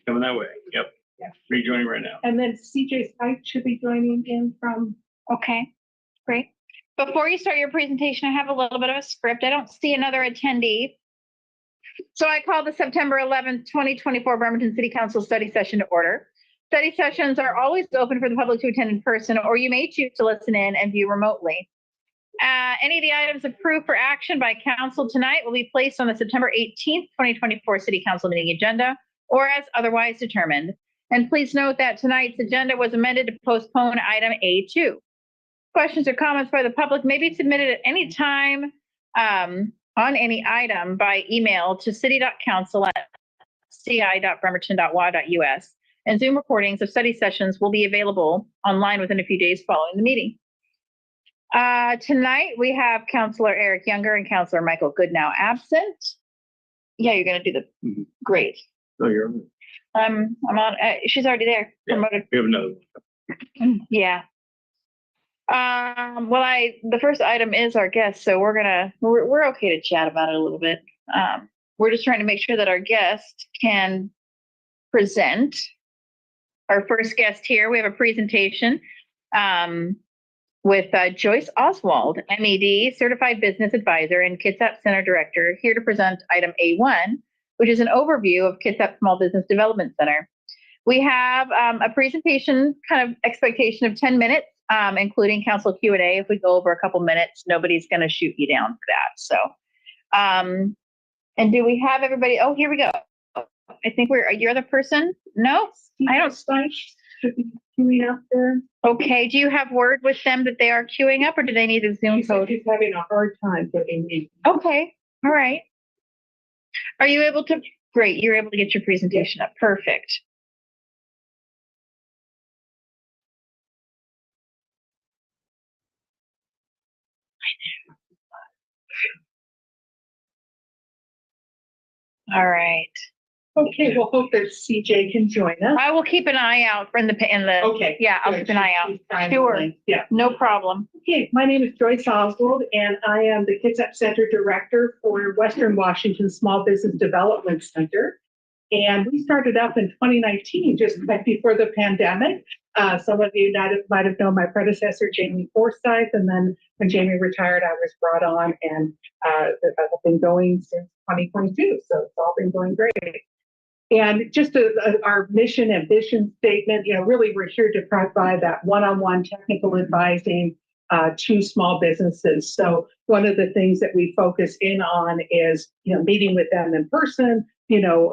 coming that way. Yep. Yeah. Rejoining right now. And then CJ Stites should be joining in from. Okay, great. Before you start your presentation, I have a little bit of a script. I don't see another attendee. So I call the September 11th, 2024 Bremerton City Council study session to order. Study sessions are always open for the public to attend in person, or you may choose to listen in and view remotely. Any of the items approved for action by council tonight will be placed on the September 18th, 2024 City Council meeting agenda, or as otherwise determined. And please note that tonight's agenda was amended to postpone item A2. Questions or comments by the public may be submitted at any time on any item by email to city.council@ci.bremerton.wa.us. And Zoom recordings of study sessions will be available online within a few days following the meeting. Tonight we have Councilor Eric Younger and Councilor Michael Goodnow absent. Yeah, you're going to do the great. Oh, you're. I'm on. She's already there. Yeah. Promoted. We have another. Yeah. Well, the first item is our guest, so we're okay to chat about it a little bit. We're just trying to make sure that our guest can present. Our first guest here, we have a presentation with Joyce Oswald, MED, Certified Business Advisor and Kitsap Center Director, here to present item A1, which is an overview of Kitsap Small Business Development Center. We have a presentation kind of expectation of 10 minutes, including council Q&A. If we go over a couple minutes, nobody's going to shoot you down for that. So, and do we have everybody? Oh, here we go. I think you're the person? No, I don't. Should be queuing up there. Okay, do you have word with them that they are queuing up, or do they need a Zoom code? She's having a hard time getting in. Okay, all right. Are you able to? Great, you're able to get your presentation up. Perfect. All right. Okay, we'll hope that CJ can join us. I will keep an eye out in the. Okay. Yeah, I'll good. keep an eye out. She's trying Sure. to link. Yeah. No problem. Okay, my name is Joyce Oswald, and I am the Kitsap Center Director for Western Washington Small Business Development Center. And we started up in 2019, just right before the pandemic. Some of you might have known my predecessor, Jamie Forsyth, and then when Jamie retired, I was brought on, and I've been going since 2022, so it's all been going great. And just our mission and vision statement, really we're here to provide that one-on-one technical advising to small businesses. So one of the things that we focus in on is, meeting with them in person,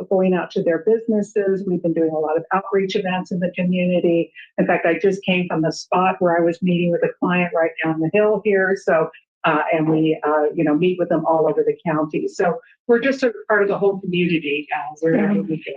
going out to their businesses. We've been doing a lot of outreach events in the community. In fact, I just came from the spot where I was meeting with a client right down the hill here. So, and we, meet with them all over the county. So we're just a part of the whole community wherever we go.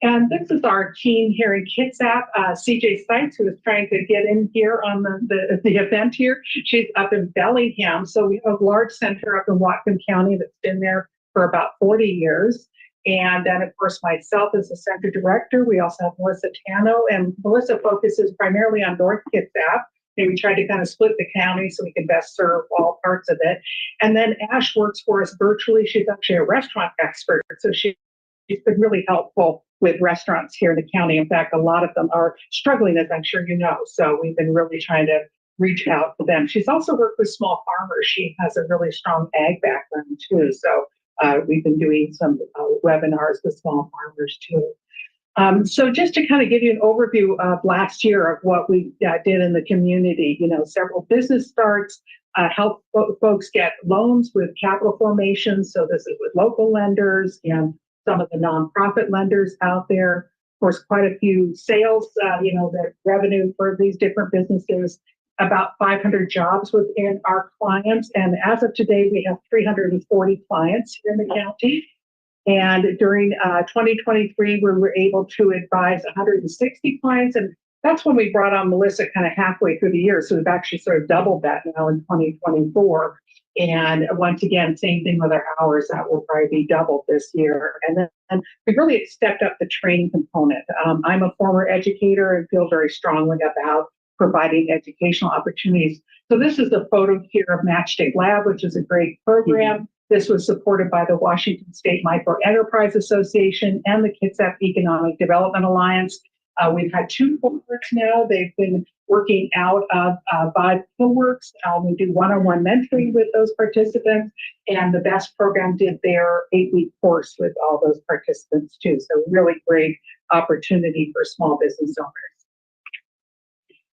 And this is our team here in Kitsap, CJ Stites, who is trying to get in here on the event here. She's up in Bellingham. So we have a large center up in Whatcom County that's been there for about 40 years. And then, of course, myself as the center director. We also have Melissa Tano, and Melissa focuses primarily on North Kitsap. And we try to kind of split the county so we can best serve all parts of it. And then Ash works for us virtually. She's actually a restaurant expert. So she's been really helpful with restaurants here in the county. In fact, a lot of them are struggling, as I'm sure you know. So we've been really trying to reach out to them. She's also worked with small farmers. She has a really strong ag background too. So we've been doing some webinars with small farmers too. So just to kind of give you an overview of last year of what we did in the community, several business starts, help folks get loans with capital formation. So this is with local lenders and some of the nonprofit lenders out there. Of course, quite a few sales, the revenue for these different businesses, about 500 jobs within our clients. And as of today, we have 340 clients here in the county. And during 2023, we were able to advise 160 clients. And that's when we brought on Melissa kind of halfway through the year. So we've actually sort of doubled that now in 2024. And once again, same thing with our hours, that will probably be doubled this year. And then we really stepped up the training component. I'm a former educator and feel very strongly about providing educational opportunities. So this is a photo here of Matchstick Lab, which is a great program. This was supported by the Washington State Micro Enterprise Association and the Kitsap Economic Development Alliance. We've had 2 cohorts now. They've been working out of 5 co-works. We do one-on-one mentoring with those participants, and the BEST program did their 8-week course with all those participants too. So really great opportunity for small business owners.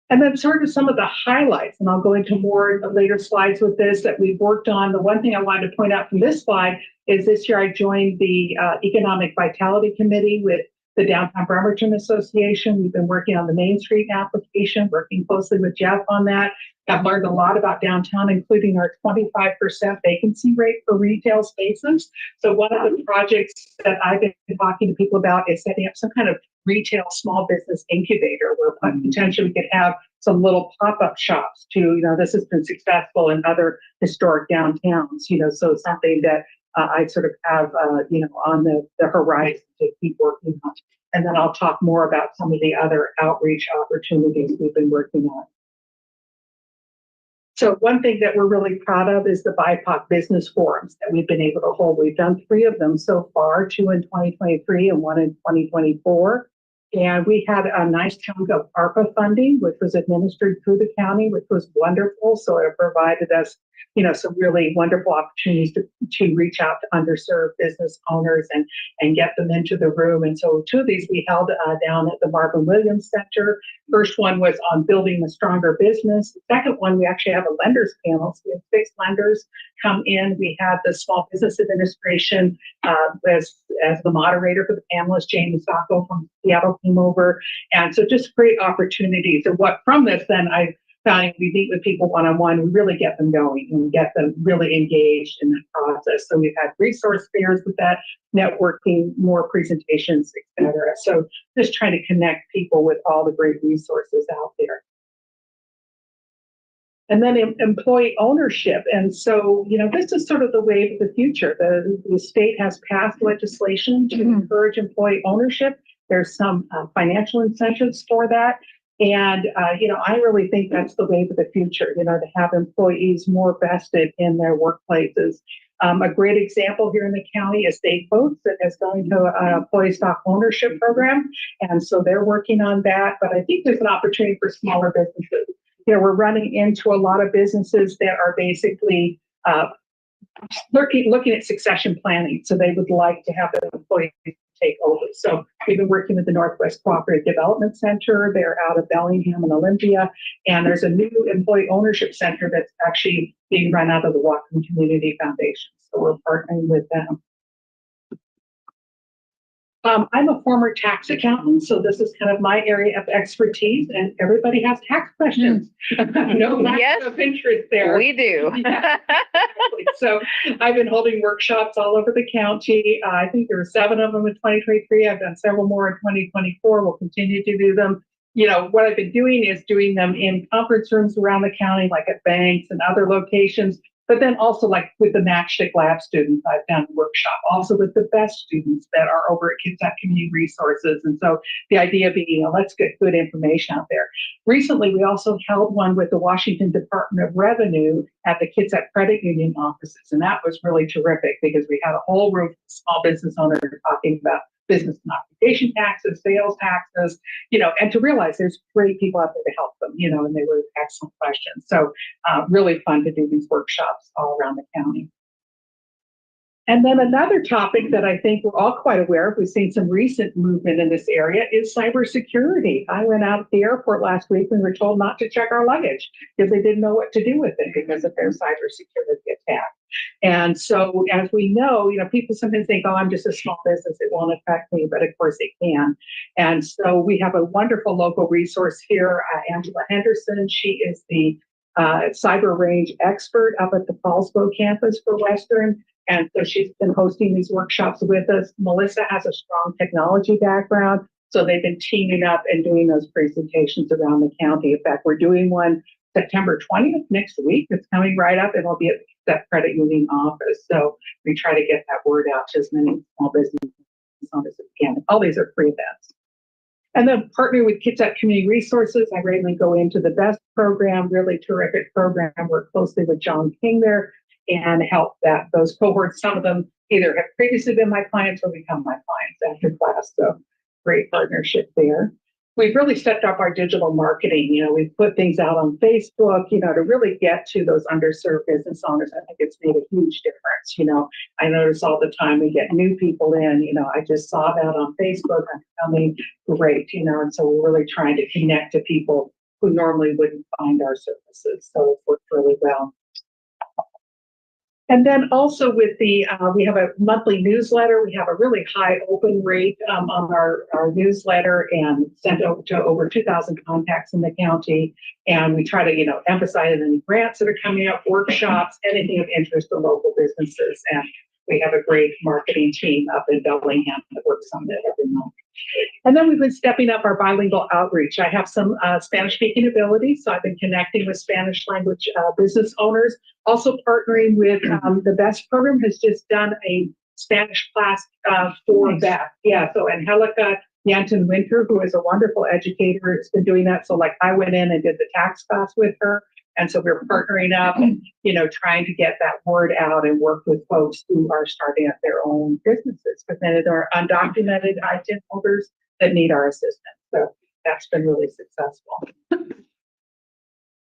And then sort of some of the highlights, and I'll go into more later slides with this, that we've worked on. The one thing I wanted to point out from this slide is this year I joined the Economic Vitality Committee with the Downtown Bremerton Association. We've been working on the Main Street application, working closely with Jeff on that. I've learned a lot about downtown, including our 25% vacancy rate for retail spaces. So one of the projects that I've been talking to people about is setting up some kind of retail small business incubator where potentially we could have some little pop-up shops too. This has been successful in other historic downtowns, so something that I sort of have, on the horizon to keep working on. And then I'll talk more about some of the other outreach opportunities we've been working on. So one thing that we're really proud of is the BIPOC business forums that we've been able to hold. We've done 3 of them so far, 2 in 2023 and 1 in 2024. And we had a nice chunk of ARPA funding, which was administered through the county, which was wonderful. So it provided us, some really wonderful opportunities to reach out to underserved business owners and get them into the room. And so 2 of these we held down at the Marvin Williams Center. First one was on building a stronger business. The second one, we actually have a lenders panel. So we have 6 lenders come in. We had the Small Business Administration as the moderator for the panelists. Jane Musako from Seattle came over. And so just great opportunities. And what from this then I found, we meet with people one-on-one, we really get them going and get them really engaged in the process. So we've had resource fairs with that, networking, more presentations, et cetera. So just trying to connect people with all the great resources out there. And then employee ownership. And so, this is sort of the wave of the future. The state has passed legislation to encourage employee ownership. There's some financial incentives for that. And, I really think that's the wave of the future, to have employees more vested in their workplaces. A great example here in the county is State Boats that is going to an employee stock ownership program. And so they're working on that. But I think there's an opportunity for smaller businesses. We're running into a lot of businesses that are basically looking at succession planning. So they would like to have the employees take over. So we've been working with the Northwest Cooperative Development Center. They're out of Bellingham and Olympia. And there's a new employee ownership center that's actually being run out of the Whatcom Community Foundation. So we're partnering with them. I'm a former tax accountant, so this is kind of my area of expertise, and everybody has tax questions. No lack of interest there. We do. Yeah, exactly. So I've been holding workshops all over the county. I think there were 7 of them in 2023. I've done several more in 2024. We'll continue to do them. What I've been doing is doing them in conference rooms around the county, like at banks and other locations. But then also like with the Matchstick Lab students, I've done a workshop also with the best students that are over at Kitsap Community Resources. And so the idea being, let's get good information out there. Recently, we also held one with the Washington Department of Revenue at the Kitsap Credit Union offices. And that was really terrific because we had a whole room of small business owners talking about business and occupation taxes, sales taxes, and to realize there's great people out there to help them, and they were excellent questions. So really fun to do these workshops all around the county. And then another topic that I think we're all quite aware of, we've seen some recent movement in this area, is cybersecurity. I went out at the airport last week and we were told not to check our luggage because they didn't know what to do with it because of their cybersecurity attack. And so, as we know, people sometimes think, oh, I'm just a small business, it won't affect me, but of course it can. And so we have a wonderful local resource here, Angela Henderson. She is the cyber range expert up at the Fallsville campus for Western. And so she's been hosting these workshops with us. Melissa has a strong technology background. So they've been teaming up and doing those presentations around the county. In fact, we're doing one September 20th next week. It's coming right up and it'll be at that credit union office. So we try to get that word out to as many small business owners as we can. All these are free events. And then partnering with Kitsap Community Resources, I regularly go into the BEST program, really terrific program. Work closely with John King there. and help those cohorts. Some of them either have previously been my clients or become my clients after class. So great partnership there. We've really stepped up our digital marketing. We've put things out on Facebook, to really get to those underserved business owners. I think it's made a huge difference. I notice all the time we get new people in, I just saw that on Facebook. I mean, great, and so we're really trying to connect to people who normally wouldn't find our services. So it's worked really well. And then also with we have a monthly newsletter. We have a really high open rate on our newsletter and sent over to over 2,000 contacts in the county. And we try to, emphasize any grants that are coming up, workshops, anything of interest to local businesses. And we have a great marketing team up in Bellingham that works on that every month. And then we've been stepping up our bilingual outreach. I have some Spanish-speaking ability, so I've been connecting with Spanish language business owners. Also partnering with the BEST program has just done a Spanish class for that. Yeah, so Angelica Yanton Winter, who is a wonderful educator, has been doing that. So like I went in and did the tax class with her. And so we're partnering up and, trying to get that word out and work with folks who are starting up their own businesses. But then there are undocumented ITIN holders that need our assistance. So that's been really successful.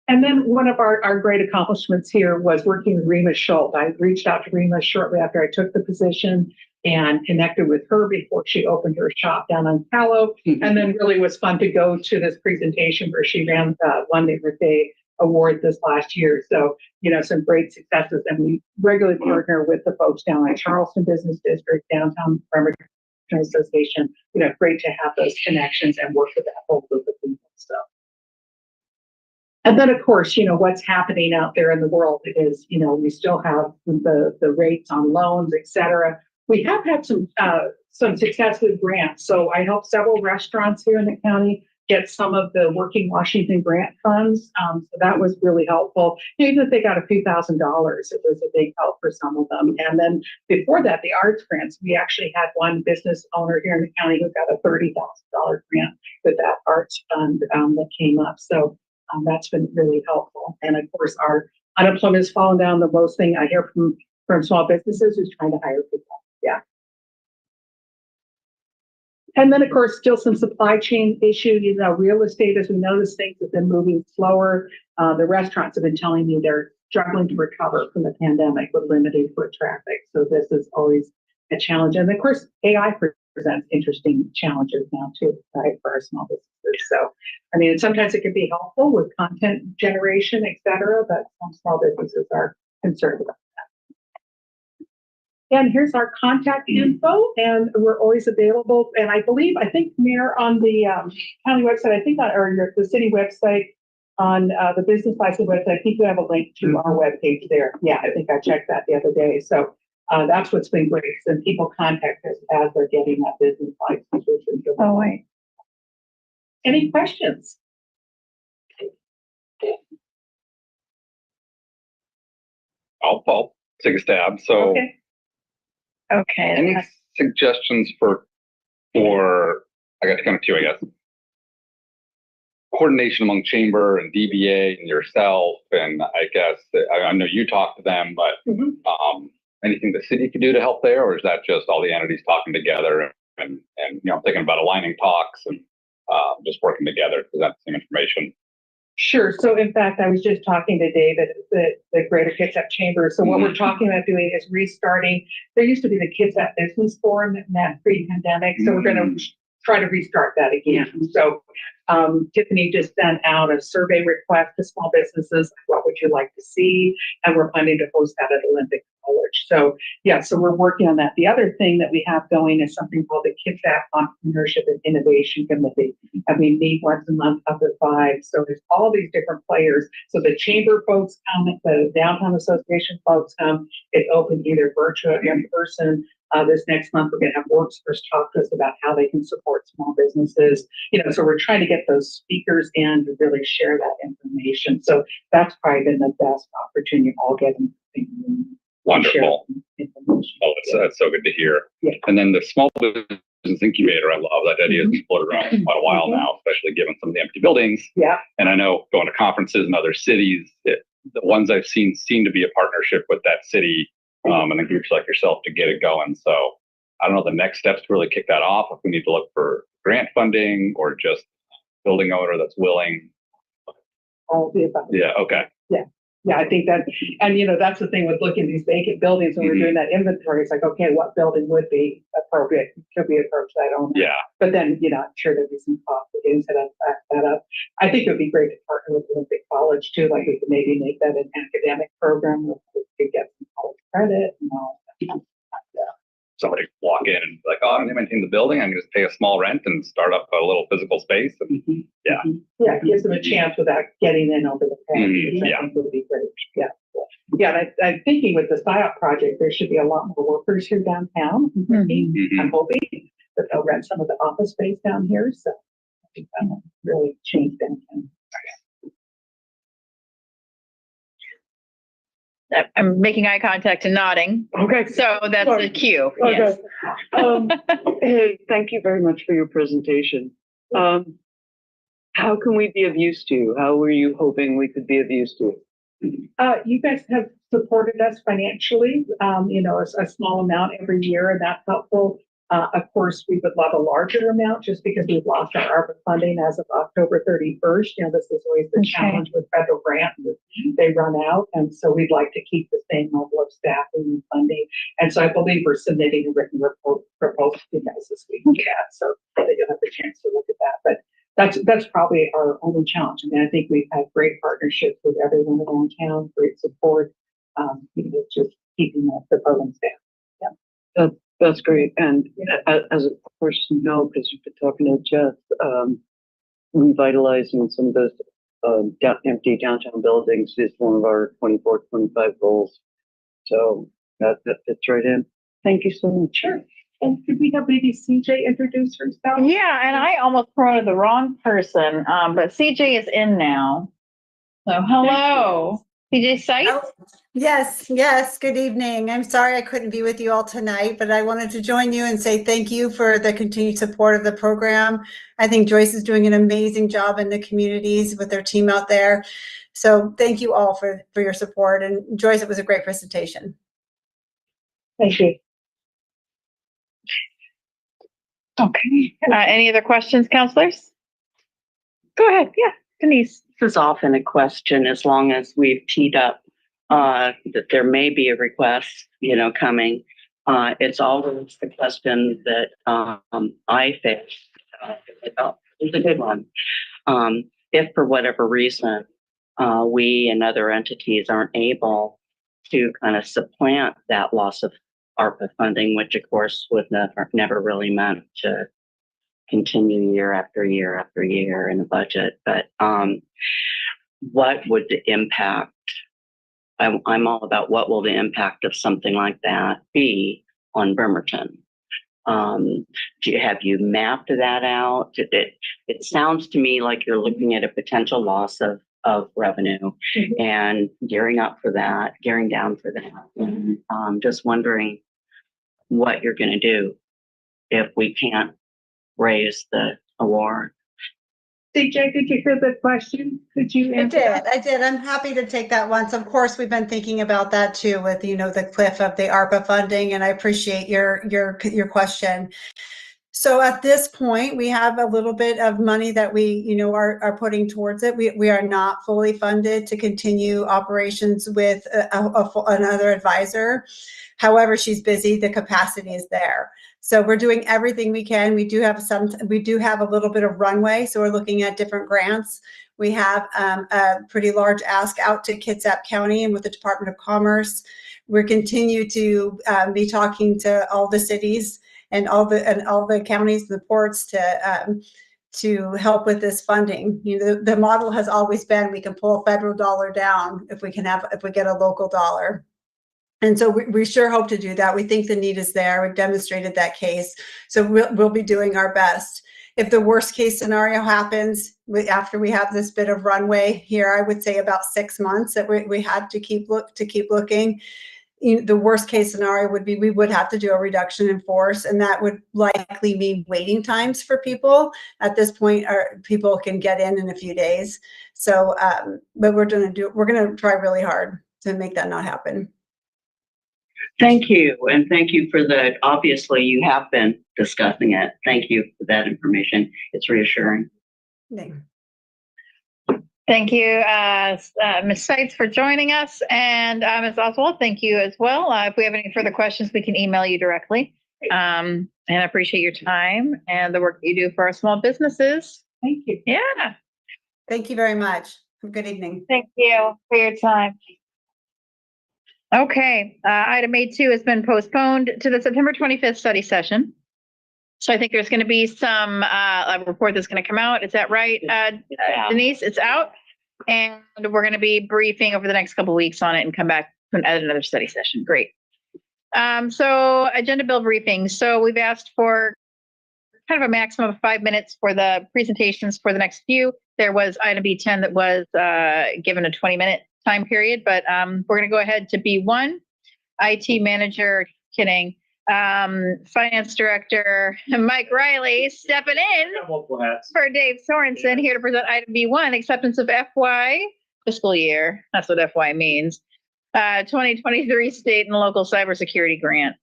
And then one of our great accomplishments here was working with Rima Schultz. I reached out to Rima shortly after I took the position and connected with her before she opened her shop down on Callow. And then really was fun to go to this presentation where she ran the One Neighbor Day award this last year. So, some great successes. And we regularly partner with the folks down at Charleston Business District, downtown Bremerton Association. Great to have those connections and work with that whole group of people. So. And then, of course, what's happening out there in the world is, we still have the rates on loans, et cetera. We have had some success with grants. So I helped several restaurants here in the county get some of the Working Washington grant funds. So that was really helpful. Even if they got a few $1,000s, it was a big help for some of them. And then before that, the arts grants, we actually had one business owner here in the county who got a $30,000 grant with that arts fund that came up. So that's been really helpful. And of course, our unemployment has fallen down. The most thing I hear from small businesses is trying to hire people. Yeah. And then, of course, still some supply chain issue. Real estate, as we notice, things have been moving slower. The restaurants have been telling me they're struggling to recover from the pandemic with limited foot traffic. So this is always a challenge. And of course, AI presents interesting challenges now too, right, for our small businesses. So, sometimes it can be helpful with content generation, et cetera, but some small businesses are concerned about that. And here's our contact info, and we're always available. And I think, Mayor, on the county website, or the city website, on the business license website, I think you have a link to our webpage there. Yeah, I think I checked that the other day. So that's what's been great. And people contact us as they're getting that business license. Oh, wait. Any questions? I'll take a stab. So, Okay. any suggestions for I got kind of two, I guess. Coordination among chamber and DBA and yourself, and I guess I know you talk to them, but anything the city could do to help there, or is that just all the entities talking together and I'm thinking about aligning talks and just working together to present some information. Sure. So in fact, I was just talking to David, the Greater Kitsap Chamber. So what we're talking about doing is restarting. There used to be the Kitsap Business Forum in that pre-pandemic. So we're going to try to restart that again. So Tiffany just sent out a survey request to small businesses. What would you like to see? And we're planning to host that at Olympic College. So yeah, so we're working on that. The other thing that we have going is something called the Kitsap Entrepreneurship and Innovation Committee. And we meet once a month up at 5. So there's all these different players. So the chamber folks come, the downtown association folks come. It's open either virtual or in person. This next month, we're going to have WorksFirst talk to us about how they can support small businesses. So we're trying to get those speakers in to really share that information. So that's probably been the best opportunity all getting. Wonderful. Oh, that's so good to hear. Yeah. And then the small business incubator, I love that idea. It's been floated around for quite a while now, especially given some of the empty buildings. Yeah. And I know going to conferences in other cities, the ones I've seen seem to be a partnership with that city, and then groups like yourself to get it going. So I don't know the next steps to really kick that off, if we need to look for grant funding or just building owner that's willing. All of the above. Yeah, okay. Yeah, I think that, and that's the thing with looking at these vacant buildings when we're doing that inventory. It's like, okay, what building would be appropriate? Could we approach that owner? Yeah. But then, I'm sure there'd be some cost to getting that up. I think it would be great to partner with Olympic College too. Like we could maybe make that an academic program where we could get some college credit and all that. Somebody walk in and be like, oh, I don't maintain the building. I'm going to just pay a small rent and start up a little physical space. And yeah. Yeah, it gives them a chance without getting in over the fence. Which I yeah. think would be great. Yeah. Yeah, and I'm thinking with the SIOP project, there should be a lot more workers here downtown. I'm hoping that they'll rent some of the office space down here. So I think that will really change downtown. I'm making eye contact and nodding. Okay. So that's the cue. Okay. Yes. Hey, thank you very much for your presentation. How can we be of use to you? How were you hoping we could be of use to you? You guys have supported us financially, a small amount every year, and that's helpful. Of course, we would love a larger amount just because we've lost our ARPA funding as of October 31st. This is always the challenge with federal grants. They run out. And so we'd like to keep the same level of staffing and funding. And so I believe we're submitting a written proposal to you guys this week. Yeah, so that you'll have a chance to look at that. But that's probably our only challenge. I think we've had great partnerships with everyone around town, great support, just keeping the program staff. Yeah. That's great. And as of course you know, because you've been talking to Jeff, revitalizing some of those empty downtown buildings is one of our 24-25 goals. So that fits right in. Thank you so much. Sure. And could we have maybe CJ introduce herself? Yeah, and I almost promoted the wrong person, but CJ is in now. So hello, CJ Sykes. Oh, yes. Good evening. I'm sorry I couldn't be with you all tonight, but I wanted to join you and say thank you for the continued support of the program. I think Joyce is doing an amazing job in the communities with their team out there. So thank you all for your support. And Joyce, it was a great presentation. Thank you. Okay. Any other questions, counselors? Go ahead. Yeah, Denise. This is often a question, as long as we've teed up that there may be a request, coming. It's always the question that I face. It's a good one. If for whatever reason we and other entities aren't able to kind of supplant that loss of ARPA funding, which of course would never really meant to continue year after year after year in a budget. But what would the impact? I'm all about what will the impact of something like that be on Bremerton? Have you mapped that out? It sounds to me like you're looking at a potential loss of revenue and gearing down for that. And just wondering what you're going to do if we can't raise the award. CJ, did you hear the question? Could you answer? I did. I'm happy to take that one. So of course, we've been thinking about that too with, the cliff of the ARPA funding, and I appreciate your question. So at this point, we have a little bit of money that we, are putting towards it. We are not fully funded to continue operations with another advisor. However, she's busy. The capacity is there. So we're doing everything we can. We do have a little bit of runway. So we're looking at different grants. We have a pretty large ask out to Kitsap County and with the Department of Commerce. We're continue to be talking to all the cities and all the counties and the ports to help with this funding. The model has always been we can pull a federal dollar down if we get a local dollar. And so we sure hope to do that. We think the need is there. We've demonstrated that case. So we'll be doing our best. If the worst case scenario happens, after we have this bit of runway here, I would say about 6 months that we had to keep looking. the worst case scenario would be we would have to do a reduction in force, and that would likely mean waiting times for people. At this point, people can get in a few days. So, but we're going to try really hard to make that not happen. Thank you. And thank you for the, obviously you have been discussing it. Thank you for that information. It's reassuring. Thank you, Ms. Seitz, for joining us, and Ms. Oswald, thank you as well. If we have any further questions, we can email you directly. And I appreciate your time and the work you do for our small businesses. Thank you. Yeah. Thank you very much. Good evening. Thank you for your time. Okay, item A2 has been postponed to the September 25th study session. So I think there's going to be some a report that's going to come out. Is that right, Denise? It's out, and we're going to be briefing over the next couple of weeks on it and come back at another study session. Great. So agenda bill briefing. So we've asked for kind of a maximum of 5 minutes for the presentations for the next few. There was item B10 that was given a 20-minute time period, but we're going to go ahead to B1, IT manager, kidding, finance director, Mike Riley stepping in Multiple hats. for Dave Sorensen here to present item B1, acceptance of FY fiscal year. That's what FY means. 2023 state and local cybersecurity grant.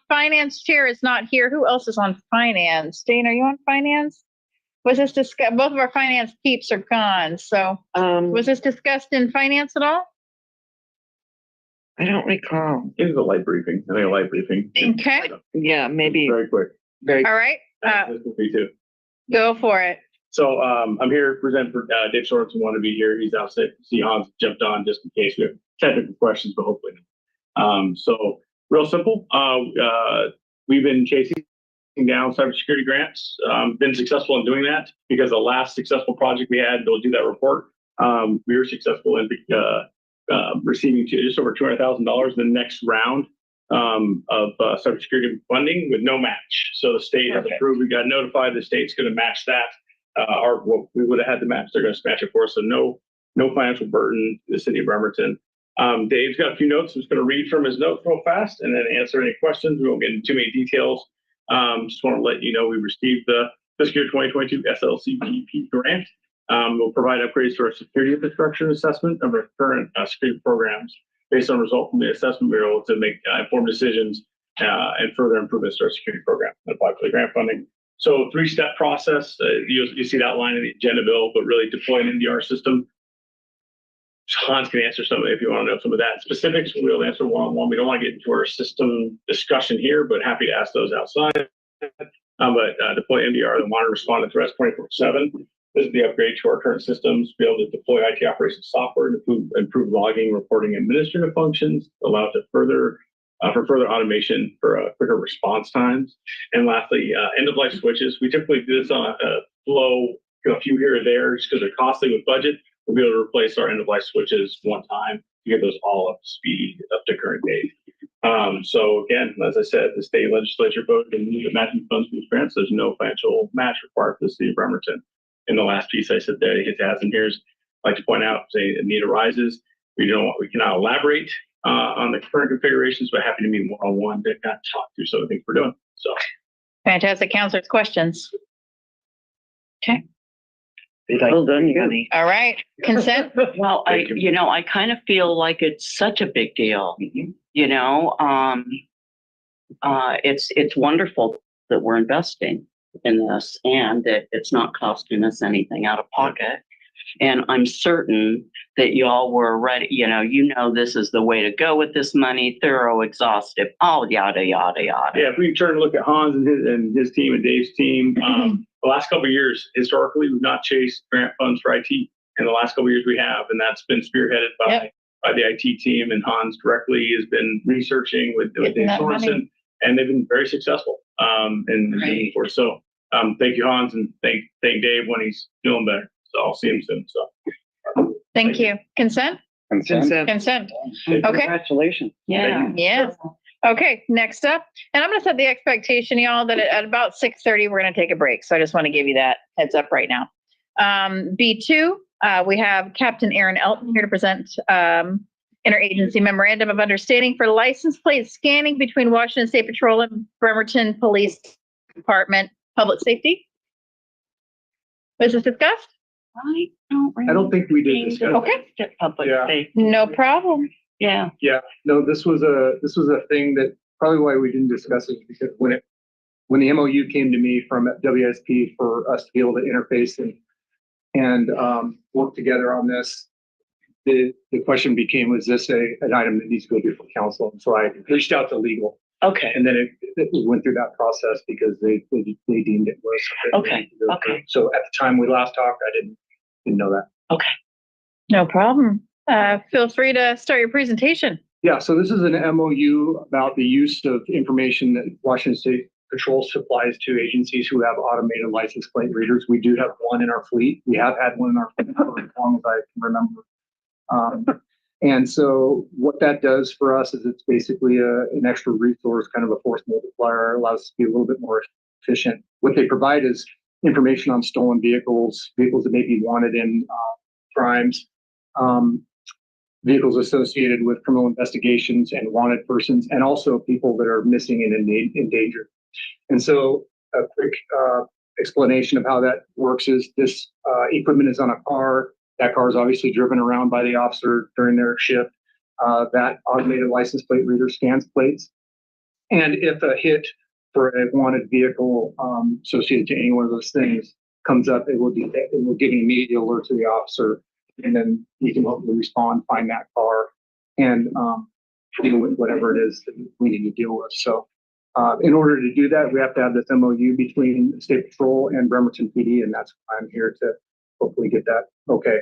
Finance chair is not here. Who else is on finance? Dane, are you on finance? Was this discussed? Both of our finance peeps are gone. So was this discussed in finance at all? I don't recall. It was a light briefing. I think a light briefing. Okay. Yeah, maybe Very quick. very. All right. This will be too. Go for it. So I'm here to present for Dave Sorensen. Want to be here. He's out sick. See, Hans jumped on just in case we have technical questions, but hopefully not. So real simple. We've been chasing down cybersecurity grants. Been successful in doing that because the last successful project we had, they'll do that report. We were successful in receiving just over $200,000 in the next round of cybersecurity funding with no match. So the state has approved. We got notified. The state's going to match that. What we would have had to match, they're going to match it for us. So no financial burden to the city of Bremerton. Dave's got a few notes. I'm just going to read from his notes real fast and then answer any questions. We won't get into too many details. Just want to let you know we received the fiscal year 2022 SLCPP grant. We'll provide upgrades to our security infrastructure assessment of our current security programs. Based on results from the assessment, we're able to make informed decisions and further improvements to our security program and apply for the grant funding. So 3-step process. You see that line in the agenda bill, but really deploy an NDR system. Hans can answer some if you want to know some of that specifics. We'll answer one-on-one. We don't want to get into our system discussion here, but happy to ask those outside. But deploy NDR, the monitor respond to threats 24/7. This is the upgrade to our current systems, be able to deploy IT operations software to improve logging, reporting, and administrative functions, allow for further automation for quicker response times. And lastly, end-of-life switches. We typically do this on a flow, a few here or there, just because they're costly with budget. We'll be able to replace our end-of-life switches one time to get those all up to speed, up to current date. So again, as I said, the state legislature voted to move the matching funds for these grants. There's no financial match required for the city of Bremerton. In the last piece I said there, it has, and here's, I'd like to point out, say a need arises. We cannot elaborate on the current configurations, but happy to meet one-on-one to kind of talk through some of the things we're doing. So Fantastic. Counselors, questions? Okay. Well done, honey. All right. Consent? Well, I kind of feel like it's such a big deal. You know, it's wonderful that we're investing in this and that it's not costing us anything out of pocket. And I'm certain that y'all were ready. You know, this is the way to go with this money, thorough, exhaustive, all yada, yada, yada. yeah, if we turn to look at Hans and his team and Dave's team, the last couple of years, historically, we've not chased grant funds for IT. In the last couple of years, we have, and that's been spearheaded by the IT team. And Hans directly has been researching with Dave Sorensen, and they've been very successful in moving forward. So thank you, Hans, and thank Dave when he's feeling better. So I'll see him soon. So Thank you. Consent? Consent. Okay. Congratulations. Yeah. Yes. Okay, next up, and I'm going to set the expectation, y'all, that at about 6:30, we're going to take a break. So I just want to give you that heads up right now. B2, we have Captain Aaron Elton here to present interagency memorandum of understanding for license plate scanning between Washington State Patrol and Bremerton Police Department Public Safety. Was this discussed? I don't I don't think we did discuss. Okay. Public Yeah. safety. No problem. Yeah. Yeah, no, this was a thing that probably why we didn't discuss it, because when the MOU came to me from WSP for us to be able to interface and work together on this, the question became, was this an item that needs to go before council? And so I reached out to legal, Okay. and then it went through that process because they deemed it was. Okay, okay. So at the time we last talked, I didn't know that. No problem. Feel free to start your presentation. Yeah, so this is an MOU about the use of information that Washington State Patrol supplies to agencies who have automated license plate readers. We do have one in our fleet. We have had one in our fleet for as long as I can remember. And so what that does for us is it's basically an extra resource, kind of a force multiplier, allows us to be a little bit more efficient. What they provide is information on stolen vehicles that may be wanted in crimes, vehicles associated with criminal investigations and wanted persons, and also people that are missing and endangered. And so a quick explanation of how that works is this equipment is on a car. That car is obviously driven around by the officer during their shift. That automated license plate reader scans plates. And if a hit for a wanted vehicle associated to any one of those things comes up, it will give an immediate alert to the officer, and then he can hopefully respond, find that car, and deal with whatever it is that we need to deal with. So in order to do that, we have to have this MOU between State Patrol and Bremerton PD, and that's why I'm here to hopefully get that. Okay.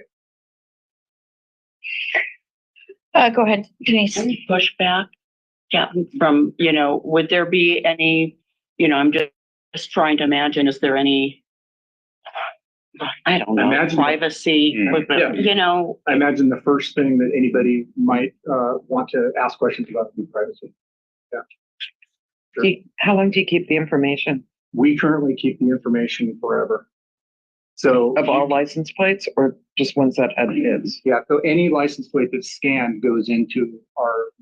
Go ahead, Denise. Any pushback? Yeah, from, would there be any, I'm just trying to imagine, is there any, I don't know, Imagine- privacy, Yeah. I imagine the first thing that anybody might want to ask questions about would be privacy. How long do you keep the information We currently keep the information forever. So of all license plates or just ones that had hits? yeah, so any license plate that's scanned goes into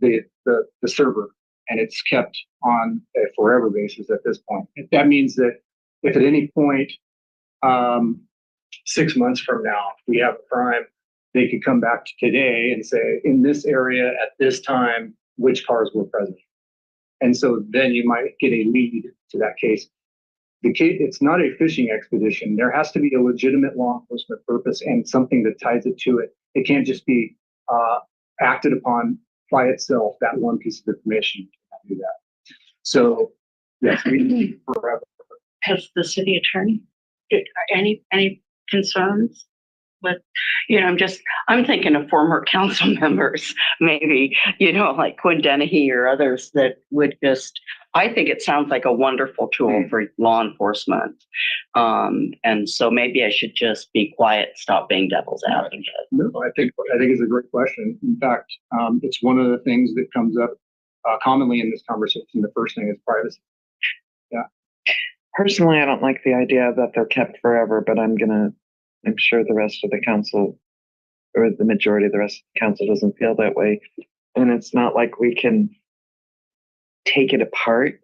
the server, and it's kept on a forever basis at this point. That means that if at any point 6 months from now we have a crime, they could come back to today and say, in this area at this time, which cars were present. And so then you might get a lead to that case. The case, it's not a fishing expedition. There has to be a legitimate law enforcement purpose and something that ties it to it. It can't just be acted upon by itself, that one piece of information. Cannot do that. So yes, we need forever. Has the city attorney, any concerns with, I'm thinking of former council members, maybe, like Quinn Dennehy or others that would I think it sounds like a wonderful tool for law enforcement. And so maybe I should just be quiet, stop being devil's advocate. No, I think it's a great question. In fact, it's one of the things that comes up commonly in this conversation. The first thing is privacy. Yeah. Personally, I don't like the idea that they're kept forever, but I'm sure the rest of the council, or the majority of the rest of the council, doesn't feel that way. And it's not like we can take it apart,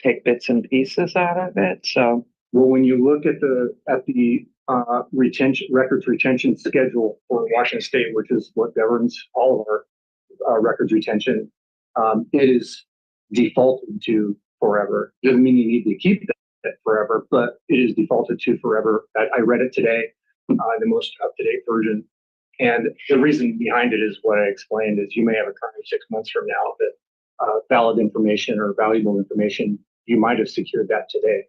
take bits and pieces out of it. So, well, when you look at the records retention schedule for Washington State, which is what governs all of our records retention, it is defaulted to forever. Doesn't mean you need to keep it forever, but it is defaulted to forever. I read it today, the most up-to-date version. And the reason behind it is what I explained, is you may have a crime 6 months from now that valid information or valuable information, you might have secured that today.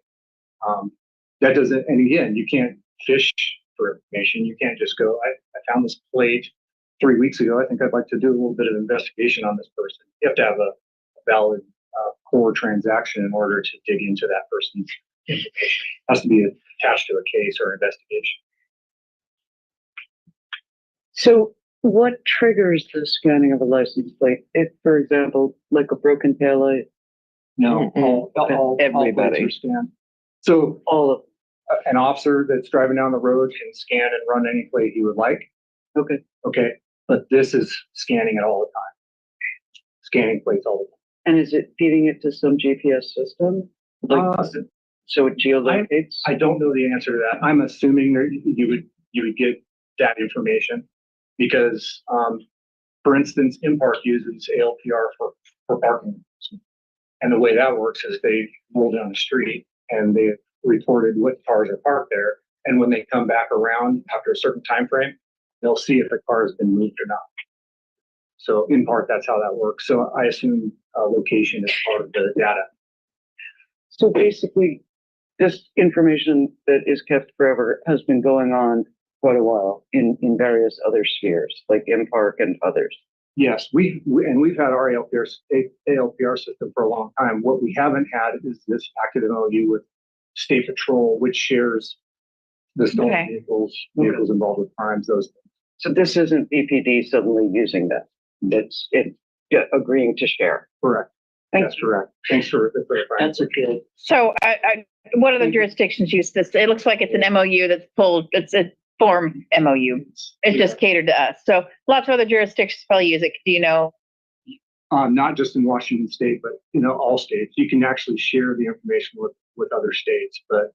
That doesn't, and again, you can't fish for information. You can't just go, I found this plate 3 weeks ago. I think I'd like to do a little bit of investigation on this person. You have to have a valid core transaction in order to dig into that person's information. It has to be attached to a case or investigation. So what triggers the scanning of a license plate? If, for example, like a broken taillight, No, Everybody. all plates are scanned. So all of, an officer that's driving down the road can scan and run any plate he would like. okay. Okay. but this is scanning it all the time. Scanning plates all the time. And is it feeding it to some GPS system? Like, so it geolocates? I don't know the answer to that. I'm assuming that you would get that information because, for instance, Impark uses ALPR for parking. And the way that works is they roll down the street and they reported what cars are parked there. And when they come back around after a certain time frame, they'll see if the car has been moved or not. So in part, that's how that works. So I assume location is part of the data. So basically, this information that is kept forever has been going on quite a while in various other spheres, like Impark and others. Yes, we've had our ALPR system for a long time. What we haven't had is this active MOU with State Patrol, which shares the stolen Okay. vehicles involved with crimes, those things. So this isn't BPD suddenly using that. It's agreeing to share. Correct. That's correct. Thanks for clarifying. That's a good. So what other jurisdictions use this? It looks like it's an MOU that's pulled, it's a form MOU. It's just catered to us. So lots of other jurisdictions probably use it. Do you know? Not just in Washington State, but all states. You can actually share the information with other states. But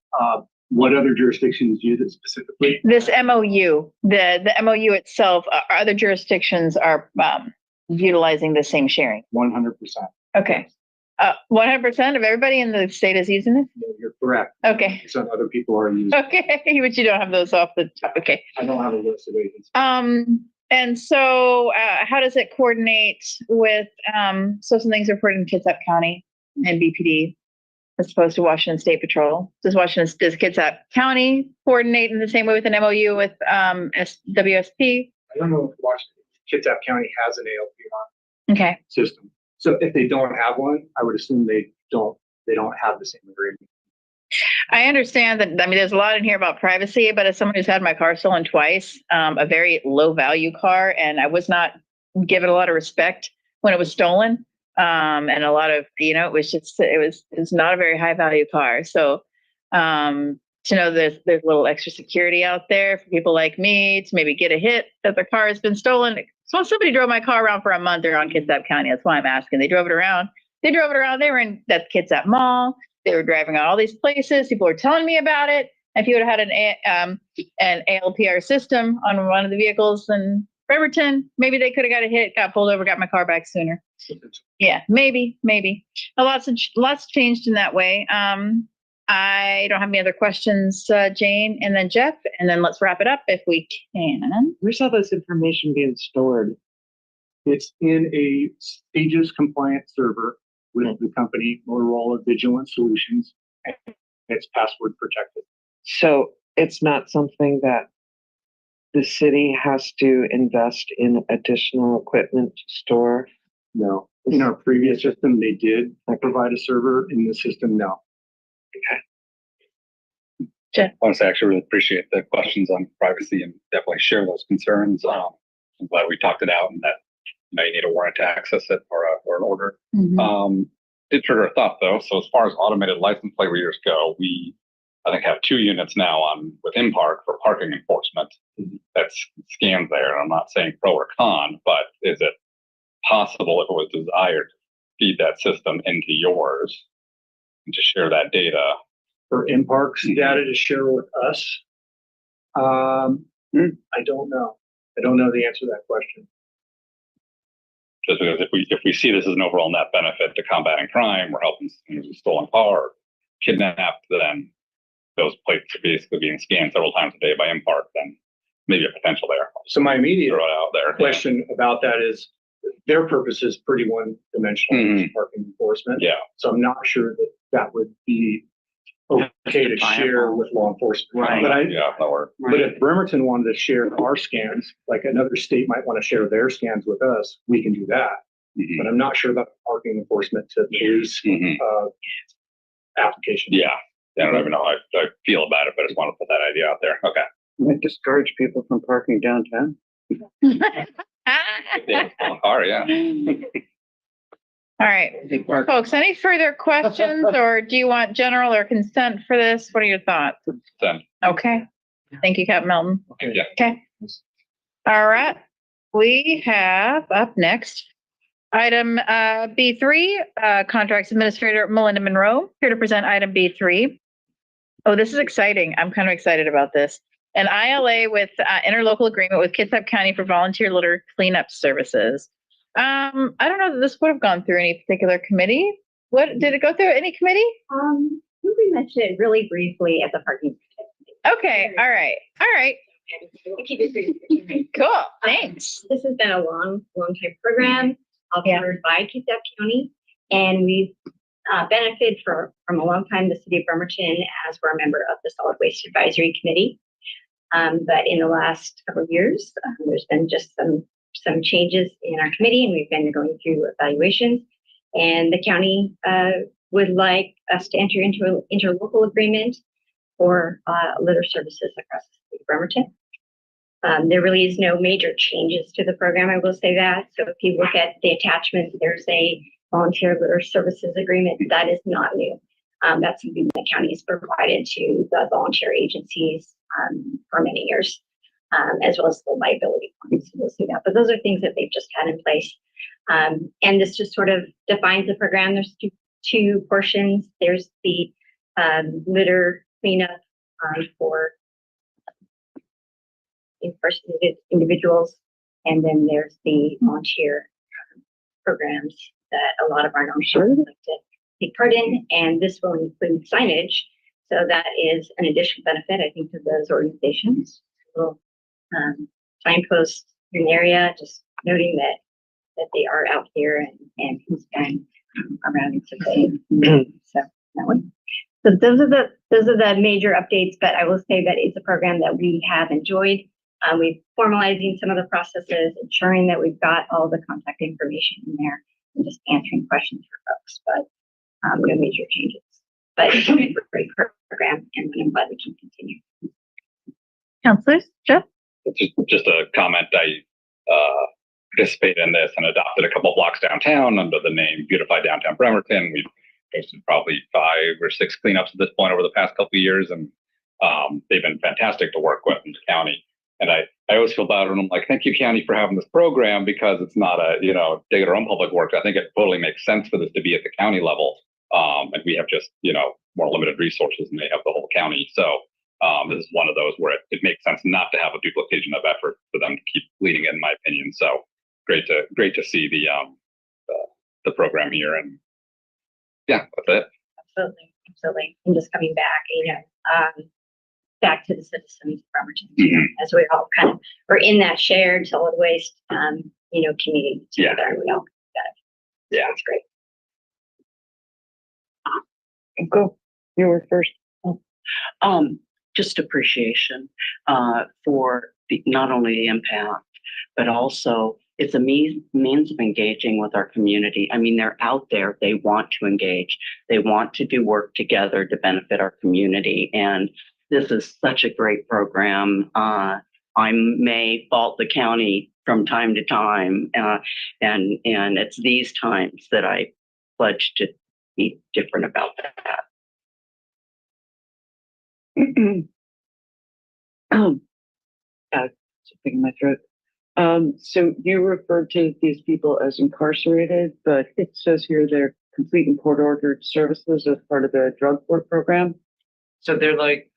what other jurisdictions use it specifically? This MOU, the MOU itself, other jurisdictions are utilizing the same sharing. 100%. Okay. 100% of everybody in the state is using it? You're correct. Okay. Some other people are using. Okay, but you don't have those off the top. Okay. I don't have a list of agencies. And so how does it coordinate with, so some things are reported in Kitsap County and BPD as opposed to Washington State Patrol? Does Kitsap County coordinate in the same way with an MOU with WSP? I don't know if Kitsap County has an ALPR Okay. system. So if they don't have one, I would assume they don't have the same agreement. I understand that. I mean, there's a lot in here about privacy, but as someone who's had my car stolen twice, a very low value car, and I was not given a lot of respect when it was stolen. And a lot of, it was not a very high value car. So, to know there's a little extra security out there for people like me to maybe get a hit that their car has been stolen. So somebody drove my car around for a month around Kitsap County. That's why I'm asking. They drove it around. They were in that Kitsap Mall. They were driving out all these places. People were telling me about it. If you would have had an ALPR system on one of the vehicles in Bremerton, maybe they could have got a hit, got pulled over, got my car back sooner. Yeah, maybe. Lots changed in that way. I don't have any other questions, Jane, and then Jeff, and then let's wrap it up if we can. Where's all this information being stored? It's in a Stages compliant server with the company Motorola Vigilant Solutions. And it's password protected. So it's not something that the city has to invest in additional equipment to store? No. In our previous system, they did provide a server. In the system, no. I want to say I actually really appreciate the questions on privacy and definitely share those concerns. I'm glad we talked it out and that you need a warrant to access it or an order. Did trigger a thought though. So as far as automated license plate readers go, we I think have 2 units now with Impark for parking enforcement. That's scanned there. And I'm not saying pro or con, but is it possible if it was desired to feed that system into yours and to share that data? For Impark's data to share with us, I don't know. I don't know the answer to that question. Just because if we see this as an overall net benefit to combating crime, we're helping stolen car or kidnapped, then those plates are basically being scanned several times a day by Impark, then maybe a potential there. So my immediate Throw it out there. question about that is their purpose is pretty one-dimensional parking enforcement. Yeah. So I'm not sure that would be okay to share with law enforcement. Right. But if Bremerton wanted to share our scans, like another state might want to share their scans with us, we can do that. But I'm not sure about parking enforcement to police application. Yeah. I don't even know how I feel about it, but I just want to put that idea out there. Okay. Might discourage people from parking downtown. Car, yeah. All right, folks, any further questions or do you want general or consent for this? What are your thoughts? Consent. Okay. Thank you, Captain Melton. Yeah. Okay. All right. we have up next item B3, Contracts Administrator Melinda Monroe, here to present item B3. Oh, this is exciting. I'm kind of excited about this. An ILA with interlocal agreement with Kitsap County for volunteer litter cleanup services. I don't know that this would have gone through any particular committee. What did it go through? Any committee? We mentioned it really briefly at the parking. Okay. All right. All right. Keep it brief. Cool. Thanks. This has been a long time program Yeah. offered by Kitsap County, and we've benefited from a long time, the city of Bremerton, as we're a member of the Solid Waste Advisory Committee. But in the last couple of years, there's been just some changes in our committee, and we've been going through evaluations. And the county would like us to enter into an interlocal agreement for litter services across the city of Bremerton. There really is no major changes to the program, I will say that. So if you look at the attachment, there's a volunteer litter services agreement. That is not new. That's something the county has provided to the volunteer agencies for many years, as well as the liability points. We'll see that. But those are things that they've just had in place. And this just sort of defines the program. There's two portions. There's the litter cleanup for individuals, and then there's the volunteer programs that a lot of our nonprofits like to take part in, and this will include signage. So that is an additional benefit, I think, to those organizations. We'll signpost an area, just noting that they are out here and who's been around today. So that one. So those are the major updates, but I will say that it's a program that we have enjoyed. We're formalizing some of the processes, ensuring that we've got all the contact information in there, and just answering questions for folks, but no major changes. But it's a great program, and I'm glad we can continue. Counselors, Jeff? Just a comment. I participated in this and adopted a couple blocks downtown under the name Beautify Downtown Bremerton. We've hosted probably 5 or 6 cleanups at this point over the past couple of years, and they've been fantastic to work with in the county. And I always feel bad when I'm like, thank you, county, for having this program, because it's not a, dig at our own public works. I think it totally makes sense for this to be at the county level. And we have just, more limited resources than they have the whole county. So this is one of those where it makes sense not to have a duplication of effort for them to keep leading it, in my opinion. So great to see the program here. And yeah, that's it. Absolutely. And just coming back, back to the citizens of Bremerton, as we all kind of are in that shared solid waste, community together, and we all got it. Yeah, it's great. Go. You were first. Just appreciation for not only the impact, but also it's a means of engaging with our community. I mean, they're out there. They want to engage. They want to do work together to benefit our community. And this is such a great program. I may fault the county from time to time, and it's these times that I pledge to be different about that. Something in my throat. So you referred to these people as incarcerated, but it says here they're complete and court-ordered services as part of the drug court program. So they're like,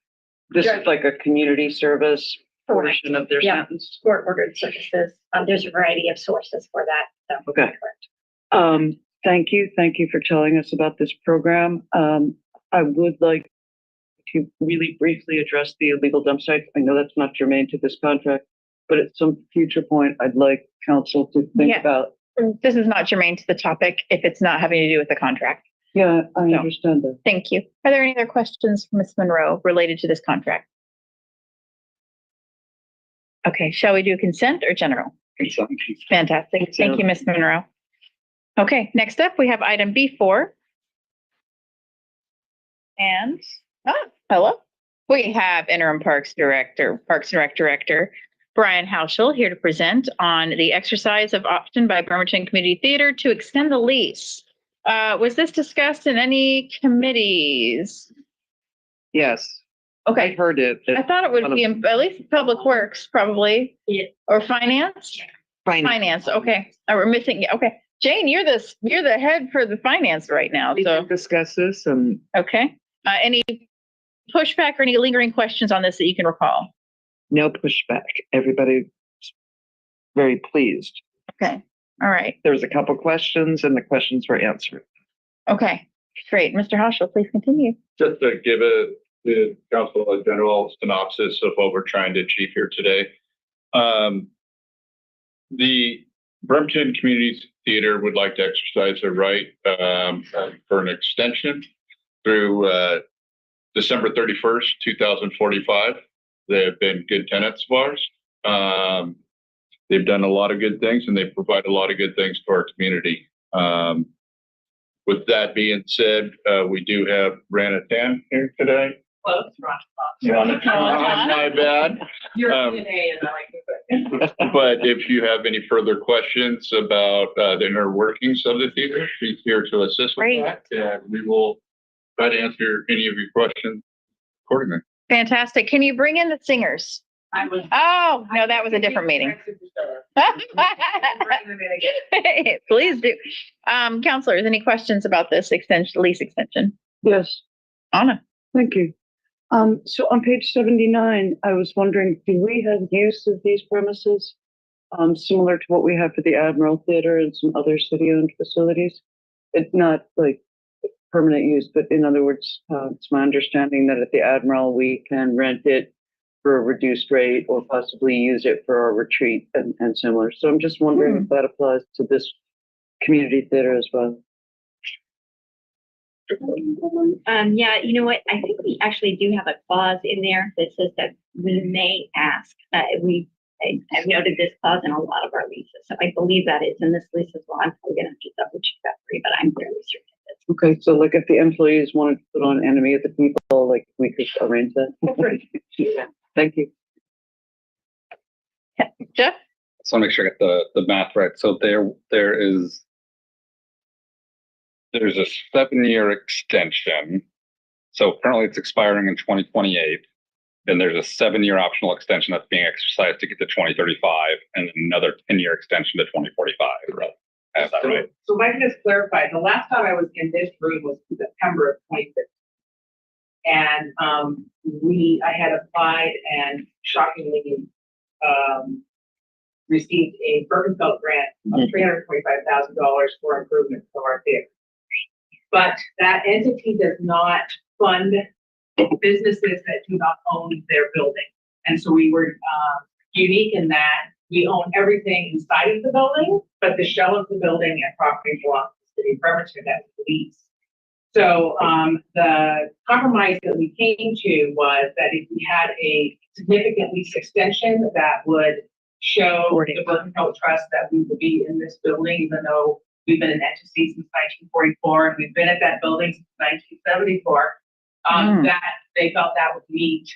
this is like a community service portion of their sentence. Court-ordered services. There's a variety of sources for that. So Okay. correct. Thank you for telling us about this program. I would like to really briefly address the illegal dump sites. I know that's not germane to this contract, but at some future point, I'd like council to think Yeah. about. This is not germane to the topic if it's not having to do with the contract. Yeah, I No. understand that. Thank you. Are there any other questions for Ms. Monroe related to this contract? Okay, shall we do consent or general? Fantastic. Thank you, Ms. Monroe. Okay, next up, we have item B4. And, hello. We have interim Parks and Rec Director, Brian Hauschel, here to present on the exercise of option by Bremerton Community Theater to extend the lease. Was this discussed in any committees? Yes, Okay. I heard it. I thought it would be in at least Public Works, probably. Yeah. Or Finance. Finance, okay. We're missing, okay. Jane, you're the head for the finance right now, We so, can discuss this and okay. Any pushback or any lingering questions on this that you can recall? no pushback. Everybody's very pleased. Okay, all right, There was a couple questions and the questions were answered. okay, great. Mr. Haschel, please continue. Just to give the council a general synopsis of what we're trying to achieve here today. The Bremerton Community Theater would like to exercise their right for an extension through December 31st, 2045. They have been good tenants of ours. They've done a lot of good things and they provide a lot of good things to our community. With that being said, we do have Rana Tan here today. Close, My bad. Your Um, DNA is like. But if you have any further questions about the inner workings of the theater, she's here to assist Great. with that. And we will try to answer any of your questions accordingly. Fantastic. Can you bring in the singers? I was. Oh, no, that was a different meeting. Please do. Counselors, any questions about this extension, lease extension? Yes, Anna? thank you. So on page 79, I was wondering, do we have use of these premises similar to what we have for the Admiral Theater and some other city-owned facilities? It's not like permanent use, but in other words, it's my understanding that at the Admiral, we can rent it for a reduced rate or possibly use it for our retreat and similar. So I'm just wondering if that applies to this community theater as well. Yeah, you know what? I think we actually do have a clause in there that says that we may ask. I've noted this clause in a lot of our leases, so I believe that is in this lease as well. I'm probably gonna have to double check that for you, but I'm fairly certain it is. Okay, so like if the employees wanted to put on Enemy of the People, like we could arrange that. Thank you. Jeff? So I want to make sure I get the math right. So there's a 7-year extension. So currently it's expiring in 2028. Then there's a 7-year optional extension that's being exercised to get to 2035, and then another 10-year extension to 2045. Right? Is that right? So if I can just clarify, the last time I was in this room was September of 2015. And I had applied and shockingly received a Birkenfeld grant of $325,000 for improvements of our theater. But that entity does not fund businesses that do not own their building. And so we were unique in that we own everything inside of the building, but the shell of the building and property belongs to the city of Bremerton that we lease. So the compromise that we came to was that if we had a significant lease extension that would show the Birkenfeld Trust that we would be in this building, even though we've been an entity since 1944 and we've been at that building since 1974, that they felt that would meet,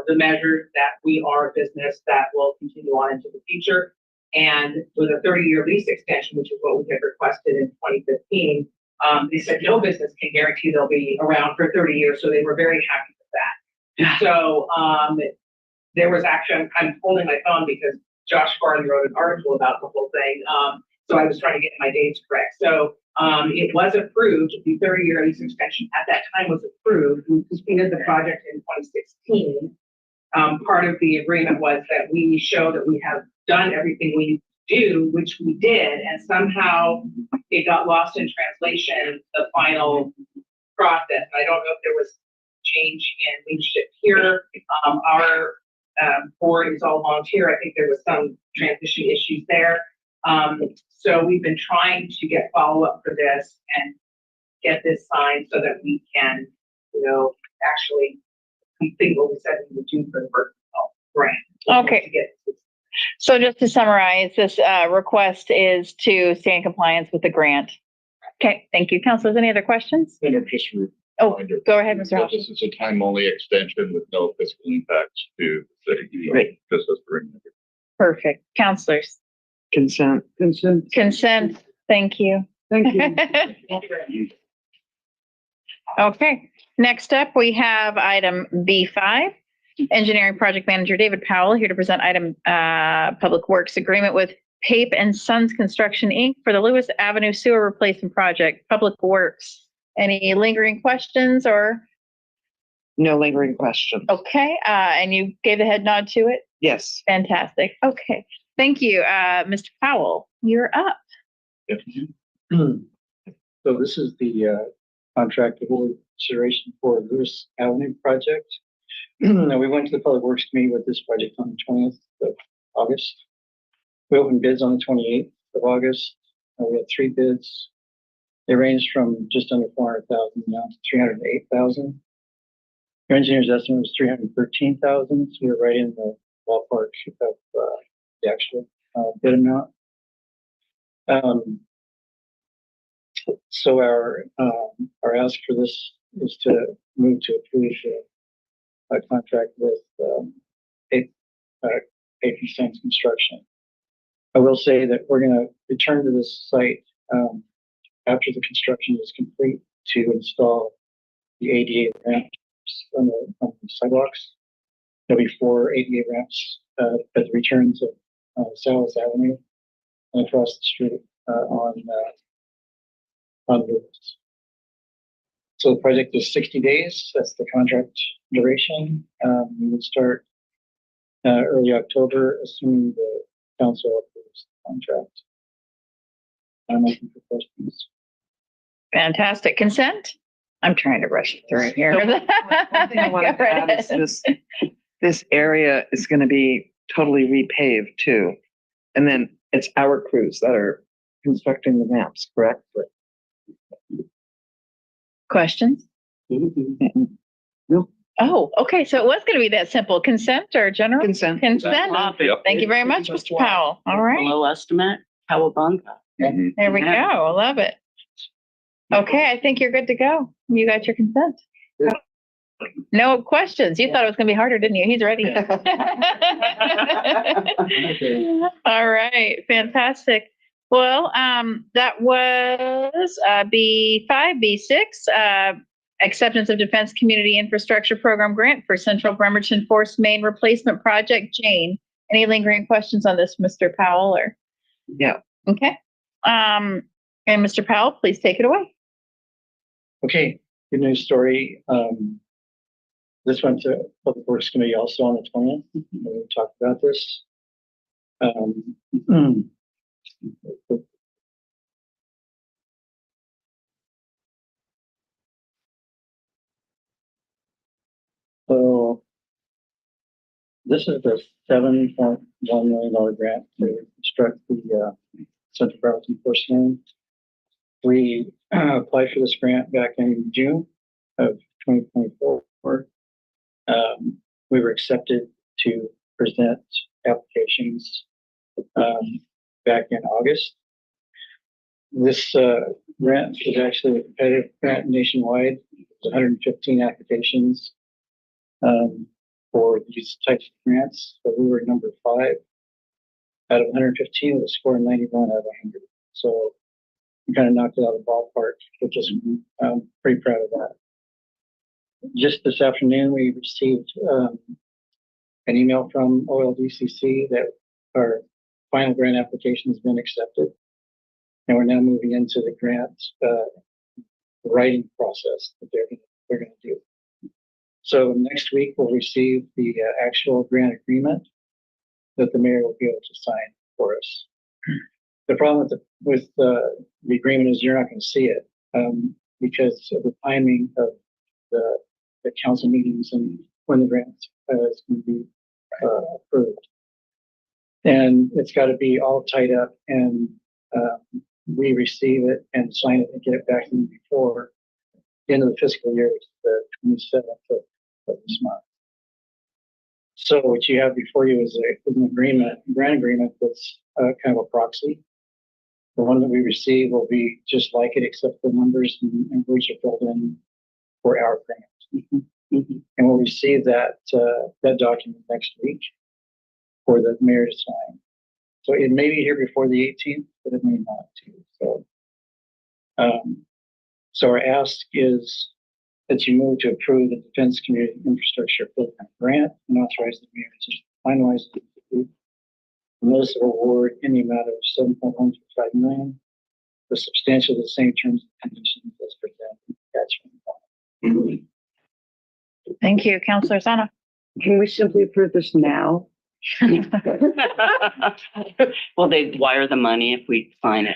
the measure that we are a business that will continue on into the future. And with a 30-year lease extension, which is what we had requested in 2015, they said no business can guarantee they'll be around for 30 years. So they were very happy with that. So there was actually, I'm holding my phone because Josh Farley wrote an article about the whole thing. So I was trying to get my dates correct. So it was approved, the 30-year lease extension at that time was approved. We completed the project in 2016. Part of the agreement was that we show that we have done everything we need to do, which we did, and somehow it got lost in translation, the final process. I don't know if there was change in leadership here. Our board is all volunteer. I think there was some transition issues there. So we've been trying to get follow-up for this and get this signed so that we can, actually complete what we said we would do for the Birkenfeld grant. Okay. So just to summarize, this request is to stay in compliance with the grant. Okay, thank you. Councilors, any other questions? Oh, go ahead, Mr. Hoffman. This is a time-only extension with no fiscal impacts to the city. Great. Just as the remainder. Perfect. Councilors? Consent. Consent. Thank you. Thank you. Okay, next up, we have item B5, Engineering Project Manager David Powell here to present item Public Works Agreement with Pape and Sons Construction Inc. for the Lewis Avenue Sewer Replacement Project, Public Works. Any lingering questions or? No lingering questions. Okay, and you gave the head nod to it? Yes. Fantastic. Okay, thank you. Mr. Powell, you're up. So this is the contract award consideration for Lewis Avenue project. Now, we went to the Public Works Committee with this project on the 20th of August. We opened bids on the 28th of August. We had 3 bids. They ranged from just under 400,000 down to 308,000. Your engineer's estimate was 313,000, so we were right in the ballpark of the actual bid amount. So our ask for this is to move to approve a contract with Pape and Sons Construction. I will say that we're going to return to this site after the construction is complete to install the ADA ramps on the sidewalks. There'll be 4 ADA ramps at the return to South Avenue and across the street on Lewis. So the project is 60 days. That's the contract duration. We would start early October, assuming the council approves the contract. I'm open for questions. Fantastic. Consent? I'm trying to rush through here. One thing I want to add is this area is going to be totally repaved too. And then it's our crews that are constructing the ramps, correct? Questions? No. Oh, okay. So it was going to be that simple. Consent or general? Consent. Consent. Yep. Thank you very much, Mr. Powell. All right. Below estimate, cowabunga. Mhm. There we go. I love it. Okay, I think you're good to go. You got your consent. No questions. You thought it was going to be harder, didn't you? He's ready. All right, fantastic. Well, that was B5, B6, Acceptance of Defense Community Infrastructure Program Grant for Central Bremerton Force Main Replacement Project. Jane, any lingering questions on this, Mr. Powell? Or Yeah. okay. And Mr. Powell, please take it away. Okay, good news story. This went to Public Works Committee also on the 20th. We talked about this. So this is the $7.1 million grant to construct the Central Bremerton Force Main. We applied for this grant back in June of 2024. We were accepted to present applications back in August. This grant is actually a competitive grant nationwide. There's 115 applications for these types of grants. So we were number 5 out of 115 with a score of 91 out of 100. So we kind of knocked it out of the ballpark, which is pretty proud of that. Just this afternoon, we received an email from BCC that our final grant application has been accepted. And we're now moving into the grant writing process that they're going to do. So next week, we'll receive the actual grant agreement that the mayor will be able to sign for us. The problem with the agreement is you're not going to see it because of the timing of the council meetings and when the grant is going to be approved. And it's got to be all tied up and we receive it and sign it and get it back to them before the end of the fiscal year, which is the 27th of this month. So what you have before you is an agreement, grant agreement that's kind of a proxy. The one that we receive will be just like it, except the numbers and words are filled in for our grant. And we'll receive that document next week for the mayor to sign. So it may be here before the 18th, but it may not too. So our ask is that you move to approve the Defense Community Infrastructure Program grant and authorize the mayor to finalize the notice of award in the amount of $7.125 million with substantially the same terms and conditions as presented. Attachment. Thank you, Counselor Sana. Can we simply approve this now? Well, they'd wire the money if we sign it.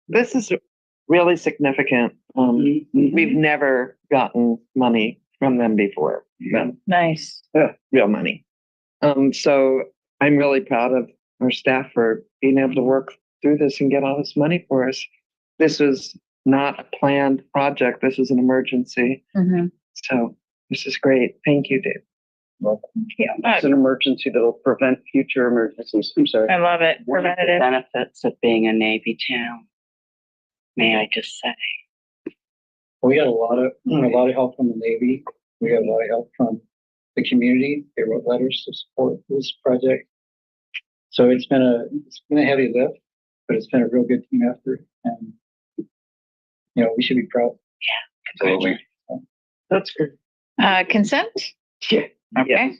This is really significant. We've never gotten money from them before. Nice. Real money. So I'm really proud of our staff for being able to work through this and get all this money for us. This was not a planned project. This is an emergency. So this is great. Thank you, Dave. It's an emergency that will prevent future emergencies. I'm sorry. I love it. One of the Preventative. benefits of being a Navy town, may I just say. We got a lot of help from the Navy. We got a lot of help from the community. They wrote letters to support this project. So it's been a heavy lift, but it's been a real good team effort, and we should be proud. Absolutely. That's good. Consent? Yeah. Okay.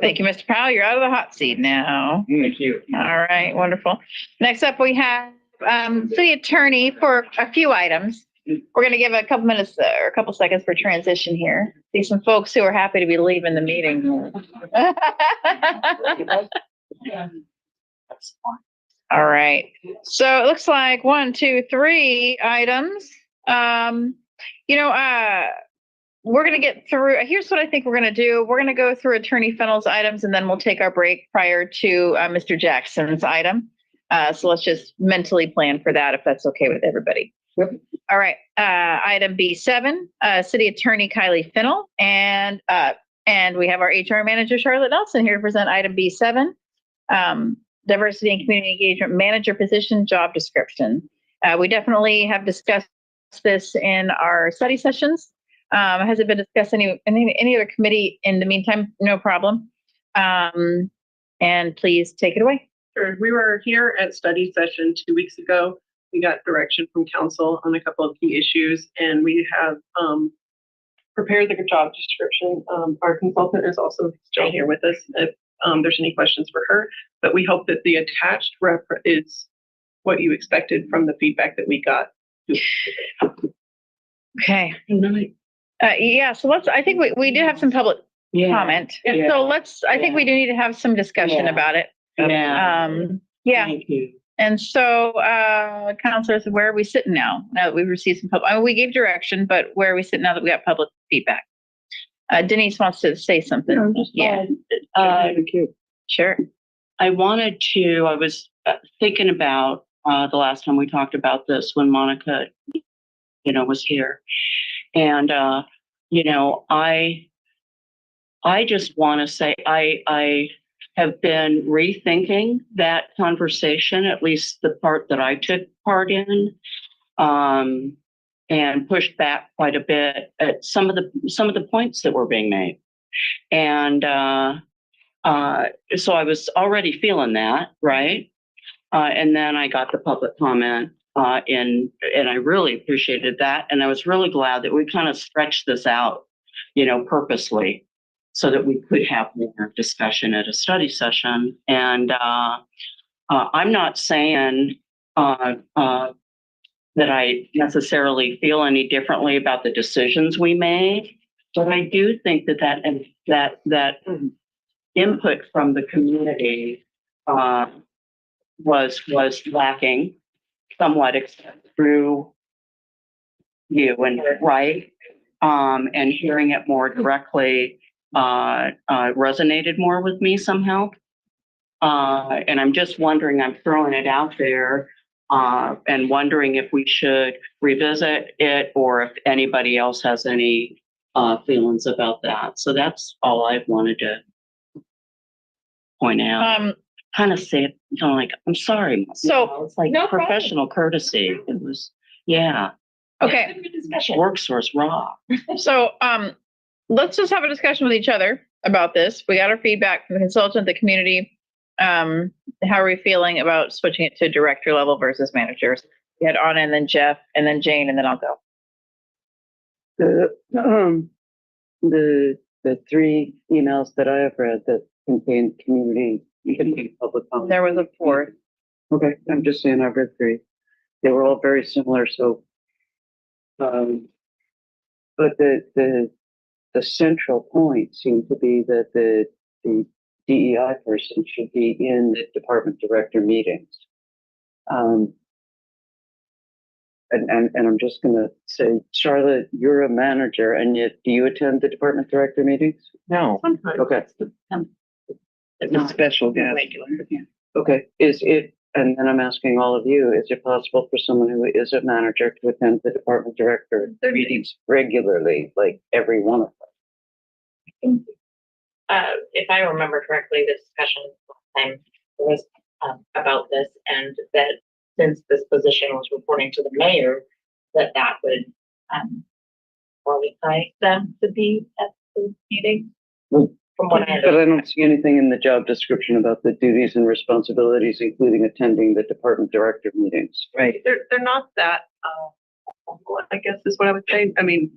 Thank you, Mr. Powell. You're out of the hot seat now. Thank you. All right, wonderful. Next up, we have city attorney for a few items. We're going to give a couple minutes or a couple seconds for transition here. See some folks who are happy to be leaving the meeting. All right. So it looks like 1, 2, 3 items. We're going to get through. Here's what I think we're going to do. We're going to go through Attorney Fennell's items, and then we'll take our break prior to Mr. Jackson's item. So let's just mentally plan for that, if that's okay with everybody. Yep. All right. Item B7, City Attorney Kylie Fennell, and we have our HR Manager Charlotte Nelson here to present item B7, Diversity and Community Engagement Manager position job description. We definitely have discussed this in our study sessions. Has it been discussed any other committee in the meantime? No problem. And please take it away. Sure. We were here at study session 2 weeks ago. We got direction from council on a couple of key issues, and we have prepared the job description. Our consultant is also still here with us if there's any questions for her, but we hope that the attached rep is what you expected from the feedback that we got. Okay. Yeah, so I think we do have some public comment. Yeah. So I think we do need to have some discussion about it. Yeah. Thank you. And so, counselors, where are we sitting now that we've received some public, we gave direction, but where are we sitting now that we got public feedback? Denise wants to say something. Yeah. Thank you. Sure. I was thinking about the last time we talked about this when Monica, was here. And, I just want to say, I have been rethinking that conversation, at least the part that I took part in, and pushed back quite a bit at some of the points that were being made. And so I was already feeling that, right? And then I got the public comment, and I really appreciated that. And I was really glad that we kind of stretched this out, purposely, so that we could have more discussion at a study session. And I'm not saying that I necessarily feel any differently about the decisions we made, but I do think that input from the community was lacking somewhat, except through you and right, and hearing it more directly resonated more with me somehow. And I'm just wondering, I'm throwing it out there, and wondering if we should revisit it or if anybody else has any feelings about that. So that's all I wanted to point out. Kind of say it, like, I'm sorry. So it's like no professional courtesy. It was, yeah. Okay. Work source raw. So let's just have a discussion with each other about this. We got our feedback from the consultant, the community. How are we feeling about switching it to director level versus managers? You had Anna and then Jeff and then Jane and then I'll go. The three emails that I have read that contain public comment. There was a fourth. Okay, I'm just saying I've read three. They were all very similar, so, but the central point seemed to be that the DEI person should be in the department director meetings. And I'm just gonna say, Charlotte, you're a manager, and yet do you attend the department director meetings? No, Sometimes. Okay, it's a special guest. okay, is it, and then I'm asking all of you, is it possible for someone who is a manager to attend the department director meetings regularly, like every one of them? If I remember correctly, the discussion last time was about this, and that since this position was reporting to the mayor, that would qualify them to be at the meeting. From what I But I understand. don't see anything in the job description about the duties and responsibilities, including attending the department director meetings. Right. They're not that, I guess is what I would say. I mean,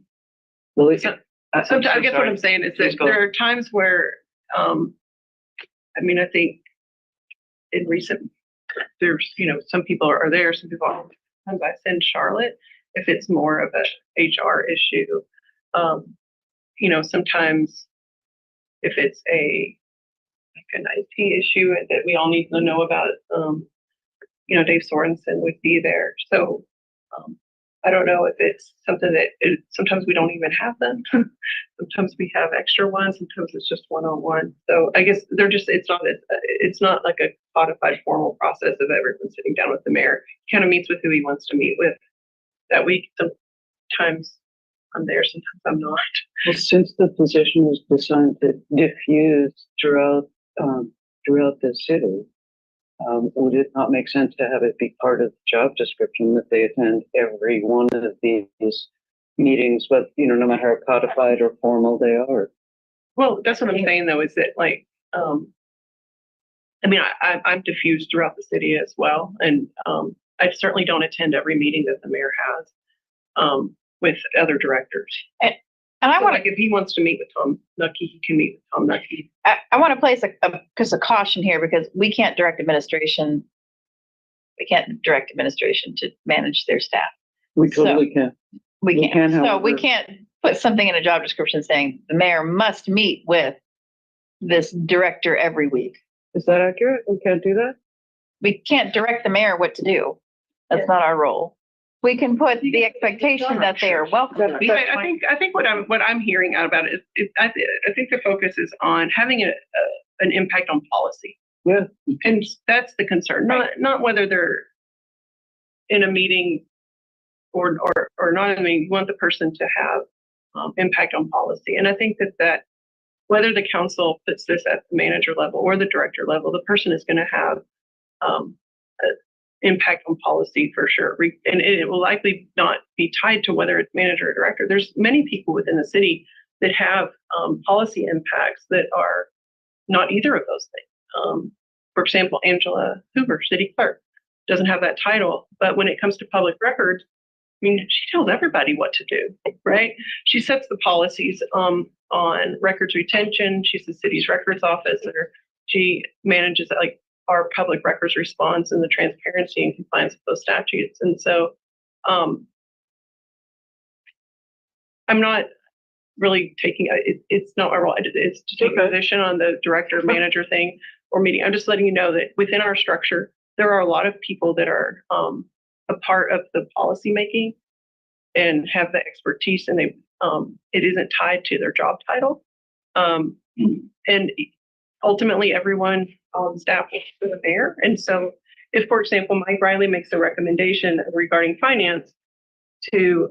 Well, it's, sometimes, I guess what I'm saying is that there are times where, I mean, I think in recent, there's, some people are there, some people aren't. Sometimes I send Charlotte if it's more of a HR issue. Sometimes if it's an IT issue that we all need to know about, Dave Sorensen would be there. So, I don't know if it's something that sometimes we don't even have them. Sometimes we have extra ones. Sometimes it's just one-on-one. So I guess it's not like a codified formal process of everyone sitting down with the mayor. He kind of meets with who he wants to meet with that week. Sometimes I'm there, sometimes I'm not. well, since the position was designed to diffuse throughout the city, would it not make sense to have it be part of the job description that they attend every one of these meetings, but no matter how codified or formal they are? Well, that's what I'm saying though, is that like, I mean, I'm diffused throughout the city as well. And I certainly don't attend every meeting that the mayor has with other directors. And I So, want like if he wants to meet with Tom Nucky, he can meet with Tom Nucky. I want to place a caution here because we can't direct administration. We can't direct administration to manage their staff. We totally can. We We can't. can, So we however- can't put something in a job description saying the mayor must meet with this director every week. Is that accurate? We can't do that? We can't direct the mayor what to do. That's not our role. We can put the expectation that they are welcome to be. I think what I'm hearing out about it is I think the focus is on having an impact on policy. Yeah. And that's the concern, not whether they're in a meeting or not. I mean, we want the person to have impact on policy. And I think that whether the council puts this at the manager level or the director level, the person is going to have impact on policy for sure. And it will likely not be tied to whether it's manager or director. There's many people within the city that have policy impacts that are not either of those things. For example, Angela Hoover, city clerk, doesn't have that title, but when it comes to public records, I mean, she tells everybody what to do, right? She sets the policies on records retention. She's the city's records officer. She manages like our public records response and the transparency and compliance with those statutes. And so I'm not really taking it's not my role. It's to take a position on the director manager thing or meeting. I'm just letting you know that within our structure, there are a lot of people that are a part of the policy making and have the expertise, and they it isn't tied to their job title. And ultimately everyone on staff is for the mayor. And so if, for example, Mike Riley makes a recommendation regarding finance to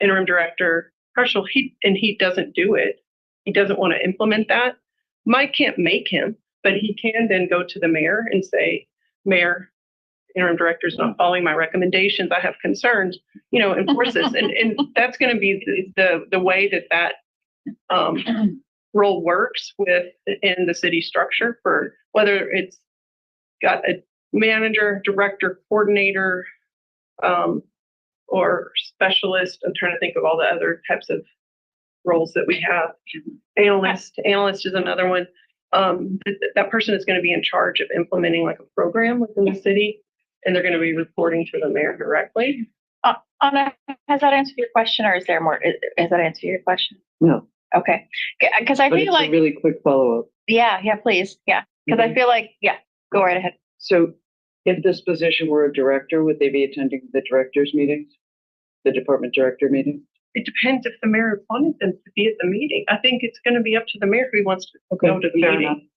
interim director Herschel, he doesn't do it. He doesn't want to implement that. Mike can't make him, but he can then go to the mayor and say, Mayor, interim director is not following my recommendations. I have concerns, enforce this. And that's going to be the way that role works in the city structure, for whether it's got a manager, director, coordinator, or specialist. I'm trying to think of all the other types of roles that we have. Analyst is another one. That person is going to be in charge of implementing like a program within the city, and they're going to be reporting to the mayor directly. Anna, has that answered your question, or is there more? Has that answered your question? No, Okay, because I but feel it's a like, really quick follow-up. yeah, please, yeah, because I feel like, yeah, go right ahead. So if this position were a director, would they be attending the director's meetings? The department director meeting? It depends if the mayor wanted them to be at the meeting. I think it's going to be up to the mayor if he wants to go to the fair meeting.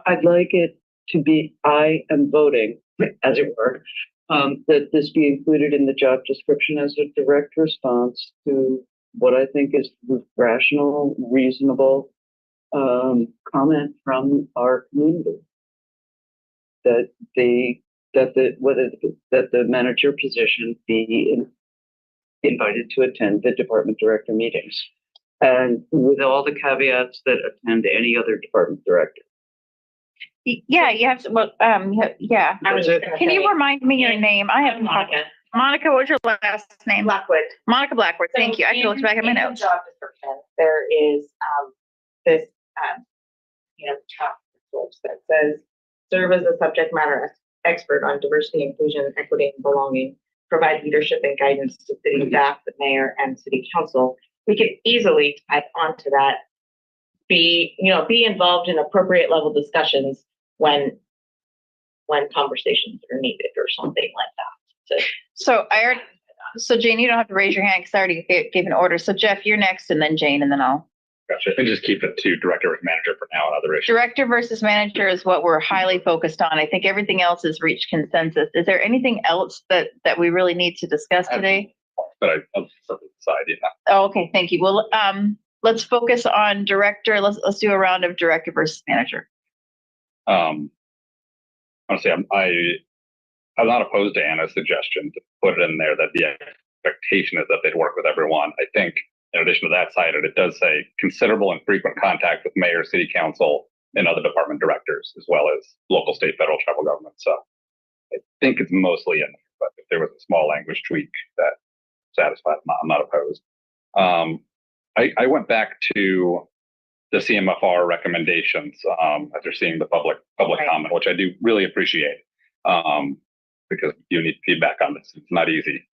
I'd like it to be, I am voting, as it were, that this be included in the job description as a direct response to what I think is rational, reasonable comment from our community. That the manager position be invited to attend the department director meetings, and with all the caveats that attend any other department director. Yeah, you have to, well, yeah. I was just gonna Can you say- remind me your name? I have Monica. Monica, what's your last name? Blackwood. Monica Blackwood, thank you. I can look back at my In the notes. job description, there is, this, top source that says, serve as a subject matter expert on diversity, inclusion, equity, and belonging, provide leadership and guidance to city staff, the mayor, and city council. We could easily type onto that, be involved in appropriate level discussions when conversations are needed or something like that. So Jane, you don't have to raise your hand because I already gave an order. So Jeff, you're next, and then Jane, and then I'll. Gotcha. And just keep it to director and manager for now and other issues. Director versus manager is what we're highly focused on. I think everything else has reached consensus. Is there anything else that we really need to discuss today? But I'll set it aside, yeah. Oh, okay, thank you. Well, let's focus on director. Let's do a round of director versus manager. Honestly, I'm not opposed to Anna's suggestion to put it in there that the expectation is that they'd work with everyone. I think in addition to that side, it does say considerable and frequent contact with mayor, city council, and other department directors, as well as local, state, federal, tribal government. So I think it's mostly in there, but if there was a small language tweak that satisfied, I'm not opposed. I went back to the CMFR recommendations after seeing the public comment, which I do really appreciate because you need feedback on this. It's not easy.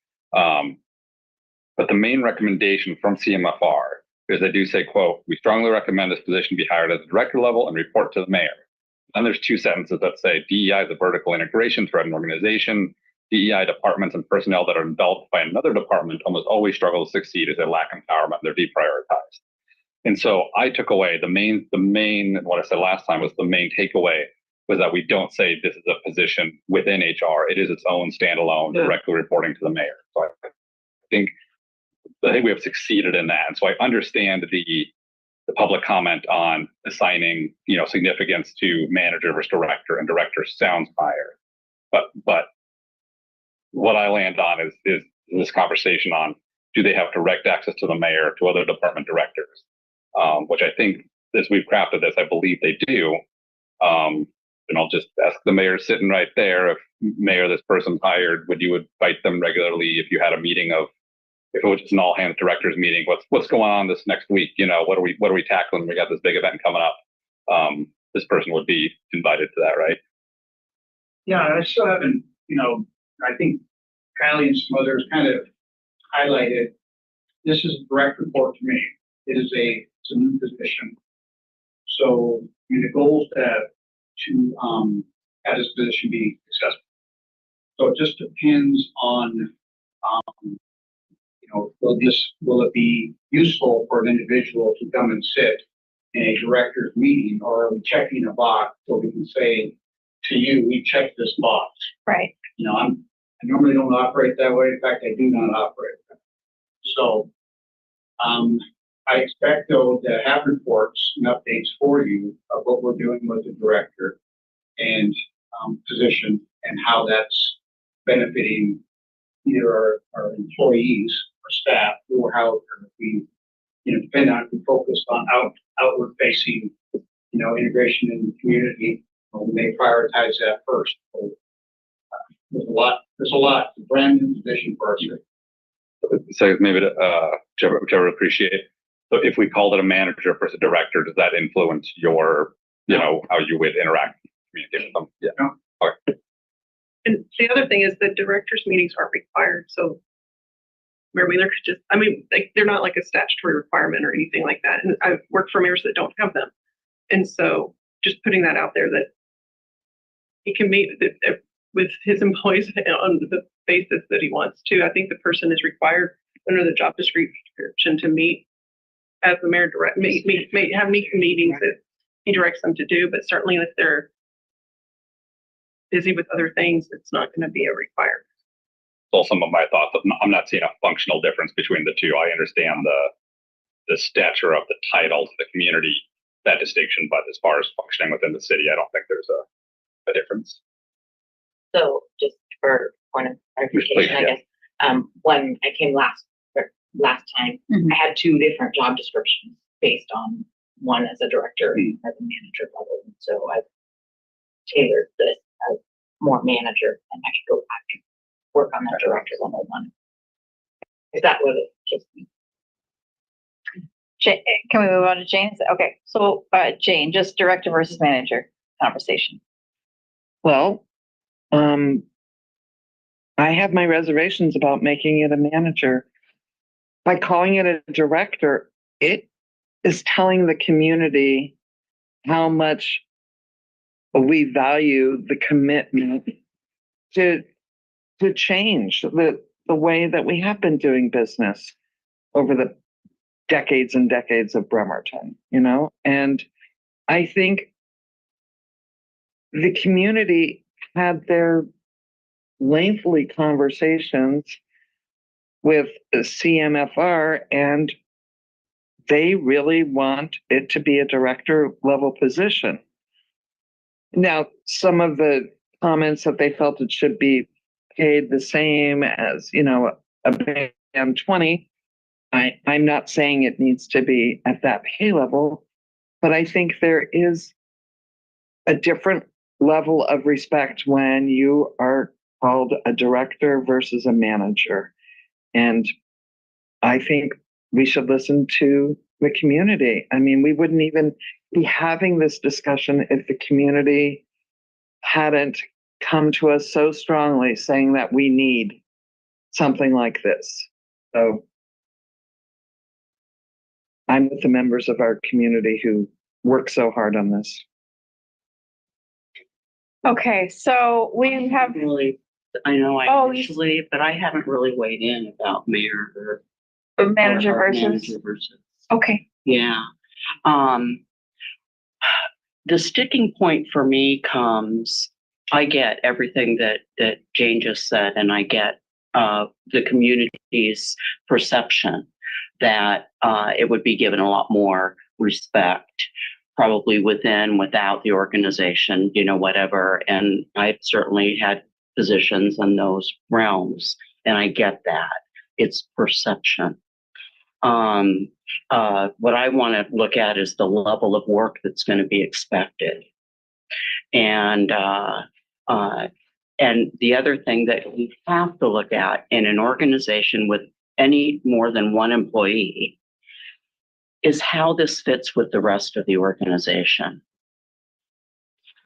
But the main recommendation from CMFR is they do say, quote, we strongly recommend this position be hired at the director level and report to the mayor. Then there's two sentences that say DEI is a vertical integration throughout an organization. DEI departments and personnel that are enveloped by another department almost always struggle to succeed as they lack empowerment. They're deprioritized. And so I took away the main, what I said last time was the main takeaway was that we don't say this is a position within HR. It is its own standalone, directly reporting to the mayor. So I think we have succeeded in that. And so I understand the public comment on assigning, significance to manager versus director, and director sounds higher. But what I land on is this conversation on, do they have direct access to the mayor, to other department directors? Which I think, as we've crafted this, I believe they do. And I'll just ask the mayor sitting right there, if mayor, this person's hired, would you invite them regularly if you had a meeting of, if it was just an all hands directors meeting, what's going on this next week? What are we tackling? We got this big event coming up. This person would be invited to that, right? Yeah, I still haven't, I think Kylie and some others kind of highlighted, this is a direct report to me. It's a new position. So the goal is to have this position be successful. So it just depends on, will it be useful for an individual to come and sit in a director's meeting, or are we checking a box so we can say to you, we checked this box? Right. I normally don't operate that way. In fact, I do not operate that way. So I expect, though, to have reports and updates for you of what we're doing with the director and position and how that's benefiting either our employees or staff, or how we, depending on if we focus on outward facing, integration in the community, we may prioritize that first. So, there's a lot, it's a brand new position for our city. So maybe whichever appreciate. So if we called it a manager versus a director, does that influence your, how you would interact, communicate with them? Yeah. Okay. And the other thing is that directors' meetings aren't required, so Mayor Wheeler could just, they're not like a statutory requirement or anything like that. And I've worked for mayors that don't have them. And so just putting that out there that he can meet with his employees on the basis that he wants to. I think the person is required under the job description to meet as the mayor have meetings that he directs them to do, but certainly if they're busy with other things, it's not going to be a requirement. So some of my thoughts, I'm not seeing a functional difference between the two. I understand the stature of the title to the community, that distinction, but as far as functioning within the city, I don't think there's a difference. So just for point of clarification, I guess, when I came last time, I had two different job descriptions based on one as a director and as a manager level. And so I've tailored this as more manager, and I could go back and work on that director level one. Is that what it just means? Can we move on to Jane? Okay, so Jane, just director versus manager conversation. Well, I have my reservations about making it a manager. By calling it a director, it is telling the community how much we value the commitment to change the way that we have been doing business over the decades and decades of Bremerton, and I think the community had their lengthy conversations with the CMFR, and they really want it to be a director level position. Now, some of the comments that they felt it should be paid the same as, a band 20. I'm not saying it needs to be at that pay level, but I think there is a different level of respect when you are called a director versus a manager. And I think we should listen to the community. We wouldn't even be having this discussion if the community hadn't come to us so strongly saying that we need something like this. So I'm with the members of our community who work so hard on this. Okay, so we have Really, I know Oh, initially, but I haven't really weighed in about mayor manager or versus. manager versus. Okay. Yeah. The sticking point for me comes, I get everything that Jane just said, and I get the community's perception that it would be given a lot more respect, probably without the organization, whatever. And I've certainly had positions in those realms, and I get that. It's perception. What I want to look at is the level of work that's going to be expected. And the other thing that we have to look at in an organization with any more than one employee is how this fits with the rest of the organization.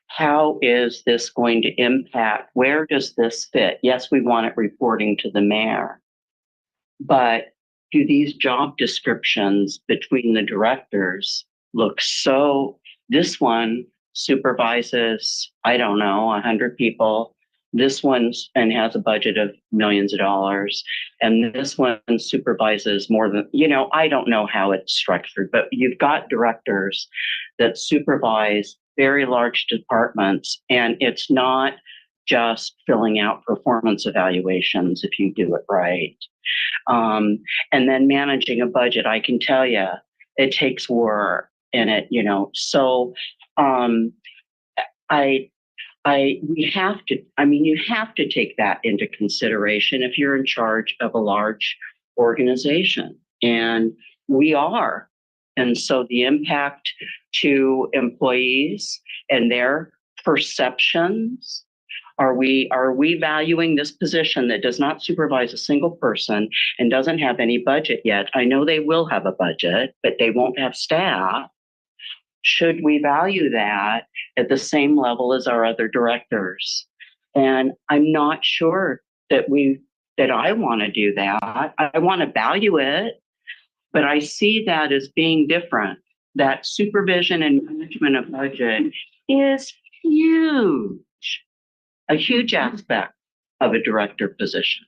How is this going to impact? Where does this fit? Yes, we want it reporting to the mayor, but do these job descriptions between the directors look so? This one supervises, 100 people. This one's and has a budget of millions of dollars. And this one supervises more than, I don't know how it's structured, but you've got directors that supervise very large departments, and it's not just filling out performance evaluations if you do it right. And then managing a budget, I can tell you, it takes work in it, So you have to take that into consideration if you're in charge of a large organization, and we are. And so the impact to employees and their perceptions Are we valuing this position that does not supervise a single person and doesn't have any budget yet? I know they will have a budget, but they won't have staff. Should we value that at the same level as our other directors? And I'm not sure that I want to do that. I want to value it, but I see that as being different. That supervision and management of budget is huge, a huge aspect of a director position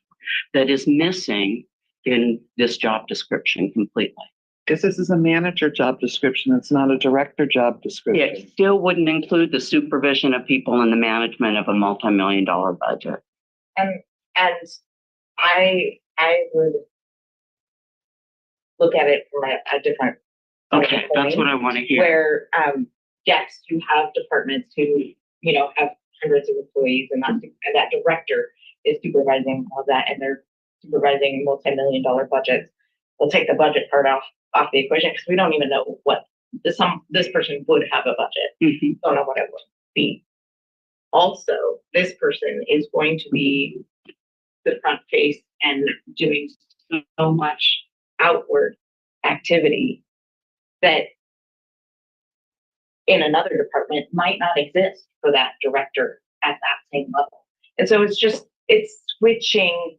that is missing in this job description completely. Because this is a manager job description. It's not a director job description. It still wouldn't include the supervision of people and the management of a multi-million-dollar budget. And I would look at it from a different Okay, that's what I want to hear. where, yes, you have departments who, have hundreds of employees and that director is supervising all that and they're supervising multi-million-dollar budgets. We'll take the budget part off the equation because we don't even know what this person would have a budget. Don't know what it would be. Also, this person is going to be the front face and doing so much outward activity that in another department might not exist for that director at that same level. And so it's switching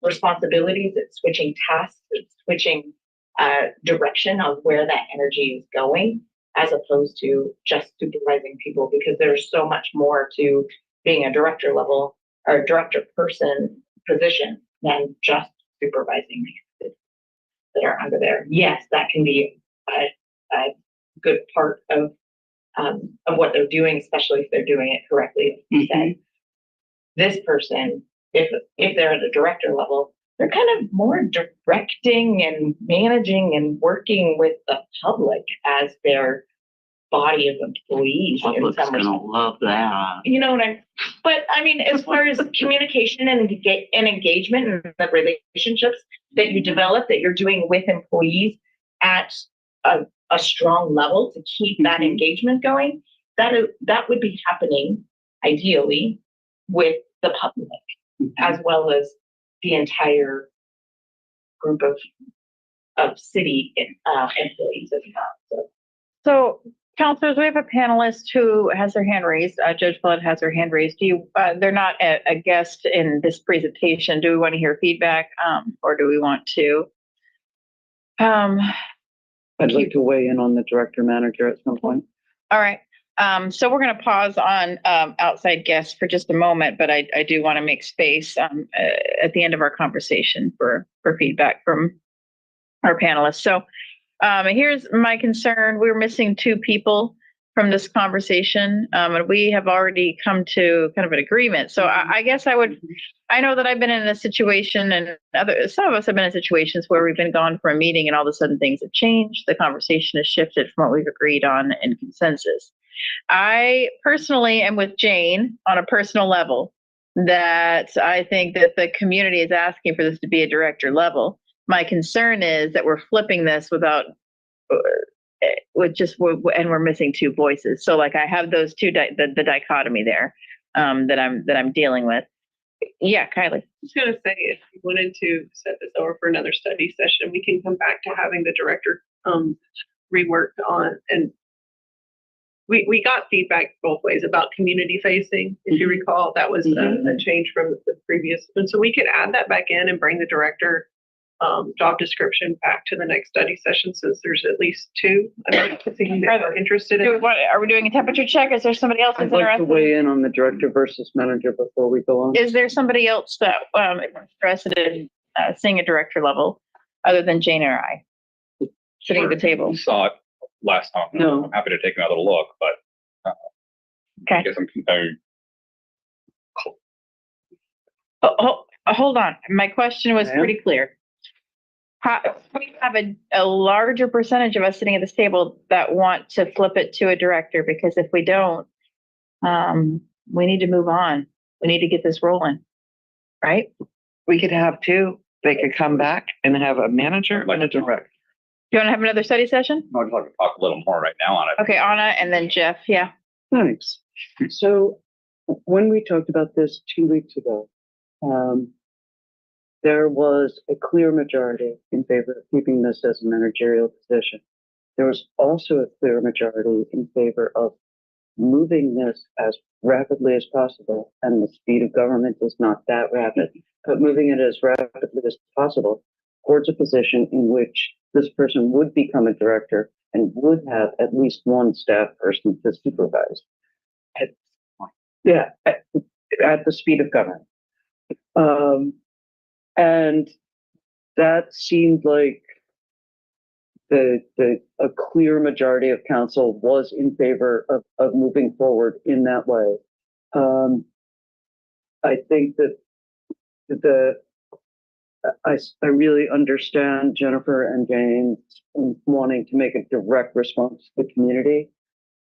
responsibilities, it's switching tasks, it's switching direction of where that energy is going, as opposed to just supervising people, because there's so much more to being a director level or a director person position than just supervising people that are under there. Yes, that can be a good part of what they're doing, especially if they're doing it correctly. Like you said, this person, if they're at the director level, they're kind of more directing and managing and working with the public as their body of employees. Public's gonna love that. You know what but I mean, as far as communication and engagement and the relationships that you develop, that you're doing with employees at a strong level to keep that engagement going, that would be happening ideally with the public as well as the entire group of city employees as well. So, counselors, we have a panelist who has their hand raised. Judge Flood has her hand raised. They're not a guest in this presentation. Do we want to hear feedback, or do we want to? I'd like to weigh in on the director manager at some point. All right. So we're going to pause on outside guests for just a moment, but I do want to make space at the end of our conversation for feedback from our panelists. So here's my concern. We're missing two people from this conversation, and we have already come to kind of an agreement. So I guess I know that I've been in a situation, and some of us have been in situations where we've been gone for a meeting and all of a sudden things have changed. The conversation has shifted from what we've agreed on in consensus. I personally am with Jane on a personal level that I think that the community is asking for this to be a director level. My concern is that we're flipping this and we're missing two voices. So like I have those two, the dichotomy there that I'm dealing with. Yeah, Kylie. I was going to say, if you wanted to set this over for another study session, we can come back to having the director reworked on. And we got feedback both ways about community facing. If you recall, that was a change from the previous. And so we could add that back in and bring the director job description back to the next study session, since there's at least two. I'm thinking that are interested in. Are we doing a temperature check? Is there somebody else that's I'd like to interested? weigh in on the director versus manager before we go on. Is there somebody else that is interested in seeing a director level other than Jane or I sitting at the table? We saw it last time. No. I'm happy to take another look, but Okay. I guess Hold on. My question was pretty clear. We have a larger percentage of us sitting at this table that want to flip it to a director, because if we don't, we need to move on. We need to get this rolling, right? We could have two. They could come back and have a manager and a director. Do you want to have another study session? I'd like to talk a little more right now on it. Okay, Anna and then Jeff. Yeah. Thanks. So when we talked about this 2 weeks ago, there was a clear majority in favor of keeping this as a managerial position. There was also a clear majority in favor of moving this as rapidly as possible, and the speed of government is not that rapid, but moving it as rapidly as possible towards a position in which this person would become a director and would have at least one staff person to supervise. At the speed of government. And that seemed like a clear majority of council was in favor of moving forward in that way. I think that I really understand Jennifer and James wanting to make a direct response to the community.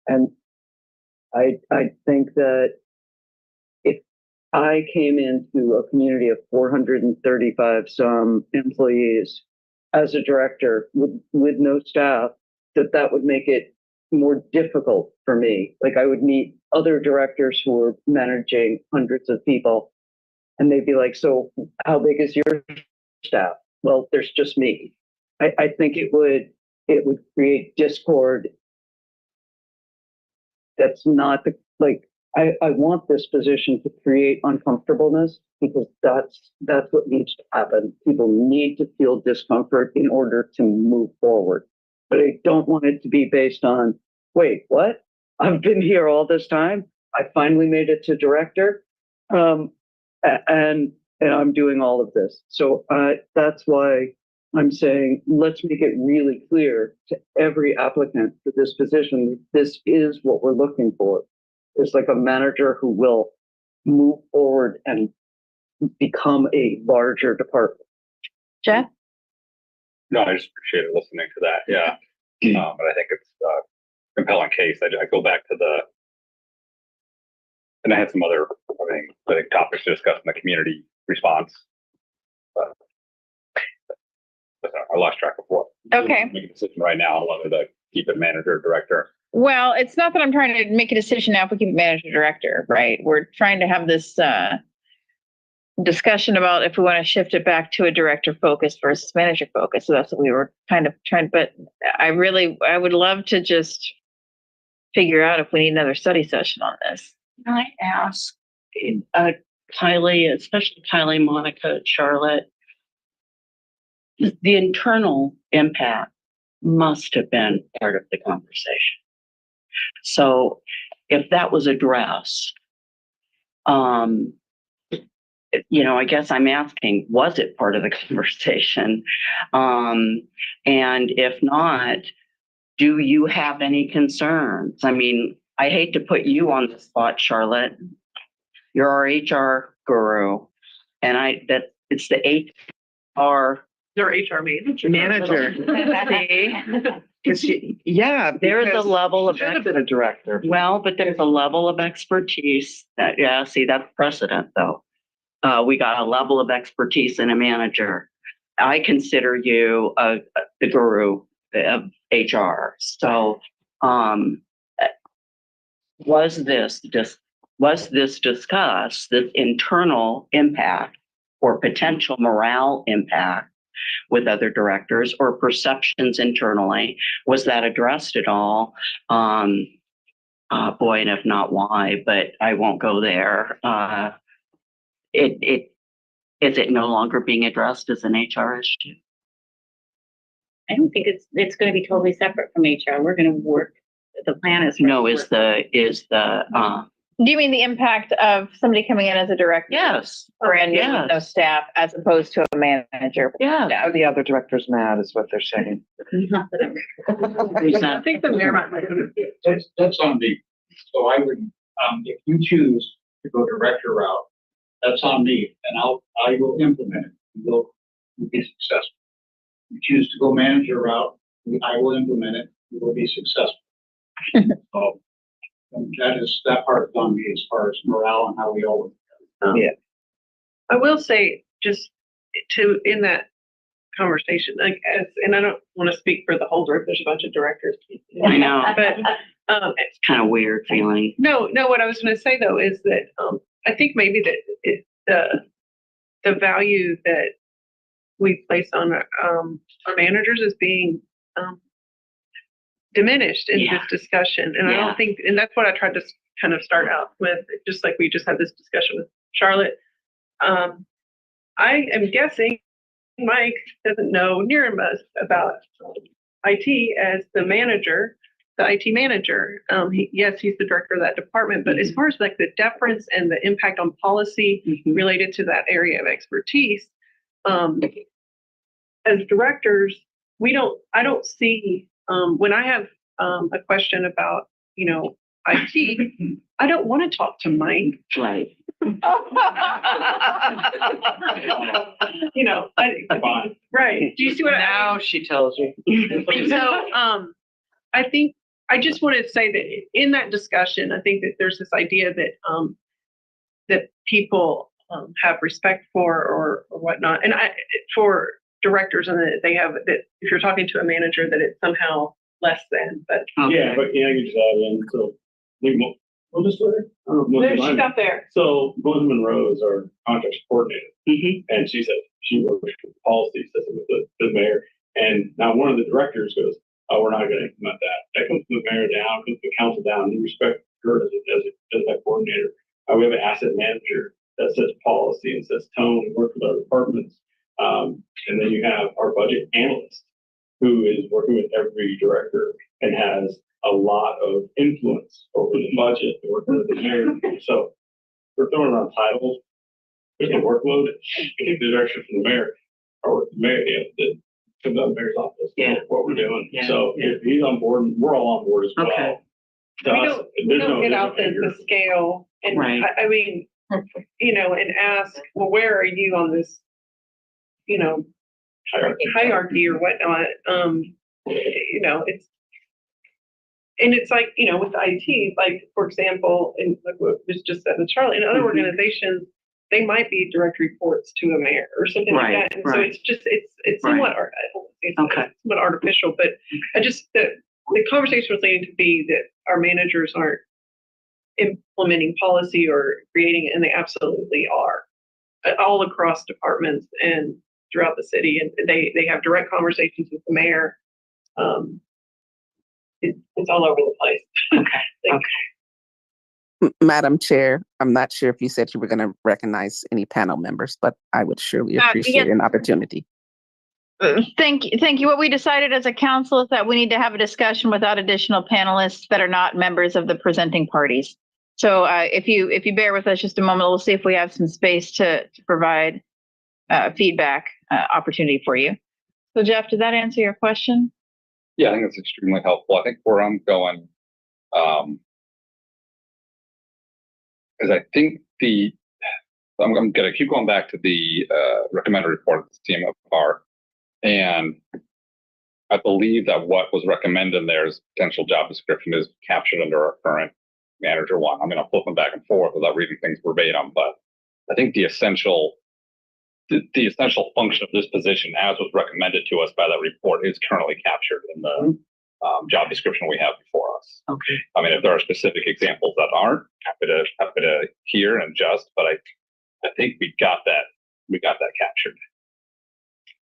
And I think that if I came into a community of 435 some employees as a director with no staff, that would make it more difficult for me. Like, I would meet other directors who were managing hundreds of people, and they'd be like, so how big is your staff? Well, there's just me. I think it would create discord. That's not I want this position to create uncomfortableness, because that's what needs to happen. People need to feel discomfort in order to move forward. But I don't want it to be based on, wait, what? I've been here all this time. I finally made it to director. And I'm doing all of this. So that's why I'm saying, let's make it really clear to every applicant for this position, this is what we're looking for. It's like a manager who will move forward and become a larger department. Jeff? No, I just appreciated listening to that. Yeah. But I think it's a compelling case. I go back to and I had some other, I think topics to discuss in the community response. But I lost track of what. Okay. Make a decision right now whether to keep it manager or director. Well, it's not that I'm trying to make a decision now if we keep manager director, right? We're trying to have this discussion about if we want to shift it back to a director focus versus manager focus. So that's what we were kind of trying. But I would love to just figure out if we need another study session on this. Can I ask Kylie, especially Kylie, Monica, Charlotte, the internal impact must have been part of the conversation. So if that was addressed, I guess I'm asking, was it part of the conversation? And if not, do you have any concerns? I mean, I hate to put you on the spot, Charlotte. You're our HR guru, and it's the HR. Their HR manager. Yeah, There is a level of should have been a director. Well, but there's a level of expertise that's precedent though. We got a level of expertise in a manager. I consider you the guru of HR. So, was this discussed, this internal impact or potential morale impact with other directors or perceptions internally? Was that addressed at all? Boy, and if not, why? But I won't go there. Is it no longer being addressed as an HR issue? I don't think it's going to be totally separate from HR. We're going to work. The plan is. No, is the Do you mean the impact of somebody coming in as a director? yes. Brand new with no staff as opposed to a manager? Yeah. Now the other director's mad is what they're saying. I think the mayor might. That's on me. So I would, if you choose to go director route, that's on me, and I will implement it. We'll be successful. You choose to go manager route, I will implement it. We will be successful. So that part on me as far as morale and how we all. I will say, just in that conversation, like, and I don't want to speak for the whole group. There's a bunch of directors. I know. But, It's kind of weird feeling. no, what I was going to say though is that, I think maybe that the value that we place on, our managers is being, diminished in this discussion. And I Yeah. don't think, and that's what I tried to kind of start out with, just like we just had this discussion with Charlotte. I am guessing Mike doesn't know near as about IT as the manager, the IT manager. Yes, he's the director of that department, but as far as like the deference and the impact on policy related to that area of expertise, as directors, I don't see, when I have a question about, IT, I don't want to talk to Mike. Right. Right. Do you see what Now she tells you. So, I think, I just wanted to say that in that discussion, I think that there's this idea that, that people, have respect for or whatnot. And for directors, and that they have, that if you're talking to a manager, that it's somehow less than, but. Yeah, but I can just add in, so, we'll just, There, she's out there. So Melissa Monroe is our contracts coordinator, Mm-hmm. and she said she works with the policy system with the mayor. And now one of the directors goes, "Oh, we're not going to implement that. That comes from the mayor down, comes from the council down. We respect her as that coordinator. We have an asset manager that sets policy and sets tone and works with our departments. And then you have our budget analyst who is working with every director and has a lot of influence over the budget and working with the mayor. So we're throwing around titles. There's no workload. I think the direction from the mayor or with the mayor, that comes out of the mayor's office. Yeah. What we're doing. Yeah. So if he's on board, we're all on board as well. Okay. We don't get out the scale and Right. I mean, and ask, well, where are you on this, hierarchy or whatnot? It's like, with IT, like, for example, and like what was just said with Charlotte, in other organizations, they might be direct reports to a mayor or something like that. And so it's just, it's somewhat, somewhat artificial, but the conversation was leading to be that our managers aren't implementing policy or creating it, and they absolutely are all across departments and throughout the city. And they have direct conversations with the mayor. It's all over the place. Madam Chair, I'm not sure if you said you were going to recognize any panel members, but I would surely appreciate an opportunity. Thank you. What we decided as a council is that we need to have a discussion without additional panelists that are not members of the presenting parties. So if you bear with us just a moment, we'll see if we have some space to provide feedback opportunity for you. So Jeff, did that answer your question? Yeah, I think it's extremely helpful. I think where I'm going, is I think I'm going to keep going back to the recommended report of the CMFR. And I believe that what was recommended in there as potential job description is captured under our current manager one. I mean, I'll flip them back and forth without reading things verbatim, but I think the essential function of this position, as was recommended to us by that report, is currently captured in the job description we have before us. Okay. I mean, if there are specific examples that aren't, happy to hear and adjust, but I think we got that captured.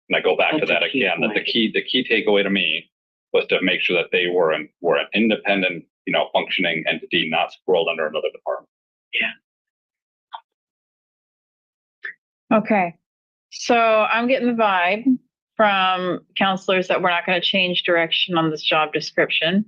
And I go back to that again, that the key takeaway to me was to make sure that they were an independent, functioning entity, not squirreled under another department. Yeah. Okay. So I'm getting the vibe from counselors that we're not going to change direction on this job description,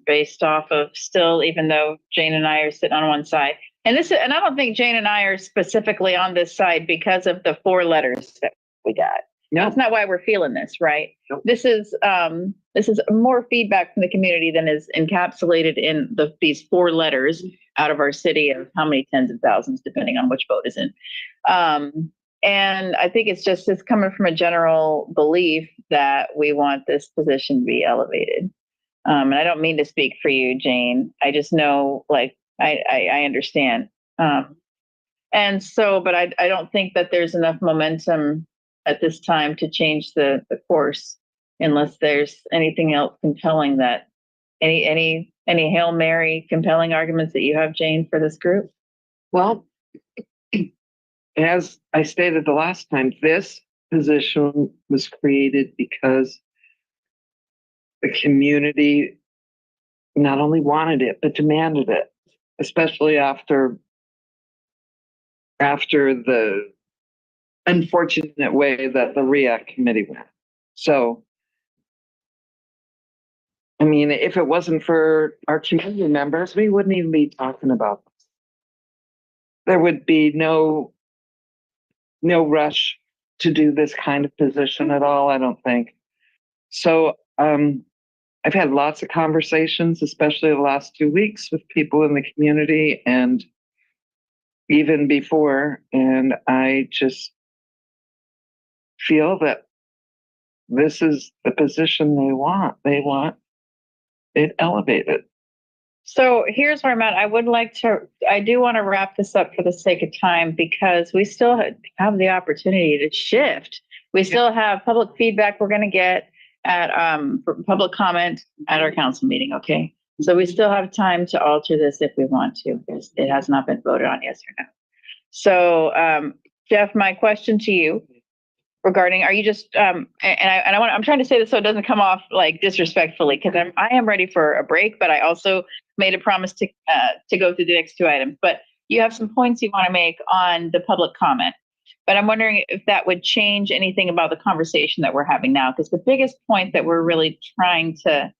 based off of still, even though Jane and I are sitting on one side. And I don't think Jane and I are specifically on this side because of the 4 letters that we got. No, that's not why we're feeling this, right? Nope. This is more feedback from the community than is encapsulated in these 4 letters out of our city of how many tens of thousands, depending on which vote is in. And I think it's coming from a general belief that we want this position to be elevated. And I don't mean to speak for you, Jane. I just know, I understand. And so, but I don't think that there's enough momentum at this time to change the course unless there's anything else compelling that, any Hail Mary compelling arguments that you have, Jane, for this group? Well, as I stated the last time, this position was created because the community not only wanted it, but demanded it, especially after the unfortunate way that the REAC committee went. So, I mean, if it wasn't for our community members, we wouldn't even be talking about this. There would be no rush to do this kind of position at all, I don't think. So I've had lots of conversations, especially the last 2 weeks, with people in the community and even before, and I just feel that this is the position they want. They want it elevated. So here's where I'm at. I do want to wrap this up for the sake of time because we still have the opportunity to shift. We still have public feedback we're going to get at public comment at our council meeting. Okay. So we still have time to alter this if we want to. It has not been voted on, yes or no. So Jeff, my question to you regarding, are you just, I'm trying to say this so it doesn't come off like disrespectfully, because I am ready for a break, but I also made a promise to go through the next two items. But you have some points you want to make on the public comment. But I'm wondering if that would change anything about the conversation that we're having now, because the biggest point that we're really trying to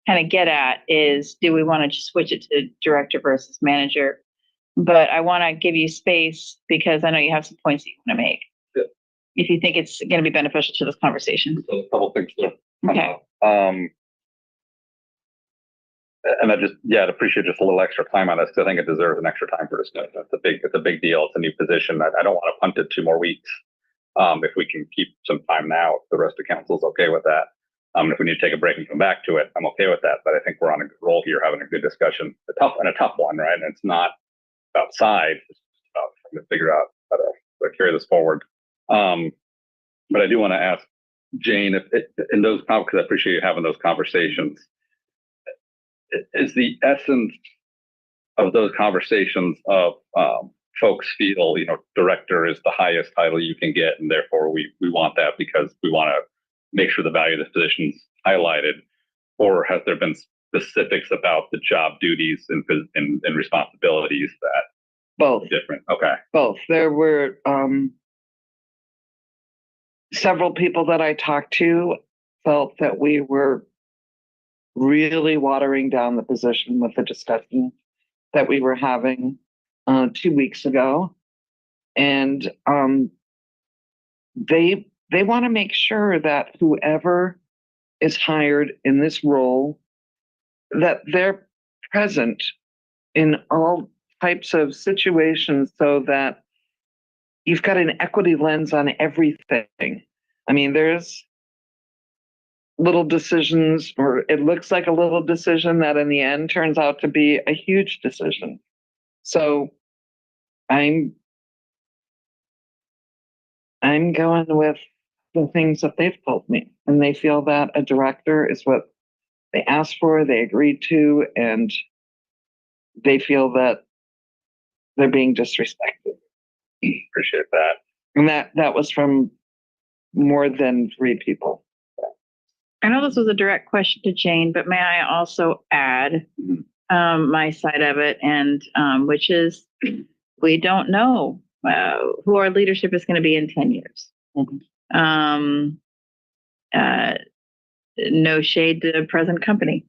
kind of get at is, do we want to just switch it to director versus manager? But I want to give you space because I know you have some points that you want to make. Yeah. If you think it's going to be beneficial to this conversation. So a couple things there. Okay. And I'd appreciate just a little extra time on this. I think it deserves an extra time for discussion. It's a big deal. It's a new position. I don't want to punt it 2 more weeks. If we can keep some time now, if the rest of council's okay with that. If we need to take a break and come back to it, I'm okay with that. But I think we're on a good roll here, having a good discussion. A tough one, right? And it's not outside. It's about trying to figure out how to carry this forward. But I do want to ask Jane, in those, because I appreciate you having those conversations. Is the essence of those conversations of folks feel, director is the highest title you can get, and therefore we want that because we want to make sure the value of this position is highlighted, or has there been specifics about the job duties and responsibilities that both different? Okay, both. There were several people that I talked to felt that we were really watering down the position with the discussion that we were having 2 weeks ago. And they want to make sure that whoever is hired in this role, that they're present in all types of situations so that you've got an equity lens on everything. I mean, there's little decisions, or it looks like a little decision that in the end turns out to be a huge decision. So I'm going with the things that they've told me, and they feel that a director is what they asked for, they agreed to, and they feel that they're being disrespected. Appreciate that. And that was from more than 3 people. I know this was a direct question to Jane, but may I also add my side of it, and which is we don't know who our leadership is going to be in 10 years. No shade to the present company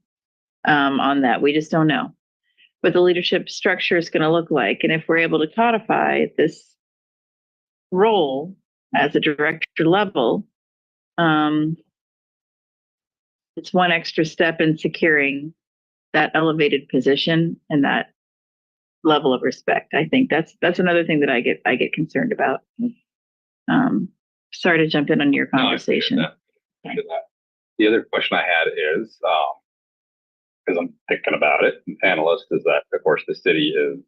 on that. We just don't know what the leadership structure is going to look like. And if we're able to codify this role as a director level, it's one extra step in securing that elevated position and that level of respect. I think that's another thing that I get concerned about. Sorry to jump in on your conversation. No, I appreciate that. The other question I had is, because I'm thinking about it, and panelist, is that of course the city is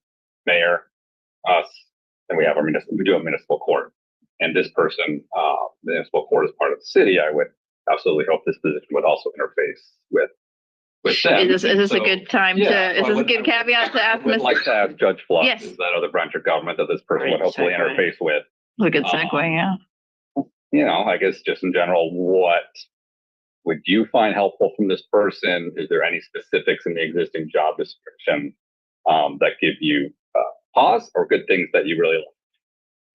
mayor, us, and we do have municipal court. and this person, the municipal court is part of the city, I would absolutely hope this position would also interface with them. Is this So, a good time yeah, to, is I this a would- good caveat to I ask would Ms.? like to ask Judge Flux, Yes. is that other branch of government that this person Great would hopefully segue. interface with. A good segue, yeah. You know, I guess just in general, what would you find helpful from this person? Is there any specifics in the existing job description that give you pause, or good things that you really like?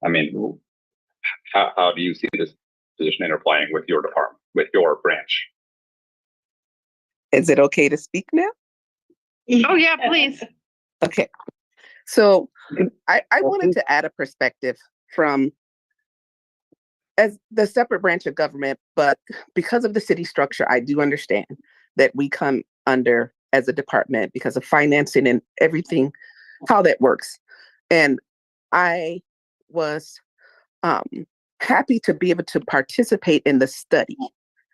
I mean, how do you see this position interplaying with your department, with your branch? Is it okay to speak now? Oh, yeah, please. Okay. So I wanted to add a perspective from as the separate branch of government, but because of the city structure, I do understand that we come under as a department because of financing and everything, how that works. And I was happy to be able to participate in the study.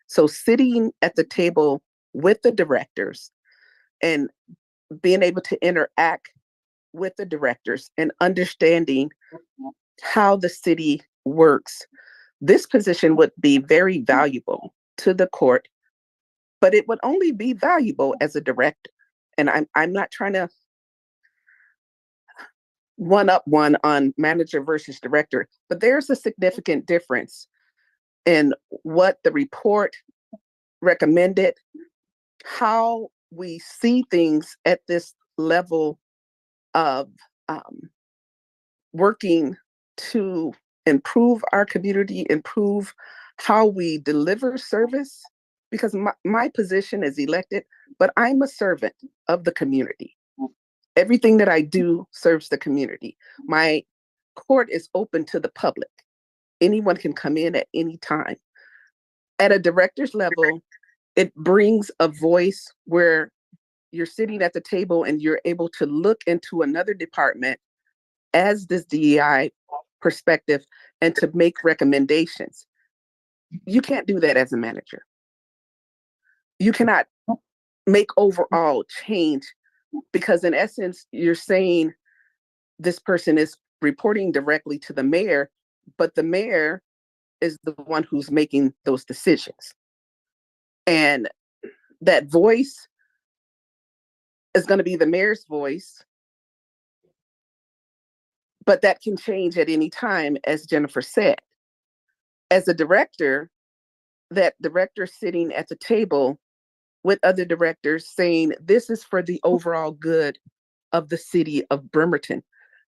So sitting at the table with the directors and being able to interact with the directors and understanding how the city works, this position would be very valuable to the court, but it would only be valuable as a director. And I'm not trying to one up one on manager versus director, but there's a significant difference in what the report recommended, how we see things at this level of working to improve our community, improve how we deliver service, because my position is elected, but I'm a servant of the community. Everything that I do serves the community. My court is open to the public. Anyone can come in at any time. At a director's level, it brings a voice where you're sitting at the table and you're able to look into another department as this DEI perspective and to make recommendations. You can't do that as a manager. You cannot make overall change because in essence, you're saying this person is reporting directly to the mayor, but the mayor is the one who's making those decisions. And that voice is going to be the mayor's voice, but that can change at any time, as Jennifer said. As a director, that director sitting at the table with other directors saying, this is for the overall good of the city of Bremerton,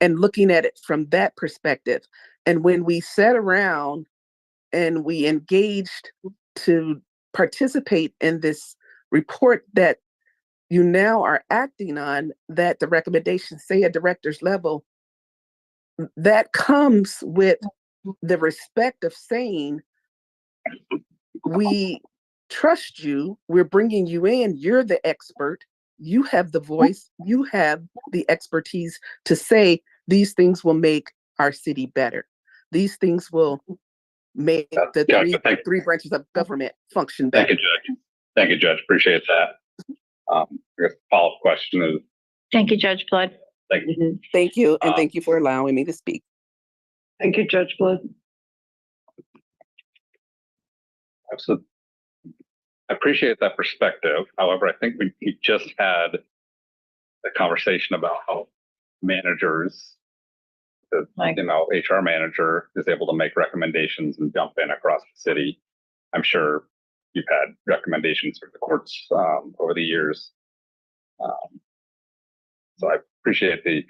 and looking at it from that perspective. And when we sat around and we engaged to participate in this report that you now are acting on, that the recommendations say at director's level, that comes with the respect of saying, we trust you, we're bringing you in, you're the expert, you have the voice, you have the expertise to say these things will make our city better. These things will make the three branches of government function better. Thank you, Judge. Thank you, Judge. Appreciate that. I guess the follow-up question is. Thank you, Judge Flood. Thank you. Thank you, and thank you for allowing me to speak. Thank you, Judge Blood. Absolutely. I appreciate that perspective. However, I think we just had a conversation about how managers, HR manager is able to make recommendations and jump in across the city. I'm sure you've had recommendations from the courts over the years. So I appreciate the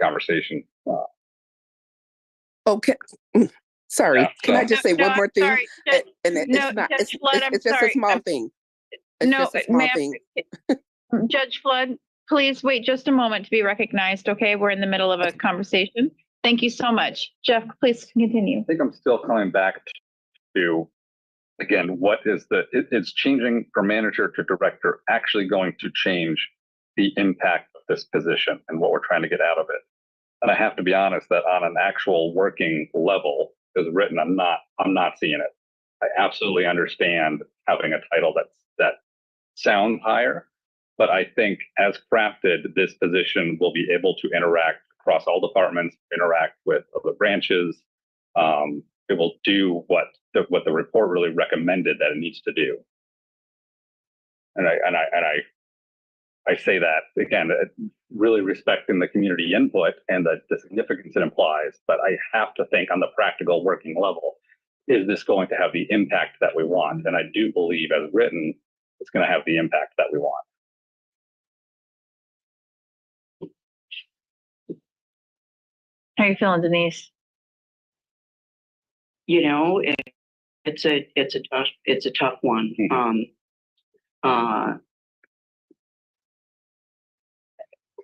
conversation. Okay. Sorry. Yeah, Can I just say one more thing? Sorry. It's just a small thing. It's just a small thing. Judge Flood, please wait just a moment to be recognized, okay? We're in the middle of a conversation. Thank you so much. Jeff, please continue. I think I'm still coming back to, again, what is it's changing from manager to director actually going to change the impact of this position and what we're trying to get out of it. And I have to be honest that on an actual working level as written, I'm not seeing it. I absolutely understand having a title that sounds higher, but I think as crafted, this position will be able to interact across all departments, interact with other branches, it will do what the report really recommended that it needs to do. And I say that again, really respecting the community input and the significance it implies, but I have to think on the practical working level, is this going to have the impact that we want? And I do believe, as written, it's going to have the impact that we want. How are you feeling, Denise? You know, it's a tough one.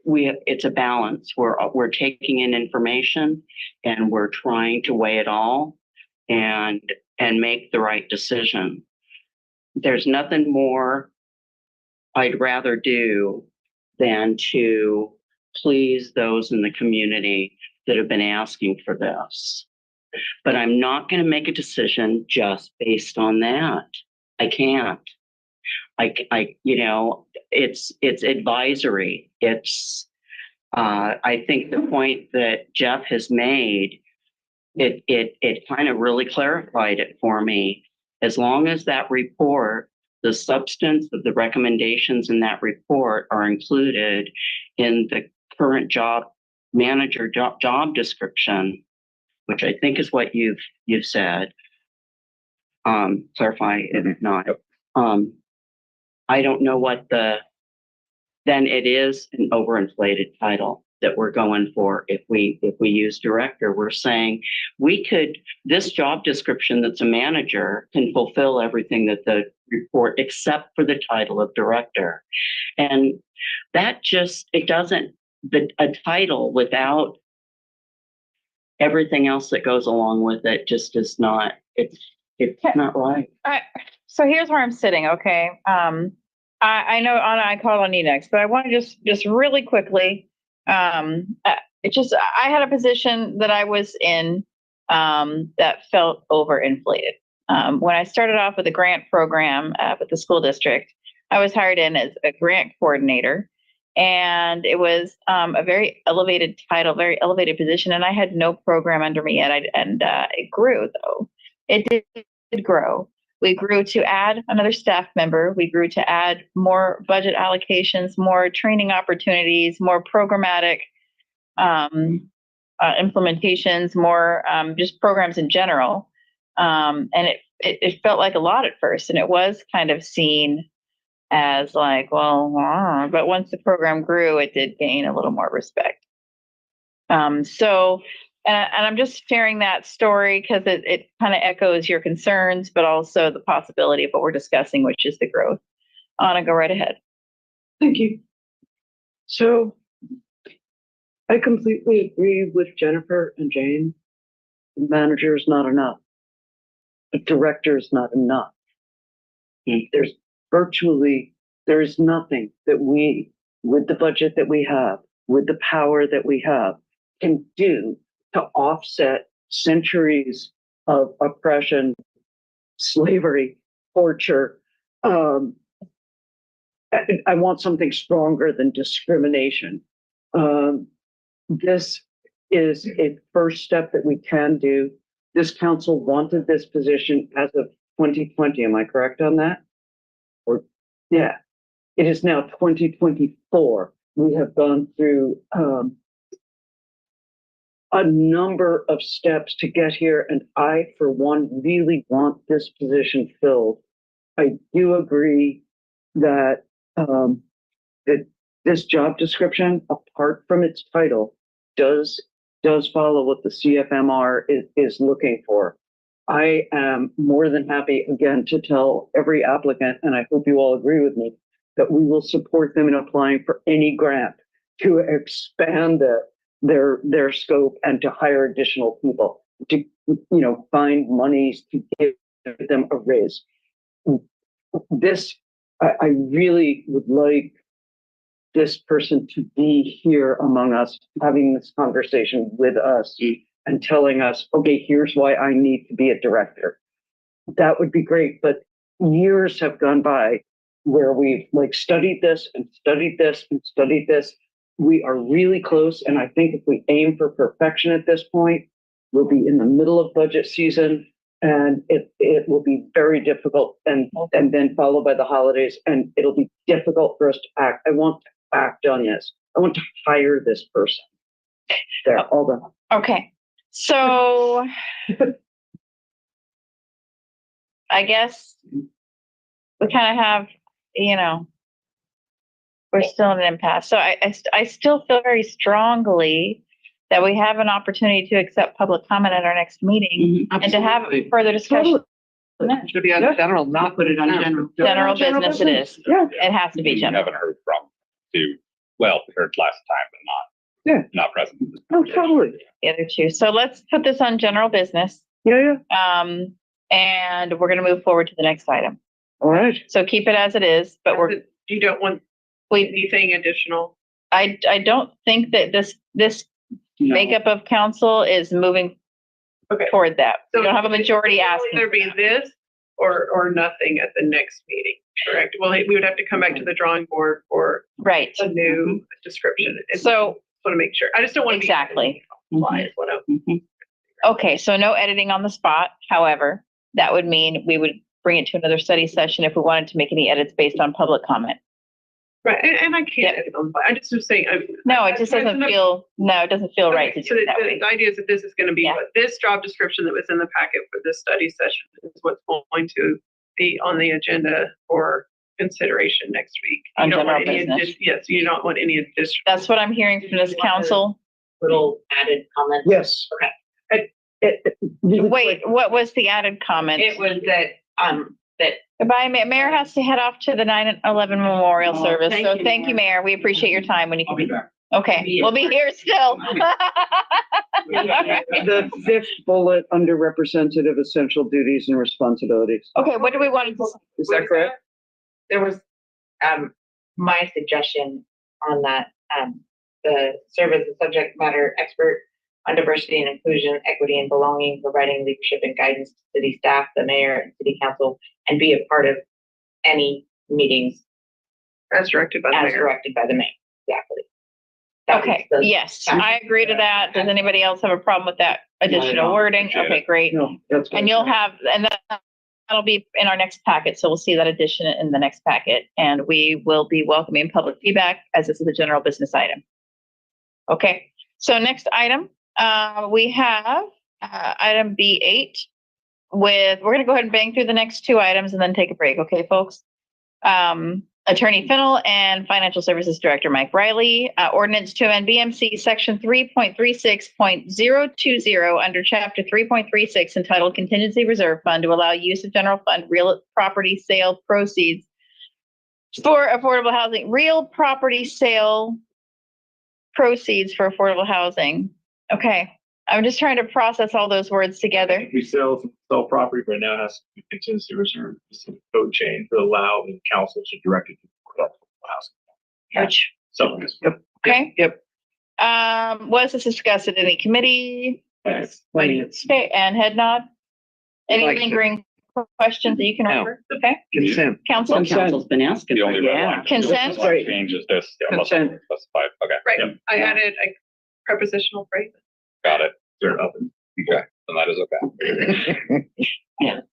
It's a balance. We're taking in information and we're trying to weigh it all and make the right decision. There's nothing more I'd rather do than to please those in the community that have been asking for this. But I'm not going to make a decision just based on that. I can't. It's advisory. I think the point that Jeff has made, it kind of really clarified it for me. As long as that report, the substance of the recommendations in that report are included in the current job manager job description, which I think is what you've said. Clarify if not. I don't know what then it is an overinflated title that we're going for. If we use director, we're saying this job description that's a manager can fulfill everything that the report, except for the title of director. And that a title without everything else that goes along with it just is not, it's not right. So here's where I'm sitting. Okay. I know, Anna, I called on you next, but I want to just really quickly, I had a position that I was in that felt overinflated. When I started off with a grant program with the school district, I was hired in as a grant coordinator, and it was a very elevated title, very elevated position, and I had no program under me yet. It grew, though. It did grow. We grew to add another staff member. We grew to add more budget allocations, more training opportunities, more programmatic implementations, more just programs in general. And it felt like a lot at first, and it was kind of seen as like, well, but once the program grew, it did gain a little more respect. And I'm just sharing that story because it kind of echoes your concerns, but also the possibility of what we're discussing, which is the growth. Anna, go right ahead. Thank you. So I completely agree with Jennifer and Jane. The manager is not enough. A director is not enough. There is nothing that we, with the budget that we have, with the power that we have, can do to offset centuries of oppression, slavery, torture. I want something stronger than discrimination. This is a first step that we can do. This council wanted this position as of 2020. Am I correct on that? Yeah. It is now 2024. We have gone through a number of steps to get here, and I, for one, really want this position filled. I do agree that that this job description, apart from its title, does follow what the CFMR is looking for. I am more than happy, again, to tell every applicant, and I hope you all agree with me, that we will support them in applying for any grant to expand their scope and to hire additional people, to find monies to give them a raise. I really would like this person to be here among us, having this conversation with us and telling us, okay, here's why I need to be a director. That would be great. But years have gone by where we've studied this and studied this and studied this. We are really close. And I think if we aim for perfection at this point, we'll be in the middle of budget season, and it will be very difficult, and then followed by the holidays, and it'll be difficult for us to act. I want to act on this. I want to hire this person. There, all done. Okay, so I guess we kind of have, we're still in an impasse. So I still feel very strongly that we have an opportunity to accept public comment at our next meeting and to have further discussion. Should be on general, not put it on general. General business it is. Yeah. It has to be You general. haven't heard from we heard last time, but not present. Oh, totally. The other two. So let's put this on general business. Yeah. And we're going to move forward to the next item. All right. So keep it as it is, but You don't want anything additional? I don't think that this makeup of council is moving toward that. So We don't have a majority it'll asking. either be this or nothing at the next meeting, correct? Well, we would have to come back to the drawing board for Right. a new description. So want to make sure. I just don't want exactly. to lie is what I'm. Okay, so no editing on the spot. However, that would mean we would bring it to another study session if we wanted to make any edits based on public comment. Right, and I can't edit on. I just was saying. No, it just doesn't feel. No, it doesn't feel right to So do it that way. the idea is that this is going to be what this job description that was in the packet for this study session is what's going to be on the agenda for consideration next week. On You don't want general any business. yes, you don't want any additional. That's what I'm hearing from this council. Little added comment. Yes. Okay. Wait, what was the added comment? It was that Goodbye, Mayor has to head off to the 9/11 memorial service. thank So you, thank you, Mayor. We appreciate your time when you I'll can be back. Okay, we'll be here still. The fifth bullet under representative essential duties and responsibilities. Okay, what do we want to? Is that correct? There was, my suggestion on that, the serve as a subject matter expert on diversity and inclusion, equity and belonging, providing leadership and guidance to city staff, the mayor and city council, and be a part of any meetings As directed by the as mayor. directed by the mayor. Exactly. That was Okay, the- yes, I agree to that. Does anybody else have a problem with that additional wording? Appreciate Okay, great. No, that's. And you'll have, and that'll be in our next packet, so we'll see that addition in the next packet. And we will be welcoming public feedback as this is a general business item. Okay, so next item, we have item B8 we're gonna go ahead and bang through the next two items and then take a break, okay, folks? Attorney Fennell and Financial Services Director Mike Riley, ordinance to amend BMC section 3.36.020 under chapter 3.36 entitled Contingency Reserve Fund to allow use of general fund real property sale proceeds for affordable housing, real property sale proceeds for affordable housing. Okay, I'm just trying to process all those words together. We sell property, but now has to be contingency reserve. It's a code change to allow the council to direct it to housing. Which, So, okay. Yep. Was this discussed at any committee? yes. Okay, and head nod. Any Like- lingering questions that you can No. remember? Okay, Consent. council? council's been asking. The only red Yeah. line. Consent? Right. Change is this. Yeah, must be Consent. specified. Okay. Right, Yep, I added a prepositional phrase. got it. They're up and Okay, then that is okay. more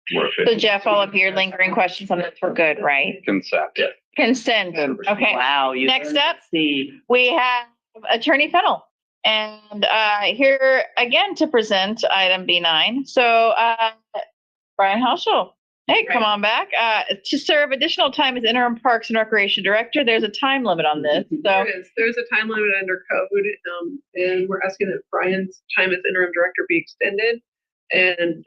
So efficient. Jeff, all of your lingering questions on this were good, right? Consent. Consent, okay. Wow. You Next up, see. we have Attorney Fennell. And here again to present item B9. So Brian Hauschel, hey, come on back. To serve additional time as interim Parks and Recreation Director, there's a time limit on this. So There's a time limit under code, and we're asking that Brian's time as interim director be extended. And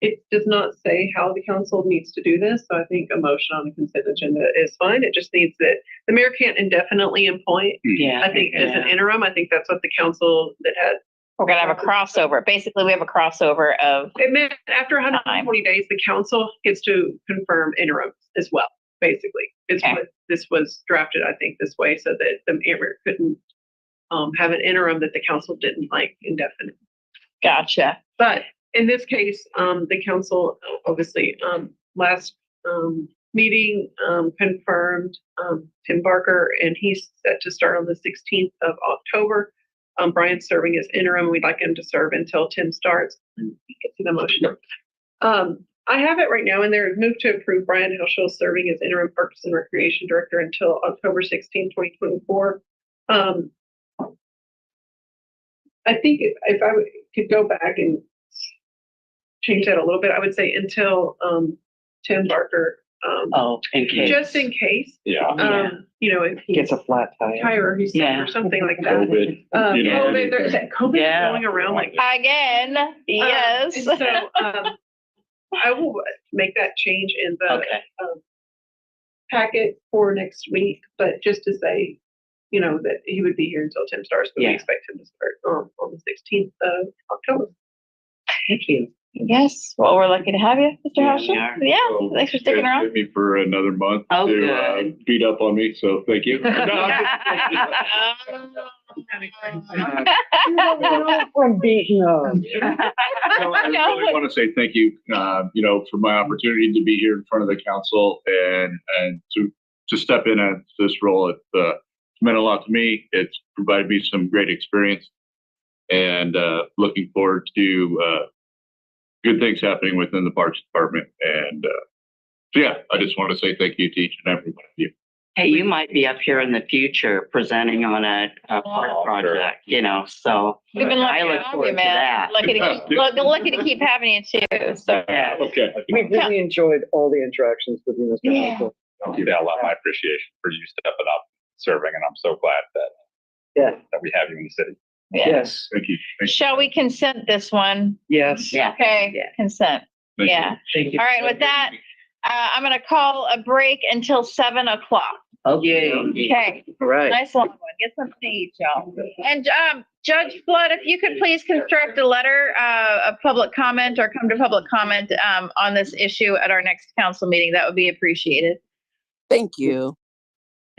it does not say how the council needs to do this, so I think a motion on the consent agenda is fine. It just needs that the mayor can't indefinitely appoint. Yeah. I think as an interim, I think that's what the council that had. we're gonna have a crossover. Basically, we have a crossover of, It meant after 140 days, the council gets to confirm interims as well, basically. It's Okay. what this was drafted, I think, this way so that the mayor couldn't have an interim that the council didn't like indefinite. gotcha. But in this case, the council, obviously, last meeting confirmed Tim Barker, and he's set to start on the 16th of October. Brian's serving as interim. We'd like him to serve until Tim starts. You can see the motion. I have it right now in there. Move to approve Brian Hilschel serving as interim Parks and Recreation Director until October 16, 2024. I think if I could go back and change that a little bit, I would say until Tim Barker. In case. Just in case. Yeah. You know, if he Gets a flat tire. or he's sick Yeah. or something like that. COVID, you know. COVID, there's COVID Yeah. going around like Again, yes. and so I will make that change in the Okay. packet for next week, but just to say, you know, that he would be here until Tim starts, but Yeah. we expect him to start on the 16th of October. Thank you. Yes, well, we're lucky to have you, Mr. Yeah, Houser. we are. Yeah, So, thanks for sticking you guys around. give me for another month Oh, to good. beat up on me, so thank you. No, I'm From beating up. just- No, I really want to say thank you, you know, for my opportunity to be here in front of the council and to step in at this role. It's meant a lot to me. It's provided me some great experience, and looking forward to good things happening within the Parks Department. And so, yeah, I just want to say thank you to each and every one of you. Hey, you might be up here in the future presenting on a park Oh, project, you know, so We've been lucky I to look have forward you, to man. that. Lucky to keep having you too, so. Yeah. Okay. We really enjoyed all the interactions with you, Mr. Yeah. Houser. Yeah, a lot of my appreciation for you stepping up, serving, and I'm so glad Yeah. that we have you in the city. Yeah. Yes. Thank you. Thank you. Shall we consent this one? Yes. Yeah. Okay, Yeah. consent. Thank you. Yeah. Thank you. All right, with that, I'm gonna call a break until 7 o'clock. Okay. Okay, All right. nice long one. Get something to eat, y'all. And Judge Flood, if you could please construct a letter of public comment or come to public comment on this issue at our next council meeting, that would be appreciated. Thank you.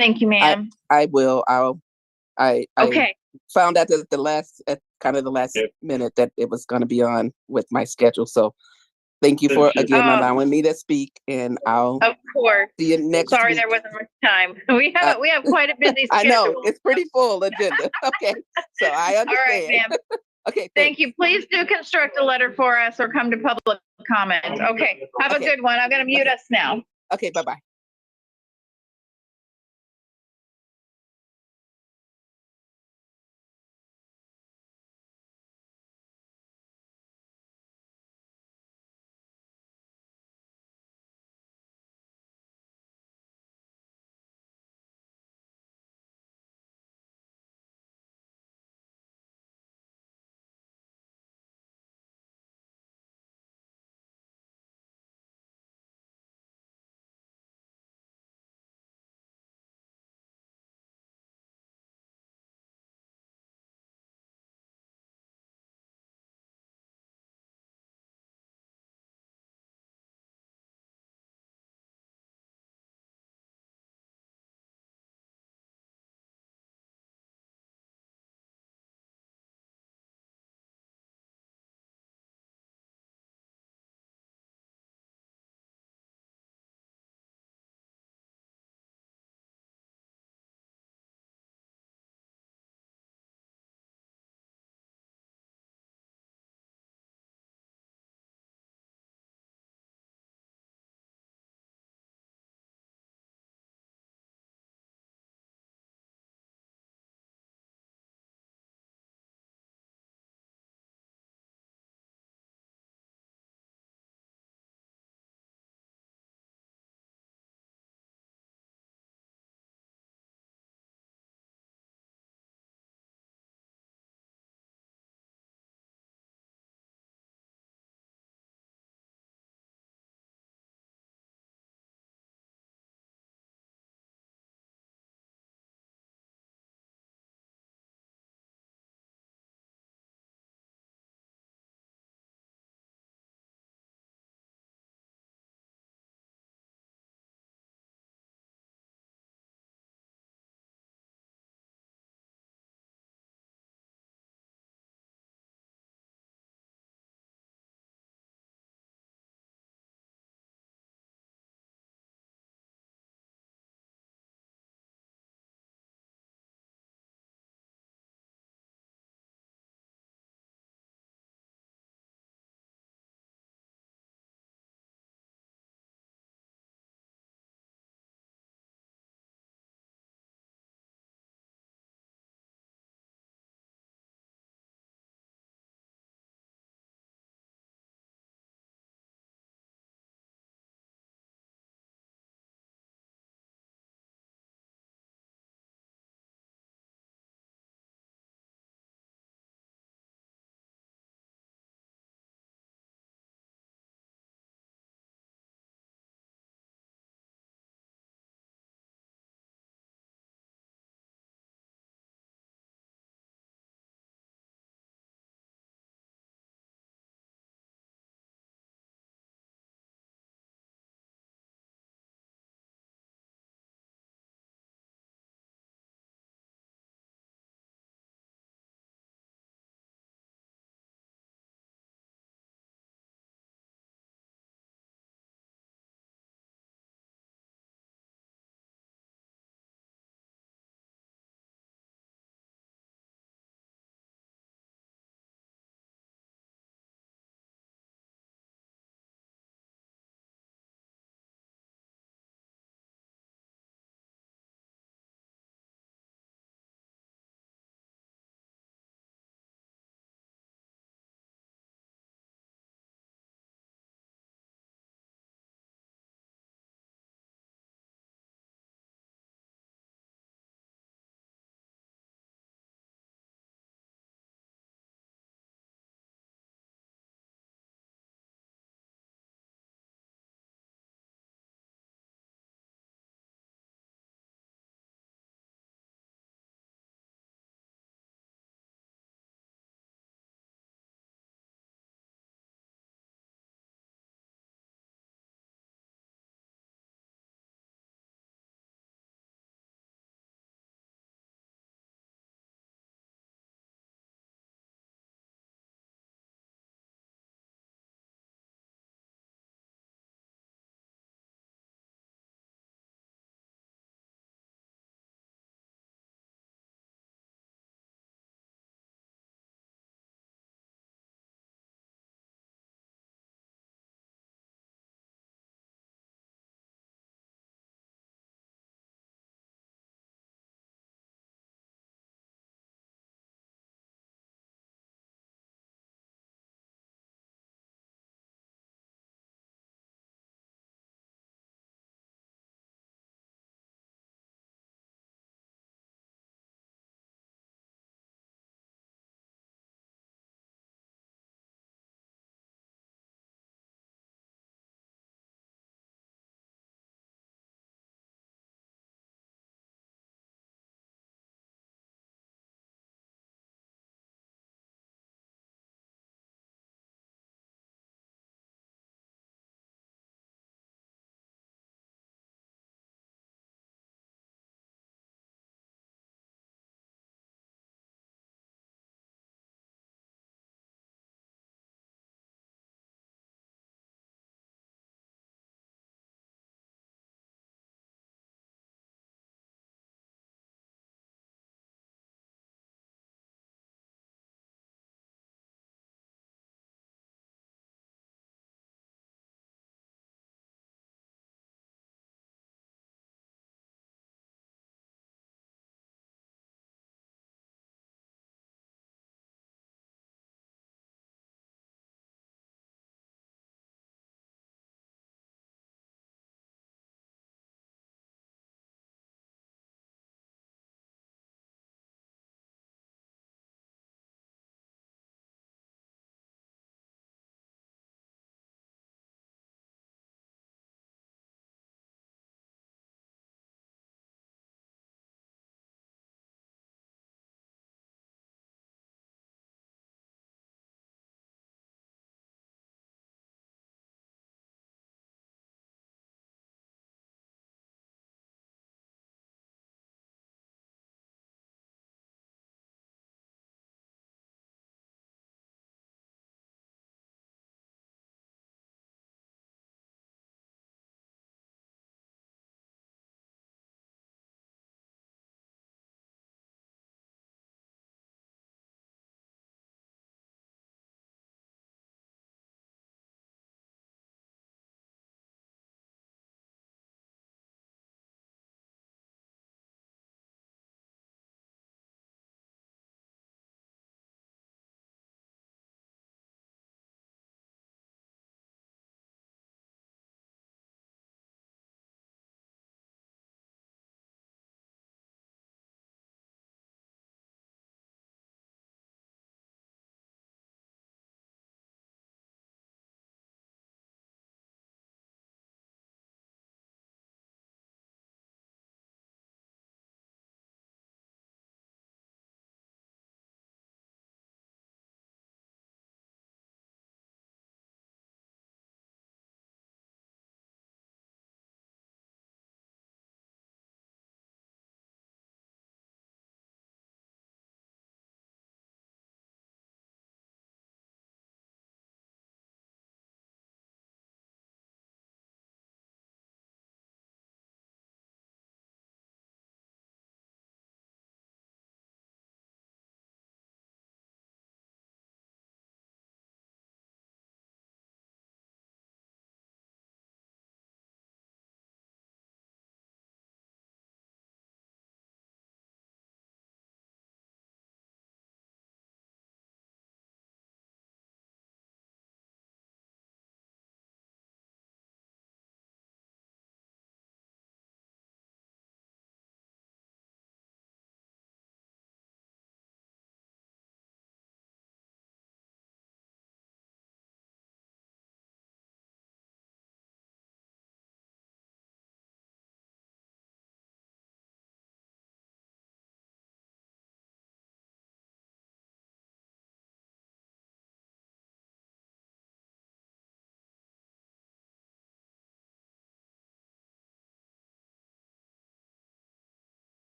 Thank you, ma'am. I will. I Okay, found out at the last Yep. minute that it was going to be on with my schedule. So thank you for Thank you. again Oh. allowing me to speak, and I'll of course. see you next Sorry week. there wasn't much time. We have quite a busy I schedule. know it's pretty full agenda. Okay, so I All right, understand. ma'am. Okay, Thank you. Please do construct a letter for us or come to public comment. Okay, have a Okay. good one. I'm gonna mute us now. Okay, bye bye.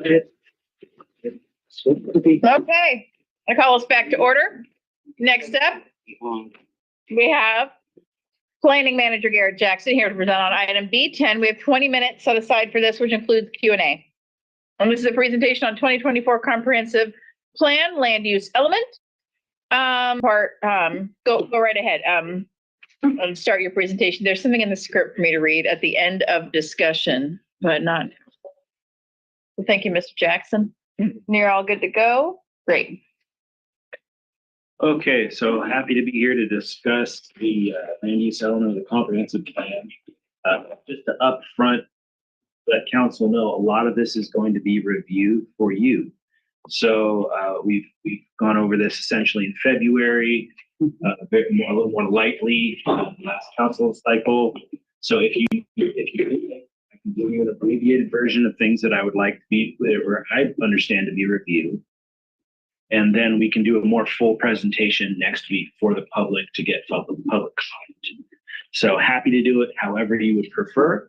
Okay, I call us back to order. Next up, we have Planning Manager Garrett Jackson here to present on item B10. We have 20 minutes set aside for this, which includes Q&A. And this is a presentation on 2024 comprehensive plan land use element. Go right ahead. And start your presentation. There's something in the script for me to read at the end of discussion, but not. Well, thank you, Mr. Jackson. You're all good to go. Great. Okay, so happy to be here to discuss the land use element of the comprehensive plan. Just to upfront, let council know a lot of this is going to be reviewed for you. So we've gone over this essentially in February, a little more lightly last council cycle. So if you I can give you an abbreviated version of things that I would like to be, or I understand to be reviewed. And then we can do a more full presentation next week for the public to get public comment. So happy to do it however you would prefer.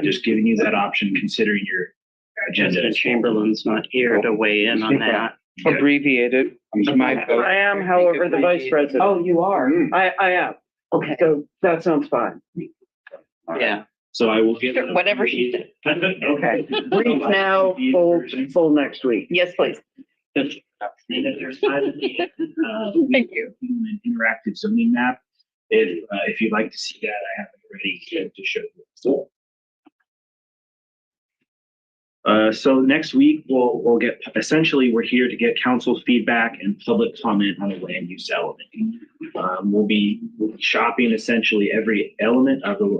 Just giving you that option considering your agenda. Mr. Chamberlain's not here to weigh in on that. Abbreviated. I am, however, the vice president. Oh, you are? I am. Okay. So that sounds fine. Yeah. So I will get Whatever she said. Okay. Brief now, full next week. Yes, please. And if there's time at the end, Thank you. An interactive zoning map. If you'd like to see that, I have it ready to show you. So next week we'll get, essentially we're here to get council's feedback and public comment on the land use element. We'll be shopping essentially every element of the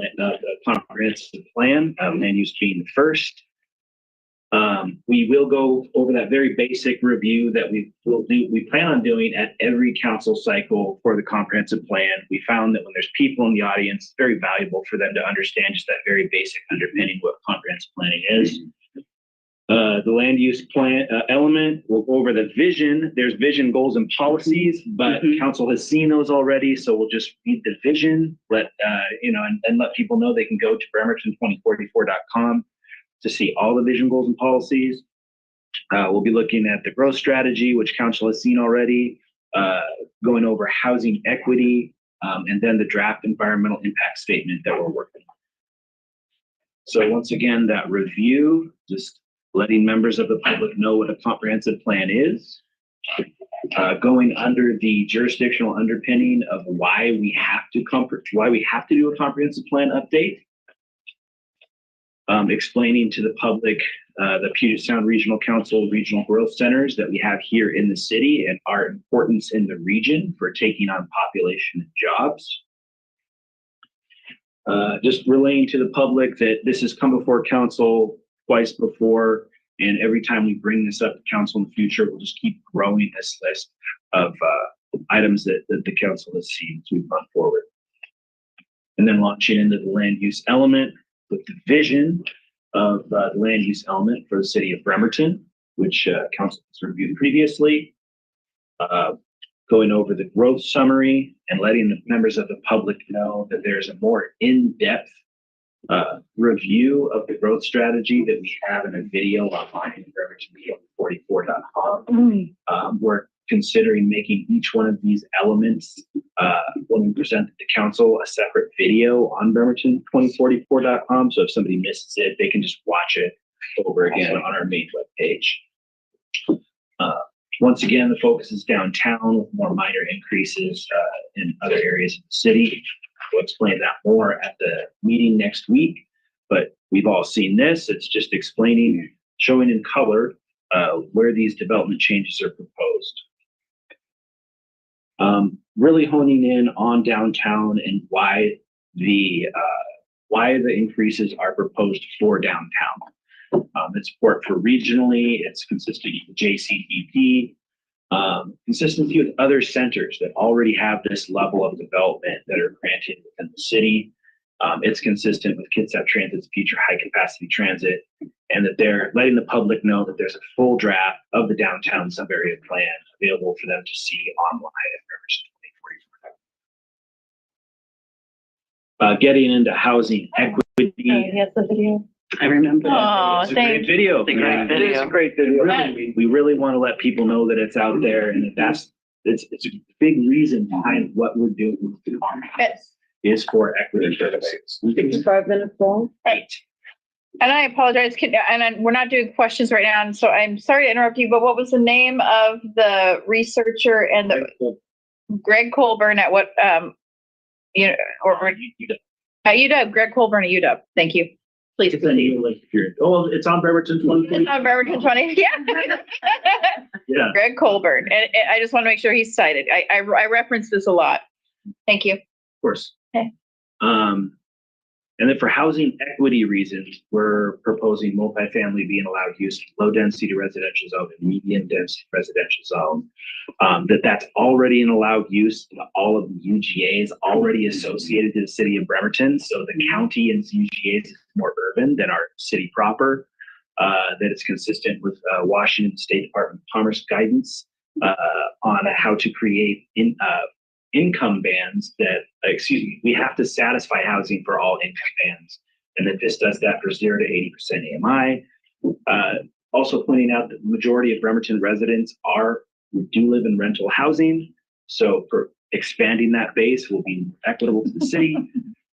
comprehensive plan, land use being the first. We will go over that very basic review that we plan on doing at every council cycle for the comprehensive plan. We found that when there's people in the audience, it's very valuable for them to understand just that very basic underpinning what comprehensive planning is. The land use plan element, we'll go over the vision. There's vision, goals, and policies, but council has seen those already. So we'll just read the vision, let and let people know they can go to Bremerton2044.com to see all the vision, goals, and policies. We'll be looking at the growth strategy, which council has seen already, going over housing equity, and then the draft environmental impact statement that we're working on. So once again, that review, just letting members of the public know what a comprehensive plan is, going under the jurisdictional underpinning of why we have to do a comprehensive plan update, explaining to the public the Puget Sound Regional Council regional growth centers that we have here in the city and our importance in the region for taking on population and jobs. Just relaying to the public that this has come before council twice before, and every time we bring this up to council in the future, we'll just keep growing this list of items that the council has seen as we've gone forward. And then launching into the land use element with the vision of the land use element for the city of Bremerton, which council has reviewed previously. Going over the growth summary and letting the members of the public know that there's a more in-depth review of the growth strategy that we have in a video online at Bremerton44.com. We're considering making each one of these elements when we present to council a separate video on Bremerton2044.com. So if somebody misses it, they can just watch it over again on our main webpage. Once again, the focus is downtown with more minor increases in other areas of the city. We'll explain that more at the meeting next week, but we've all seen this. It's just explaining, showing in color where these development changes are proposed. Really honing in on downtown and why the increases are proposed for downtown. It's support for regionally, it's consistency with JCDP, consistency with other centers that already have this level of development that are granted within the city. It's consistent with Kitsap Transit's future high capacity transit, and that they're letting the public know that there's a full draft of the downtown sub-area plan available for them to see online at Bremerton2044. Getting into housing equity. Yes, the video. I remember that. Oh, It's a great thank video. It's a great It video. is a great video. We really want to let people know that it's out there and it's a big reason behind what we're doing with the department is for equity purposes. It's 5 minutes long. Right. And I apologize, we're not doing questions right now, and so I'm sorry to interrupt you, but what was the name of the researcher and the Greg Colburn at what, at UW, Greg Colburn at UW. Thank you. Please. It's on Bremerton 20. It's on Bremerton 20. Yeah. Yeah. Greg Colburn. And I just want to make sure he's cited. I reference this a lot. Thank you. Of course. Okay. And then for housing equity reasons, we're proposing multifamily being allowed use in low density residential zone and medium density residential zone. That's already an allowed use in all of the UGAs already associated to the city of Bremerton. So the county and UGAs is more urban than our city proper. That it's consistent with Washington State Department of Commerce guidance on how to create income bands we have to satisfy housing for all income bands. And then this does that for 0 to 80% AMI. Also pointing out that the majority of Bremerton residents do live in rental housing. So for expanding that base will be equitable to the city,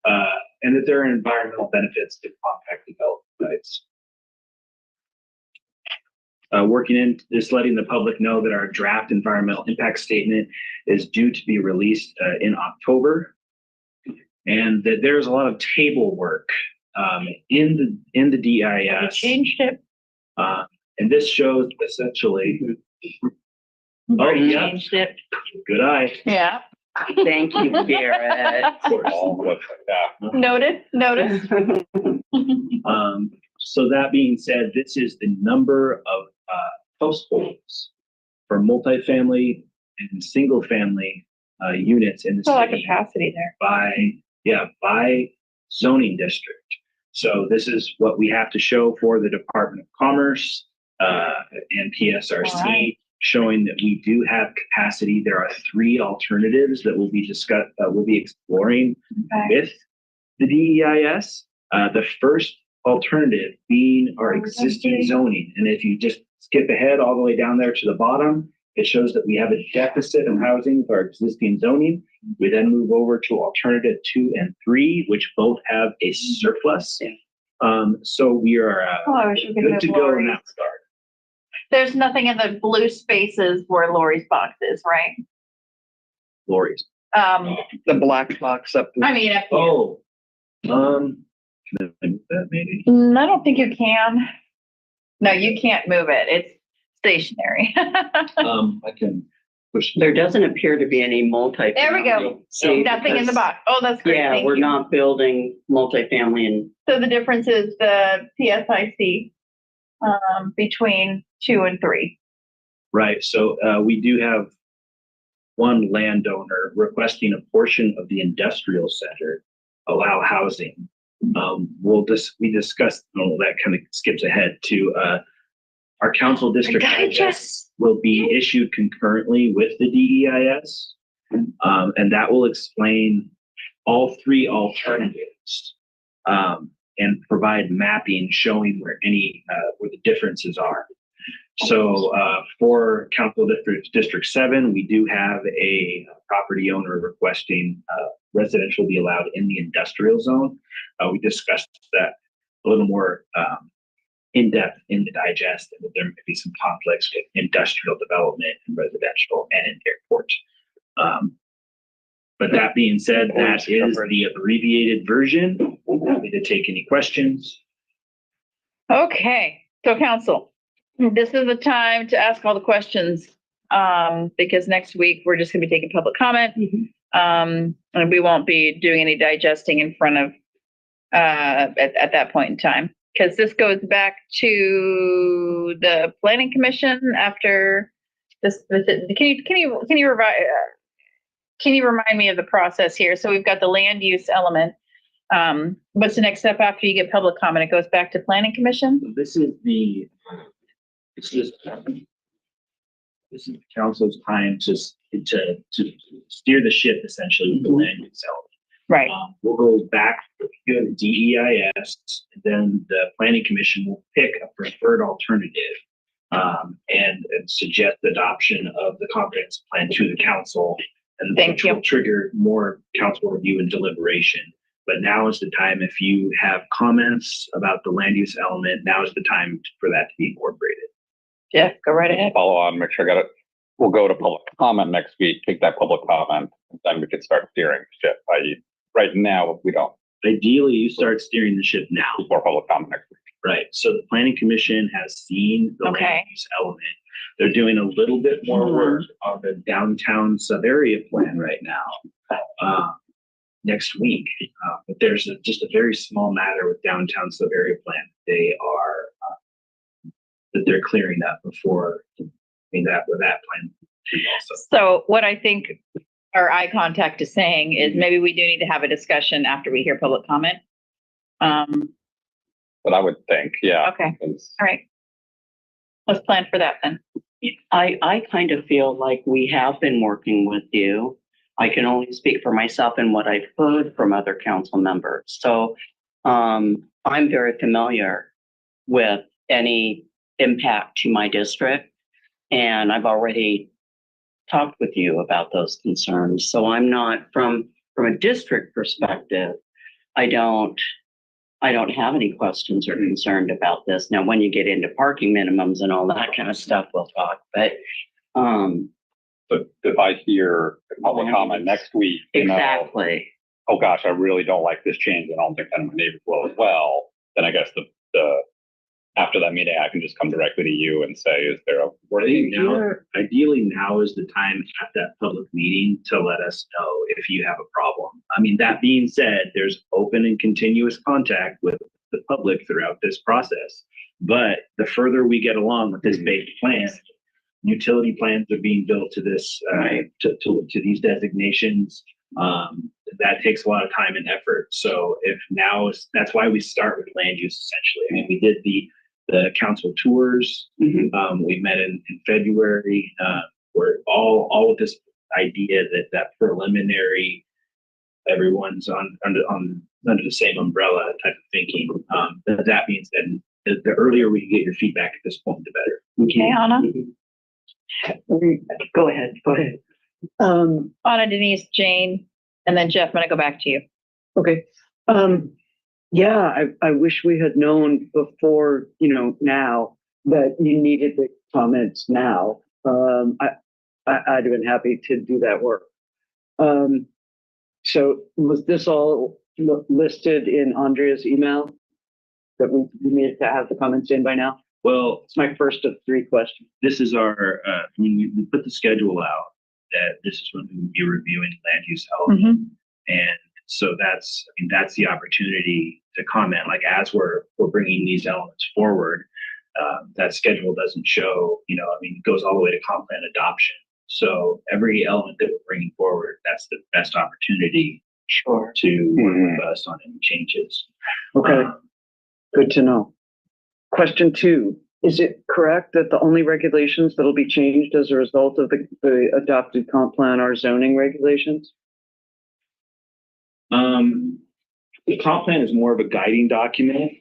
and that there are environmental benefits to compact development sites. Working in just letting the public know that our draft environmental impact statement is due to be released in October, and that there's a lot of table work in the DIS. Changed it. And this shows essentially. Oh, yeah. Changed it. Good eye. Yeah. Thank you, Garrett. Noted. So that being said, this is the number of households for multifamily and single family units in the So like city capacity there. by zoning district. So this is what we have to show for the Department of Commerce and PSRC, Right. showing that we do have capacity. There are 3 alternatives that we'll be exploring with the DEIS. The first alternative being our existing zoning. And if you just skip ahead all the way down there to the bottom, it shows that we have a deficit in housing with our existing zoning. We then move over to alternative 2 and 3, which both have a surplus. So we are I wish we could good have to go in Lori's. that regard. There's nothing in the blue spaces where Lori's box is, right? Lori's. The black box up. I mean, Can I move that maybe? I don't think you can. No, you can't move it. It's stationary. I can push. There doesn't appear to be any multi. There we go. See, Nothing in the box. Oh, that's great. Yeah, Thank we're you. not building multifamily and So the difference is the PSIC between 2 and 3. Right. So we do have one landowner requesting a portion of the industrial center allow housing. We discussed, that kind of skips ahead to our council district digest will be issued concurrently with the DEIS. And that will explain all 3 alternatives and provide mapping showing where the differences are. So for Council District 7, we do have a property owner requesting residential be allowed in the industrial zone. We discussed that a little more in depth in the digest, and that there may be some conflicts with industrial development and residential and in airport. But that being said, that is the abbreviated version. I'm happy to take any questions. Okay, so council, this is the time to ask all the questions because next week we're just going to be taking public comment. And we won't be doing any digesting in front of at that point in time, because this goes back to the planning commission after this. Can you remind me of the process here? So we've got the land use element. What's the next step after you get public comment? It goes back to planning commission? This is the council's time to steer the ship essentially with the land use element. Right. We'll go back to the DEIS, then the planning commission will pick a preferred alternative and suggest adoption of the comprehensive plan to the council. And Thank you. will trigger more council review and deliberation. But now is the time, if you have comments about the land use element, now is the time for that to be incorporated. Jeff, go right ahead. Follow on, make sure I got it. We'll go to public comment next week, take that public comment, and then we can start steering ship. Right now, we don't. Ideally, you start steering the ship now. Before public comment next week. Right. So the planning commission has seen the Okay. land use element. They're doing a little bit more work on the downtown sub-area plan right now. Next week, but there's just a very small matter with downtown sub-area plan. They are that they're clearing up before that plan. Also. So what I think our eye contact is saying is maybe we do need to have a discussion after we hear public comment. But I would think, yeah. Okay. All right. Let's plan for that then. I kind of feel like we have been working with you. I can only speak for myself and what I've heard from other council members. So I'm very familiar with any impact to my district. And I've already talked with you about those concerns. So I'm not from a district perspective, I don't have any questions or concerned about this. Now, when you get into parking minimums and all that kind of stuff, we'll talk. But if I hear a public comment next week, exactly. Oh gosh, I really don't like this change, and I don't think that my neighbors will as well. Then I guess the after that meeting, I can just come directly to you and say, is there a wording? Ideally, now is the time at that public meeting to let us know if you have a problem. I mean, that being said, there's open and continuous contact with the public throughout this process. But the further we get along with this baked plan, utility plans are being built to this, to these designations. That takes a lot of time and effort. So that's why we start with land use essentially. I mean, we did the council tours. We met in February. We're all with this idea that preliminary, everyone's under the same umbrella type of thinking. That means that the earlier we can get your feedback at this point, the better. Okay, Anna. Go ahead. Anna, Denise, Jane, and then Jeff, I'm going to go back to you. Okay. Yeah, I wish we had known before, now that you needed the comments now. I'd have been happy to do that work. So was this all listed in Andrea's email that we needed to have the comments in by now? Well, It's my first of 3 questions. this is our, we put the schedule out that this is when we will be reviewing land use element. And so that's the opportunity to comment, like as we're bringing these elements forward, that schedule doesn't show, it goes all the way to comp plan adoption. So every element that we're bringing forward, that's the best opportunity to work with us on any changes. Okay, good to know. Question 2, is it correct that the only regulations that'll be changed as a result of the adopted comp plan are zoning regulations? The comp plan is more of a guiding document.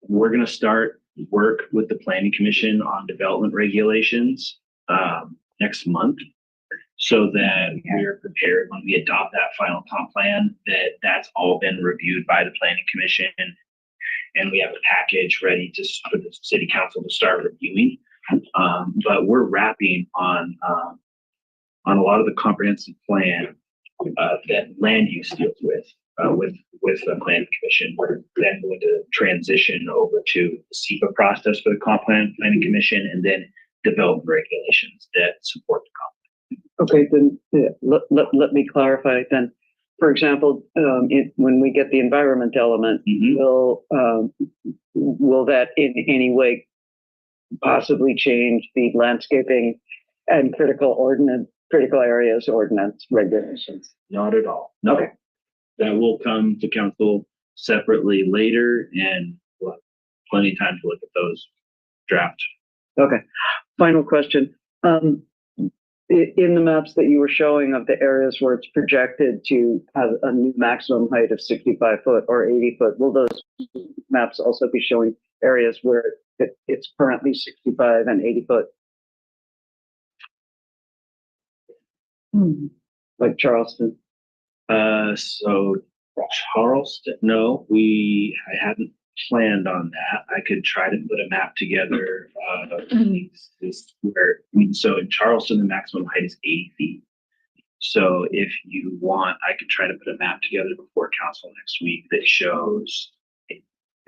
We're going to start work with the planning commission on development regulations next month, so that we're prepared when we adopt that final comp plan, that's all been reviewed by the planning commission, and we have a package ready for the city council to start reviewing. But we're wrapping on a lot of the comprehensive plan that land use deals with the planning commission. We're then going to transition over to the SEPA process for the planning commission, and then development regulations that support the comp. Okay, then let me clarify then. For example, when we get the environment element, will that in any way possibly change the landscaping and critical areas ordinance regulations? Not at all. No. Okay. That will come to council separately later, and we'll have plenty of time to look at those drafts. Okay. Final question. In the maps that you were showing of the areas where it's projected to have a new maximum height of 65 foot or 80 foot, will those maps also be showing areas where it's currently 65 and 80 foot? Like Charleston? So Charleston, no, I hadn't planned on that. I could try to put a map together. So in Charleston, the maximum height is 80 feet. So if you want, I could try to put a map together before council next week that shows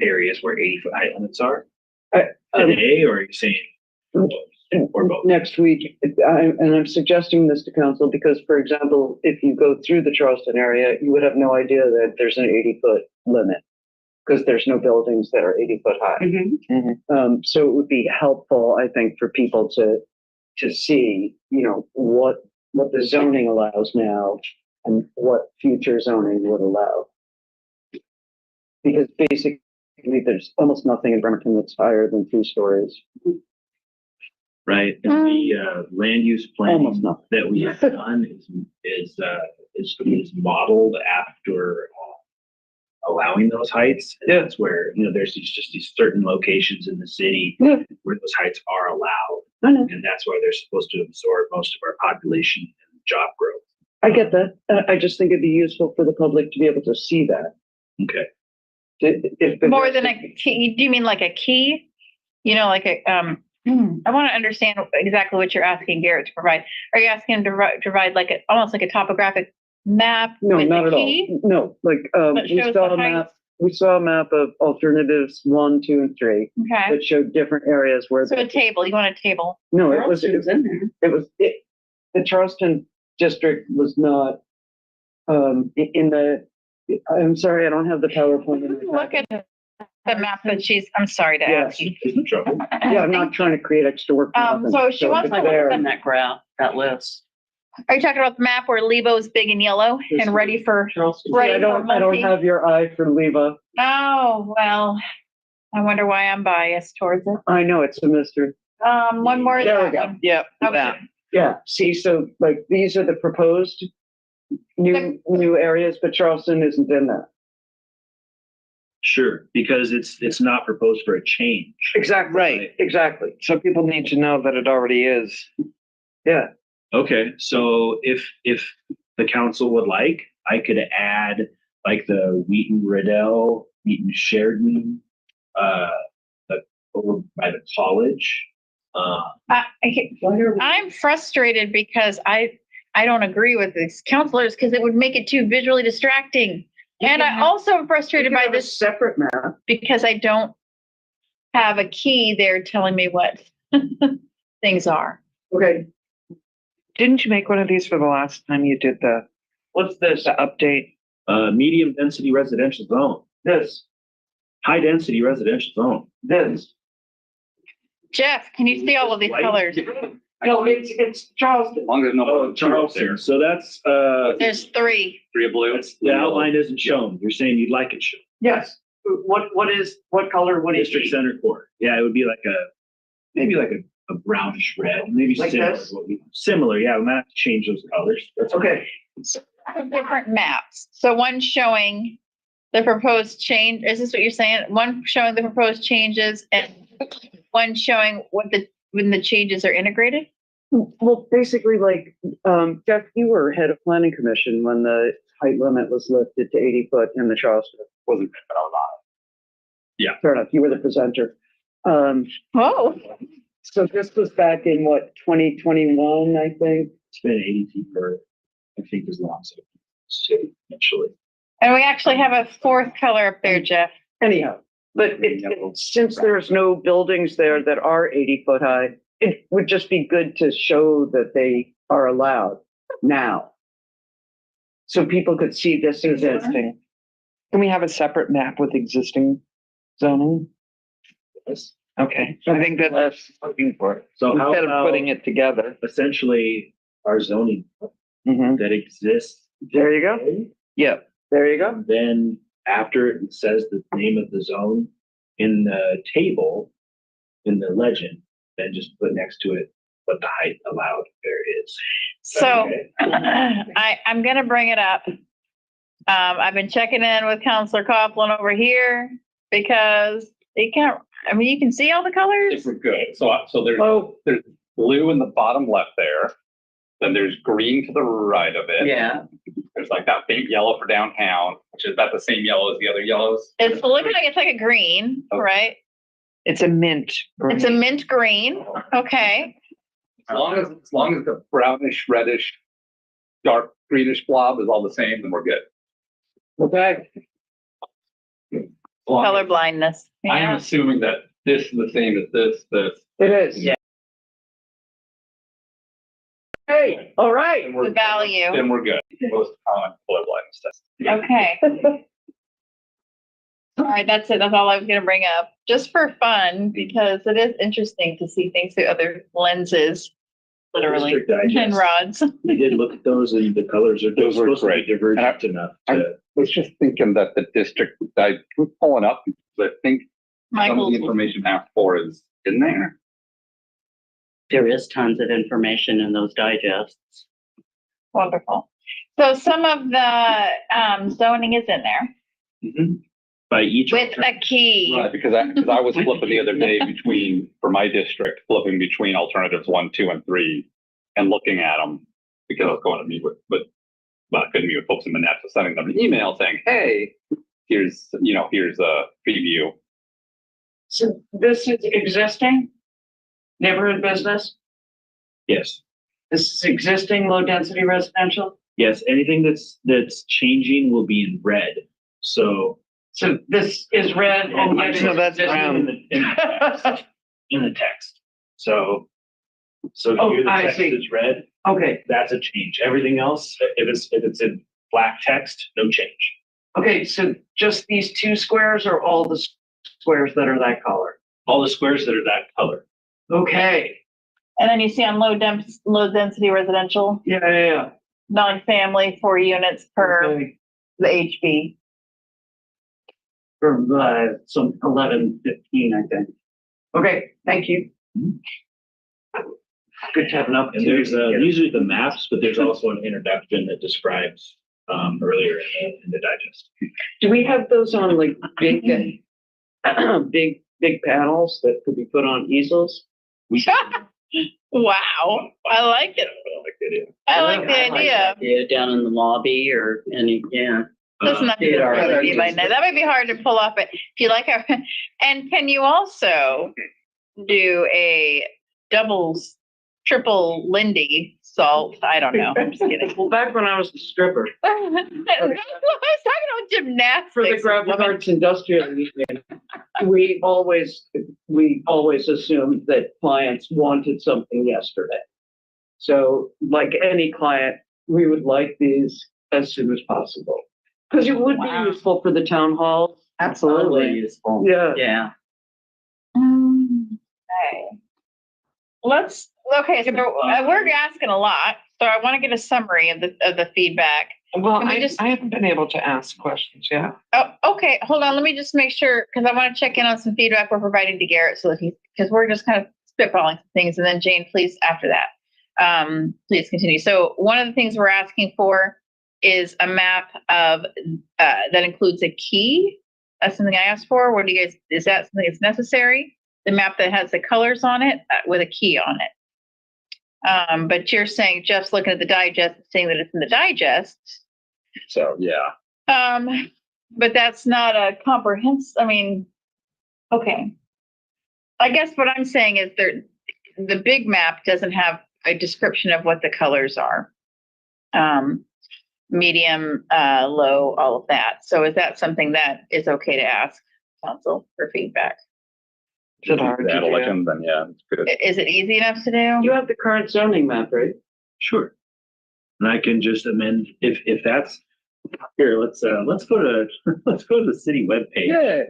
areas where 80-foot height limits are. Today, or are you saying or both? Next week, and I'm suggesting this to council because, for example, if you go through the Charleston area, you would have no idea that there's an 80-foot limit because there's no buildings that are 80 foot high. So it would be helpful, I think, for people to see, what the zoning allows now and what future zoning would allow. Because basically, there's almost nothing in Bremerton that's higher than 3 stories. Right. And the land use plan that we have done is modeled after allowing those heights. And that's where, there's these certain locations in the city where those heights are allowed. And that's why they're supposed to absorb most of our population and job growth. I get that. I just think it'd be useful for the public to be able to see that. Okay. More than a key, do you mean like a key? Like a, I want to understand exactly what you're asking Garrett to provide. Are you asking him to provide almost like a topographic map? No, with not a at key? all. No, we saw a map of alternatives 1, 2, and 3 that showed different areas where. So a table, you want a table? No, it was in there. The Charleston district was not in the. I'm sorry, I don't have the PowerPoint. Look at the map that I'm sorry to ask you. Yeah, I'm not trying to create extra work. So she wants to There in that graph, that list. Are you talking about the map where Lebo's big and yellow and ready for? I don't have your eye for Leva. Oh, well, I wonder why I'm biased towards it. I know it's a mystery. One more. There we go. Yep. Okay. Yeah. See, so these are the proposed new areas, but Charleston isn't in that. Sure, because it's not proposed for a change. Exactly. Right. Exactly. So people need to know that it already is. Yeah. Okay, so if the council would like, I could add the Wheaton Riddell, Wheaton Sheridan, over by the college. I'm frustrated because I don't agree with these counselors because it would make it too visually distracting. And I also am frustrated by this separate map because I don't have a key there telling me what things are. Okay. Didn't you make one of these for the last time you did what's this? The update? Medium density residential zone. This. High density residential zone. This. Jeff, can you see all of these colors? No, it's Charleston. As long as no Charleston. So that's There's 3. 3 of blue. the outline isn't shown. You're saying you'd like it shown. Yes. What color? What is District center core. Yeah, it would be maybe a brownish red, maybe Like similar. this? Similar, yeah. We might have to change those colors. That's Okay. Different maps. So one showing the proposed change. Is this what you're saying? One showing the proposed changes and one showing when the changes are integrated? Well, basically, Jeff, you were head of planning commission when the height limit was lifted to 80 foot in the Charleston. Wasn't but I was on it. Yeah. Fair enough. You were the presenter. Oh. So this was back in 2021, I think. It's been 80 feet for, I think, as long as actually. And we actually have a 4th color up there, Jeff. Anyhow, but since there's no buildings there that are 80 foot high, it would just be good to show that they are allowed now. So people could see this existing. Can we have a separate map with existing zoning? Yes. Okay, I think that's looking for it. So how Instead of about putting it together. essentially our zoning that exists? There you go. Yep. There you go. Then after it says the name of the zone in the table, in the legend, then just put next to it what the height allowed there is. So Okay. I'm gonna bring it up. I've been checking in with Counselor Coughlin over here because they can't, I mean, you can see all the colors. If we're good. So there's blue in the bottom left there. Then there's green to the right of it. Yeah. There's like that faint yellow for downtown, which is about the same yellow as the other yellows. It's looking like it's like a green, right? It's a mint. It's a mint green. Okay. As long as the brownish, reddish, dark greenish blob is all the same, then we're good. Okay. Color blindness. I am Yeah. assuming that this is the same as this. It is. Yeah. Hey, all right. Then we're, The value. Then we're good. Most common color blindness test. Okay. All right, that's it. That's all I was gonna bring up, just for fun, because it is interesting to see things through other lenses, literally, District Digest. and rods. We did look at those and the colors are Those were supposed to be great. divergent enough I to. was just thinking that the district, we're pulling up, but I think some of Michael, the information asked for is in there. There is tons of information in those digests. wonderful. So some of the zoning is in there Mhm. By each. with a key. Right, because I was flipping the other day for my district, flipping between alternatives 1, 2, and 3 and looking at them because I was going to meet with I couldn't meet with folks in Manette, so sending them an email saying, hey, here's a preview. So this is existing neighborhood business? Yes, This is existing low density residential? yes, anything that's changing will be in red. So. So this is red and yet So that's it's brown. In the text. So Oh, here the I text see. is red, Okay, that's a change. Everything else, if it's in black text, no change. okay, so just these two squares or all the squares that are that color? All the squares that are that color. Okay, And then you see on low density residential, yeah. non-family, 4 units per Okay. the HB. From some 11-15, I think. Okay, thank you. Good to have an And opportunity. there's these are the maps, but there's also an introduction that describes earlier in the digest. Do we have those on like big, big panels that could be put on easels? Wow, I like it. I like the idea. Yeah, down in the lobby or any, yeah. Doesn't necessarily be like that. That might be hard to pull off, but if you like our, and can you also do a doubles, triple Lindy salt? I don't know. I'm just kidding. Well, back when I was a stripper I was talking about gymnastics. for the Graphic Arts Industrial Union, we always assumed that clients wanted something yesterday. So like any client, we would like these as soon as possible. Because it would be useful for the town hall. Absolutely useful. Yeah. Yeah. Okay. Okay, so we're asking a lot, so I want to get a summary of the feedback. Well, Can we I haven't been able to ask questions yet. Oh, okay, hold on, let me just make sure, because I want to check in on some feedback we're providing to Garrett, so that because we're just kind of spitballing some things, and then Jane, please, after that, please continue. So one of the things we're asking for is a map of, that includes a key. That's something I asked for. What do you guys, is that something that's necessary? The map that has the colors on it with a key on it. But you're saying, Jeff's looking at the digest, saying that it's in the digest. So, yeah. But that's not a comprehensive, I mean, okay. I guess what I'm saying is the big map doesn't have a description of what the colors are. Medium, low, all of that. So is that something that is okay to ask council for feedback? That'll let them, then yeah, it's good. Is it easy enough to do? You have the current zoning map, right? Sure. And I can just amend if that's here. Let's go to the city webpage. Yeah.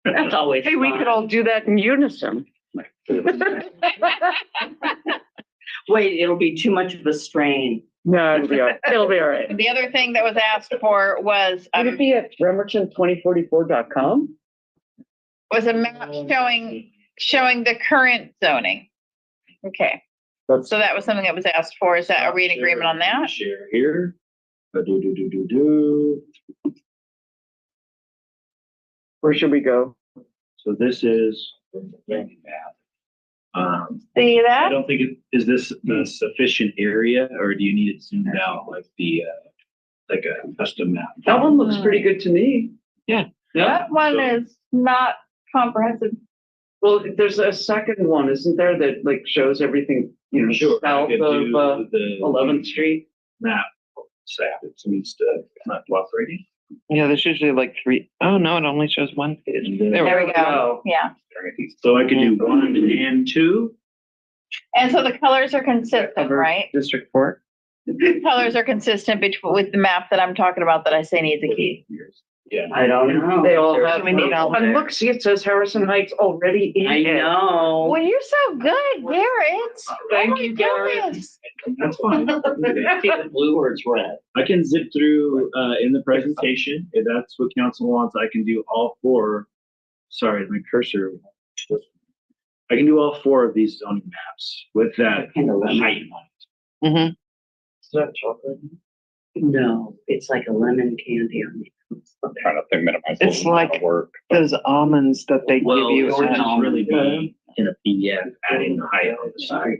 That's always Hey, we fun. could all do that in unison. Wait, it'll be too much of a strain. No, it'll be all right. The other thing that was asked for was, Would it be at Bremerton2044.com? was a map showing the current zoning. Okay. So that was something that was asked for. Is that, are we in agreement on that? Share here. Do. Where should we go? So this is. See I that? don't think is this the sufficient area, or do you need it zoomed out like the, like a custom map? That one looks pretty good to me. Yeah. That one So- is not comprehensive. Well, there's a second one, isn't there, that like shows everything, you know, Sure. I south could of do the 11th Street? map. Say it needs to not cooperating. Yeah, there's usually like three. Oh, no, it only shows one page. There we go. Yeah. So I could do 1 and 2. And so the colors are consistent, right? District 4. Colors are consistent with the map that I'm talking about that I say needs a key. Yeah. I don't know. They all have. We need all And look, see, it says Harrison Heights already in I it. know. Well, you're so good, Garrett. Thank Oh my you, Garrett. goodness. That's fine. The blue or it's red. I can zip through in the presentation. If that's what council wants, I can do all 4. Sorry, my cursor. I can do all 4 of these zoning maps with that height on it. Mm-hmm. Is that chocolate? No, it's like a lemon candy on it. I'm trying to think, minimize. a It's little amount like of work. those almonds that they Well, give you. yours at- is really big in a PDF, adding the height on the side.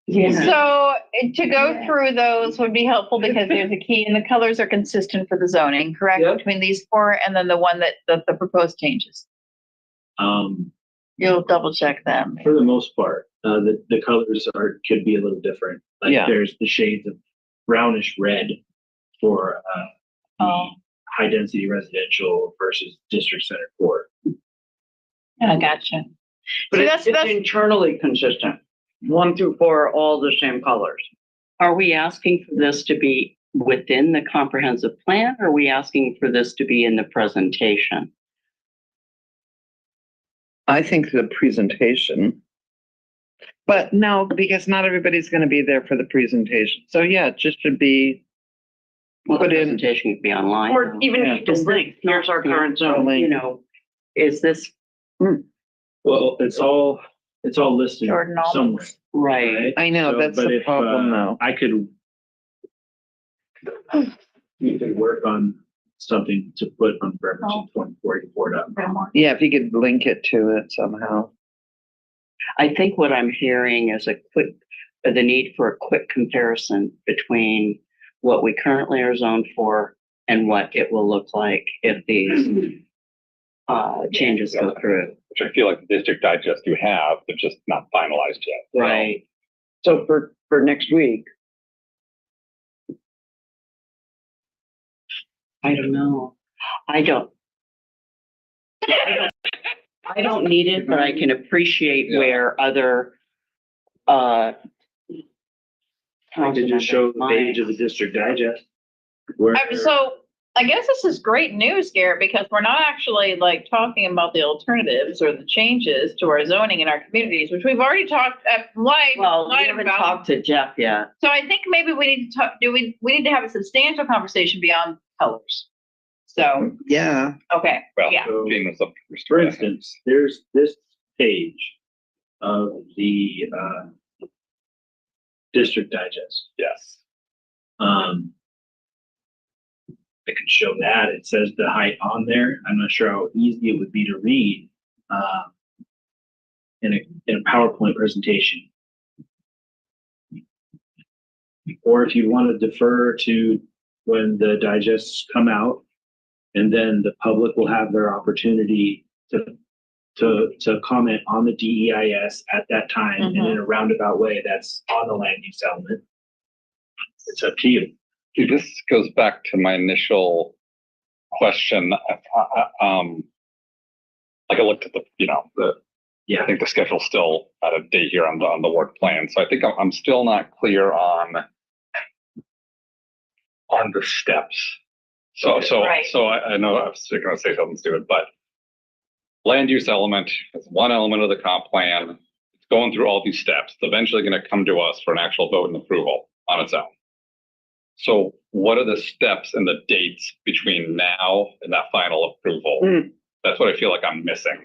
Yeah. So to go through those would be helpful because there's a key and the colors are consistent for the zoning, correct? Yep. Between these 4 and then the one that the proposed changes. You'll double check them. For the most part, the colors could be a little different. Like Yeah. there's the shades of brownish red for Oh. high density residential versus district center core. I gotcha. But See, it's internally consistent. 1 through 4 are all the same colors. Are we asking for this to be within the comprehensive plan? Or are we asking for this to be in the presentation? I think the presentation. But no, because not everybody's going to be there for the presentation. So yeah, it just should be. Well, the Put in- presentation could be online. Or even Yeah. if you link, here's our current zone. Link. You know, is this Well, it's all listed Jordan Almonds. somewhere. right? I know, So, that's but the if, problem though. You could work on something to put on Bremerton Oh. 2044. Yeah, if you could link it to it somehow. I think what I'm hearing is the need for a quick comparison between what we currently are zoned for and what it will look like if these changes go through. Which I feel like the district digest you have, they're just not finalized yet. Right. So for next week, I don't know. I don't need it, but I can appreciate where other, I could just show the page of the district digest. Where So I guess this is great news, Garrett, because we're not actually like talking about the alternatives or the changes to our zoning in our communities, which we've already talked at well, we light haven't about. talked to Jeff yet. So I think maybe we need to talk, we need to have a substantial conversation beyond colors. So, Yeah. okay, Well, yeah. Gene was up first. For instance, there's this page of the district digest. Yes. I could show that. It says the height on there. I'm not sure how easy it would be to read in a PowerPoint presentation. Or if you want to defer to when the digests come out, and then the public will have their opportunity to comment on the DEIS at that time, and in a roundabout way that's on the land use element. It's up to you. This goes back to my initial question. Like I looked at I think the schedule's still out of date here on the work plan. So I think I'm still not clear on the steps. So I know I was going to say something stupid, but land use element is one element of the comp plan. It's going through all these steps. It's eventually going to come to us for an actual vote and approval on its own. So what are the steps and the dates between now and that final approval? That's what I feel like I'm missing.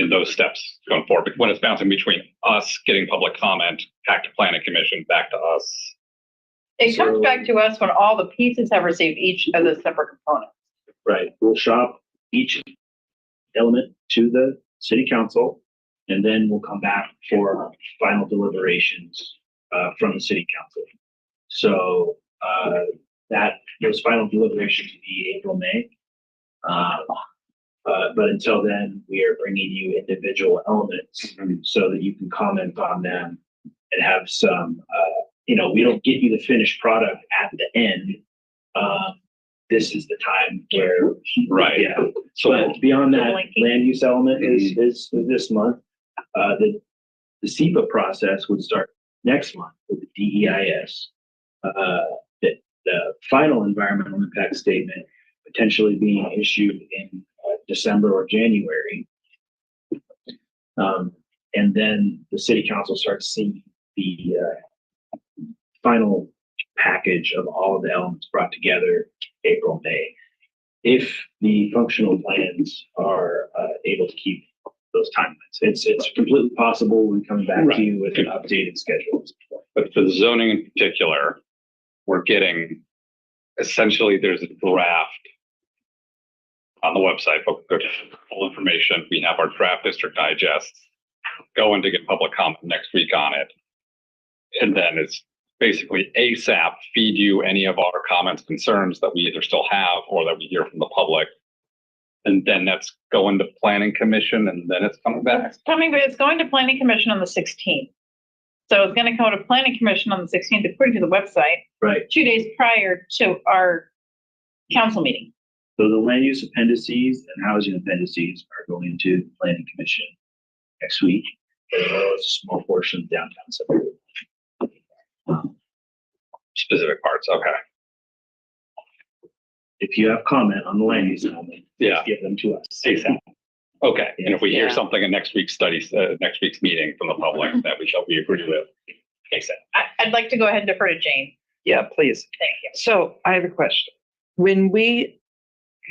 in those steps going forward. But when it's bouncing between us getting public comment, back to planning commission, back to us. It comes back to us when all the pieces have received each of the separate components. Right, we'll shop each element to the city council, and then we'll come back for final deliberations from the city council. So those final deliberations will be April, May. But until then, we are bringing you individual elements so that you can comment on them and have some, we don't get you the finished product at the end. This is the time where, right. Yeah. So beyond that, land use element is this month. The SEPA process would start next month with the DEIS. The final environmental impact statement potentially being issued in December or January. And then the city council starts seeing the final package of all of the elements brought together April, May. If the functional plans are able to keep those timelines, it's completely possible we're coming back to you with an updated schedule. But for the zoning in particular, we're getting, essentially there's a draft on the website, but go to full information. We have our draft district digests, going to get public comment next week on it. And then it's basically ASAP feed you any of our comments, concerns that we either still have or that we hear from the public. And then that's going to planning commission, and then it's coming back. It's going to planning commission on the 16th. So it's going to come to planning commission on the 16th, according to the website. Right. 2 days prior to our council meeting. So the land use appendices and housing appendices are going to the planning commission next week, as well as a small portion of downtown suburb. Specific parts, okay. If you have comment on the land use element, yeah, give them to us. ASAP. Okay, Yeah. and if we hear something in next week's studies, next week's meeting from the public that we agree with, ASAP. I'd like to go ahead and defer to Jane. Yeah, please. Thank you. So I have a question. When we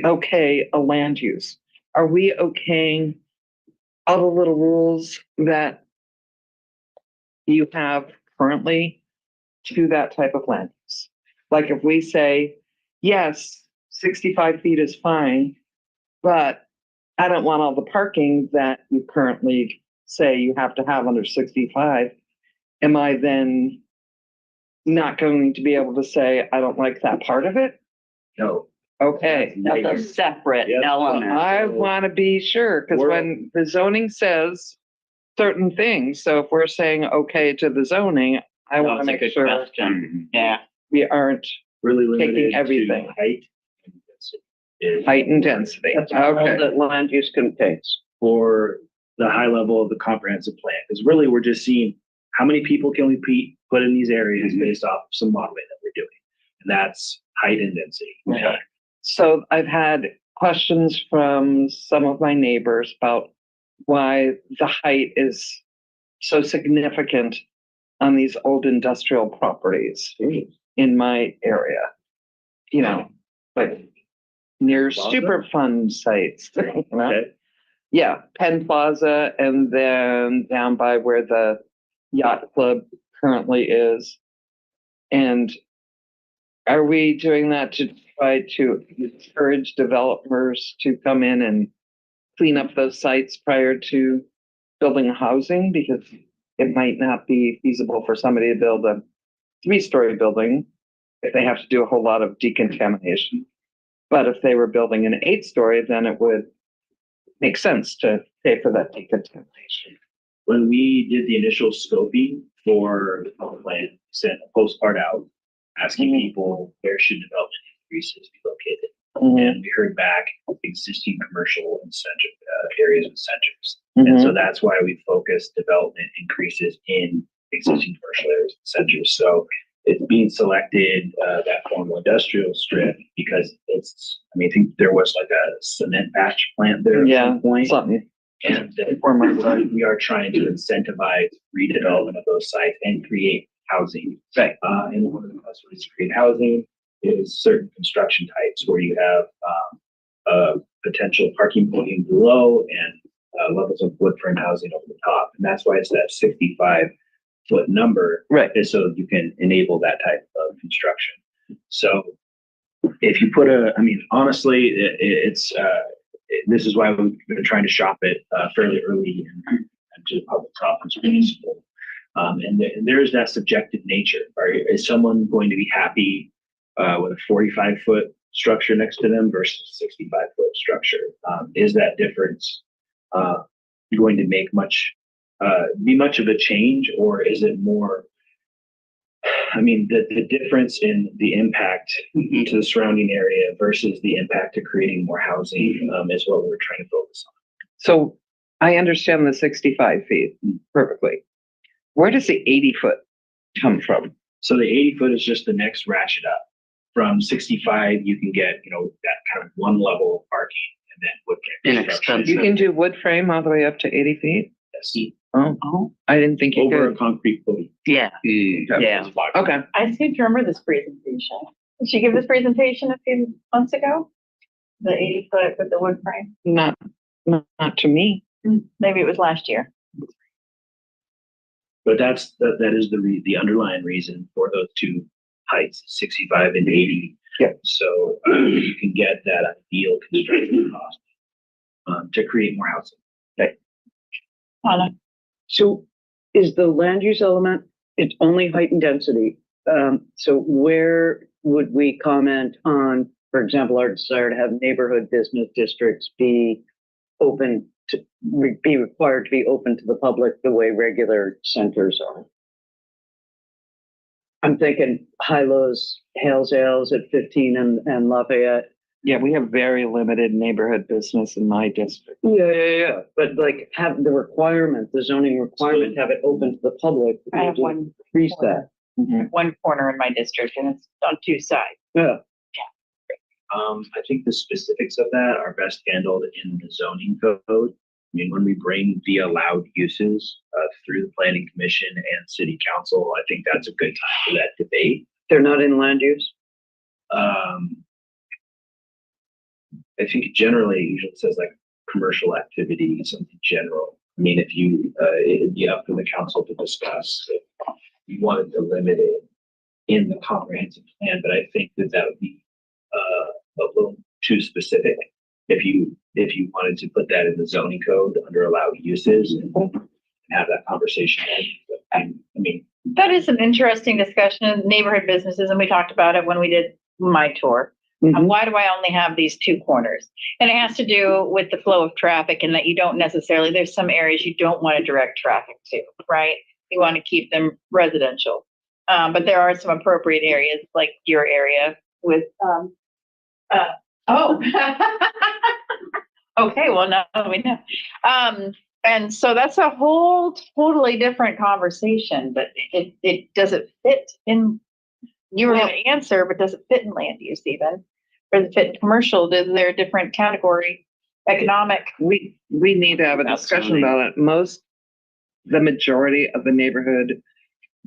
okay a land use, are we okaying all the little rules that you have currently to that type of land use? Like if we say, yes, 65 feet is fine, but I don't want all the parking that you currently say you have to have under 65. Am I then not going to be able to say, I don't like that part of it? No. Okay. That's a separate element. I want to be sure, because when the zoning says certain things, so if we're saying okay to the zoning, I want to make sure Yeah. we aren't really taking everything. Height and density. That's all Okay. that land use contains. For the high level of the comprehensive plan, because really we're just seeing how many people can we put in these areas based off of some modeling that we're doing, and that's height and density. Okay. So I've had questions from some of my neighbors about why the height is so significant on these old industrial properties in my area. You know, like near Superfund sites. You know? Okay. Yeah, Penn Plaza, and then down by where the yacht club currently is. And are we doing that to try to encourage developers to come in and clean up those sites prior to building housing? Because it might not be feasible for somebody to build a 3-story building if they have to do a whole lot of decontamination. But if they were building an 8-story, then it would make sense to pay for that decontamination. When we did the initial scoping for the public plan, we sent a postcard out asking people where should development increases be located. And we heard back existing commercial incentive areas and centers. And so that's why we focused development increases in existing commercial areas and centers. So it's being selected, that formal industrial strip, because it's, I mean, I think there was like a cement batch plant there at some point. Something. And we are trying to incentivize redevelopment of those sites and create housing. Right. And one of the best ways to create housing is certain construction types where you have a potential parking podium below and levels of wood frame housing over the top. And that's why it's that 65-foot number. Right. Is so you can enable that type of construction. So if you put honestly, this is why we've been trying to shop it fairly early into the public conference municipal. And there's that subjective nature. Is someone going to be happy with a 45-foot structure next to them versus a 65-foot structure? Is that difference going to make be much of a change, or is it more? The difference in the impact to the surrounding area versus the impact to creating more housing is what we're trying to focus on. So I understand the 65 feet perfectly. Where does the 80-foot come from? So the 80-foot is just the next ratchet up. From 65, you can get, that kind of one level of parking and then wood frame construction. You can do wood frame all the way up to 80 feet? Yes. Oh, I didn't think you Over could. a concrete podium. Yeah. Yeah. Okay. I seem to remember this presentation. Did she give this presentation a few months ago? The 80-foot with the wood frame? Not to me. Maybe it was last year. But that is the underlying reason for those two heights, 65 and 80. Yeah. So you can get that ideal construction cost to create more housing. Okay. Anna. So is the land use element, it's only height and density. So where would we comment on, for example, our desire to have neighborhood business districts be required to be open to the public the way regular centers are? I'm thinking Hilo's, Hales Ales at 15 and Lafayette. Yeah, we have very limited neighborhood business in my district. Yeah. But like have the requirement, the zoning requirement, have it open to the public. I have one Increase that. one corner in my district and it's on two sides. Yeah. I think the specifics of that are best handled in the zoning code. When we bring the allowed uses through the planning commission and city council, I think that's a good time for that debate. They're not in land use? I think generally usually it says like commercial activity, something general. If it'd be up to the council to discuss if you wanted to limit it in the comprehensive plan, but I think that would be a little too specific. If you wanted to put that in the zoning code under allowed uses and have that conversation. That is an interesting discussion of neighborhood businesses, and we talked about it when we did my tour. Why do I only have these two corners? And it has to do with the flow of traffic and that you don't necessarily, there's some areas you don't want to direct traffic to, right? You want to keep them residential. But there are some appropriate areas like your area with, okay, well, now we know. And so that's a whole totally different conversation, but it doesn't fit in, you were going to answer, but does it fit in land use even? Or does it fit in commercial? Is there a different category? Economic? We need to have a discussion about it. The majority of the neighborhood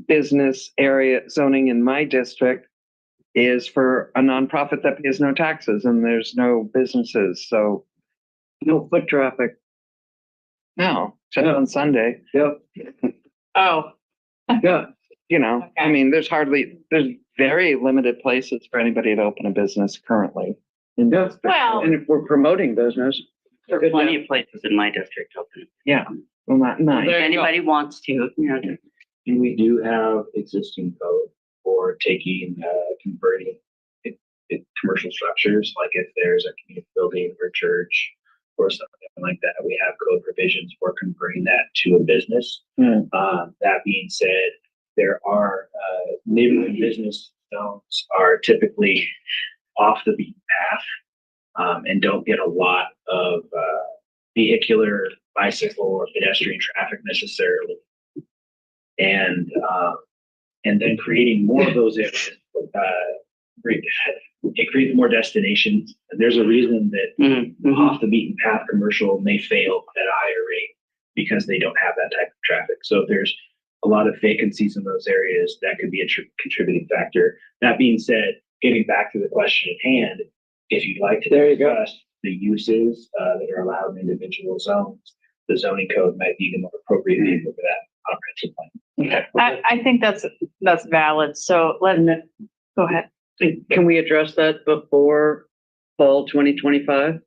business area zoning in my district is for a nonprofit that pays no taxes and there's no businesses. So no foot traffic. No, except on Sunday. Yep. Oh. Yeah. Okay. There's very limited places for anybody to open a business currently. Yeah. Well, and if we're promoting business, There are plenty of places in my district open. Yeah. Well, not nice. If anybody wants to, And we do have existing code for converting commercial structures, like if there's a community building or church or something like that, we have code provisions for converting that to a business. That being said, there are neighborhood business zones are typically off the beaten path and don't get a lot of vehicular, bicycle, or pedestrian traffic necessarily. And then creating more of those areas, it creates more destinations. And there's a reason that off the beaten path commercial may fail at a higher rate because they don't have that type of traffic. So if there's a lot of vacancies in those areas, that could be a contributing factor. That being said, getting back to the question at hand, if you'd like to discuss the uses that are allowed in individual zones, the zoning code might be the more appropriate vehicle for that comprehensive plan. Okay. I think that's valid. So go ahead. Can we address that before fall 2025?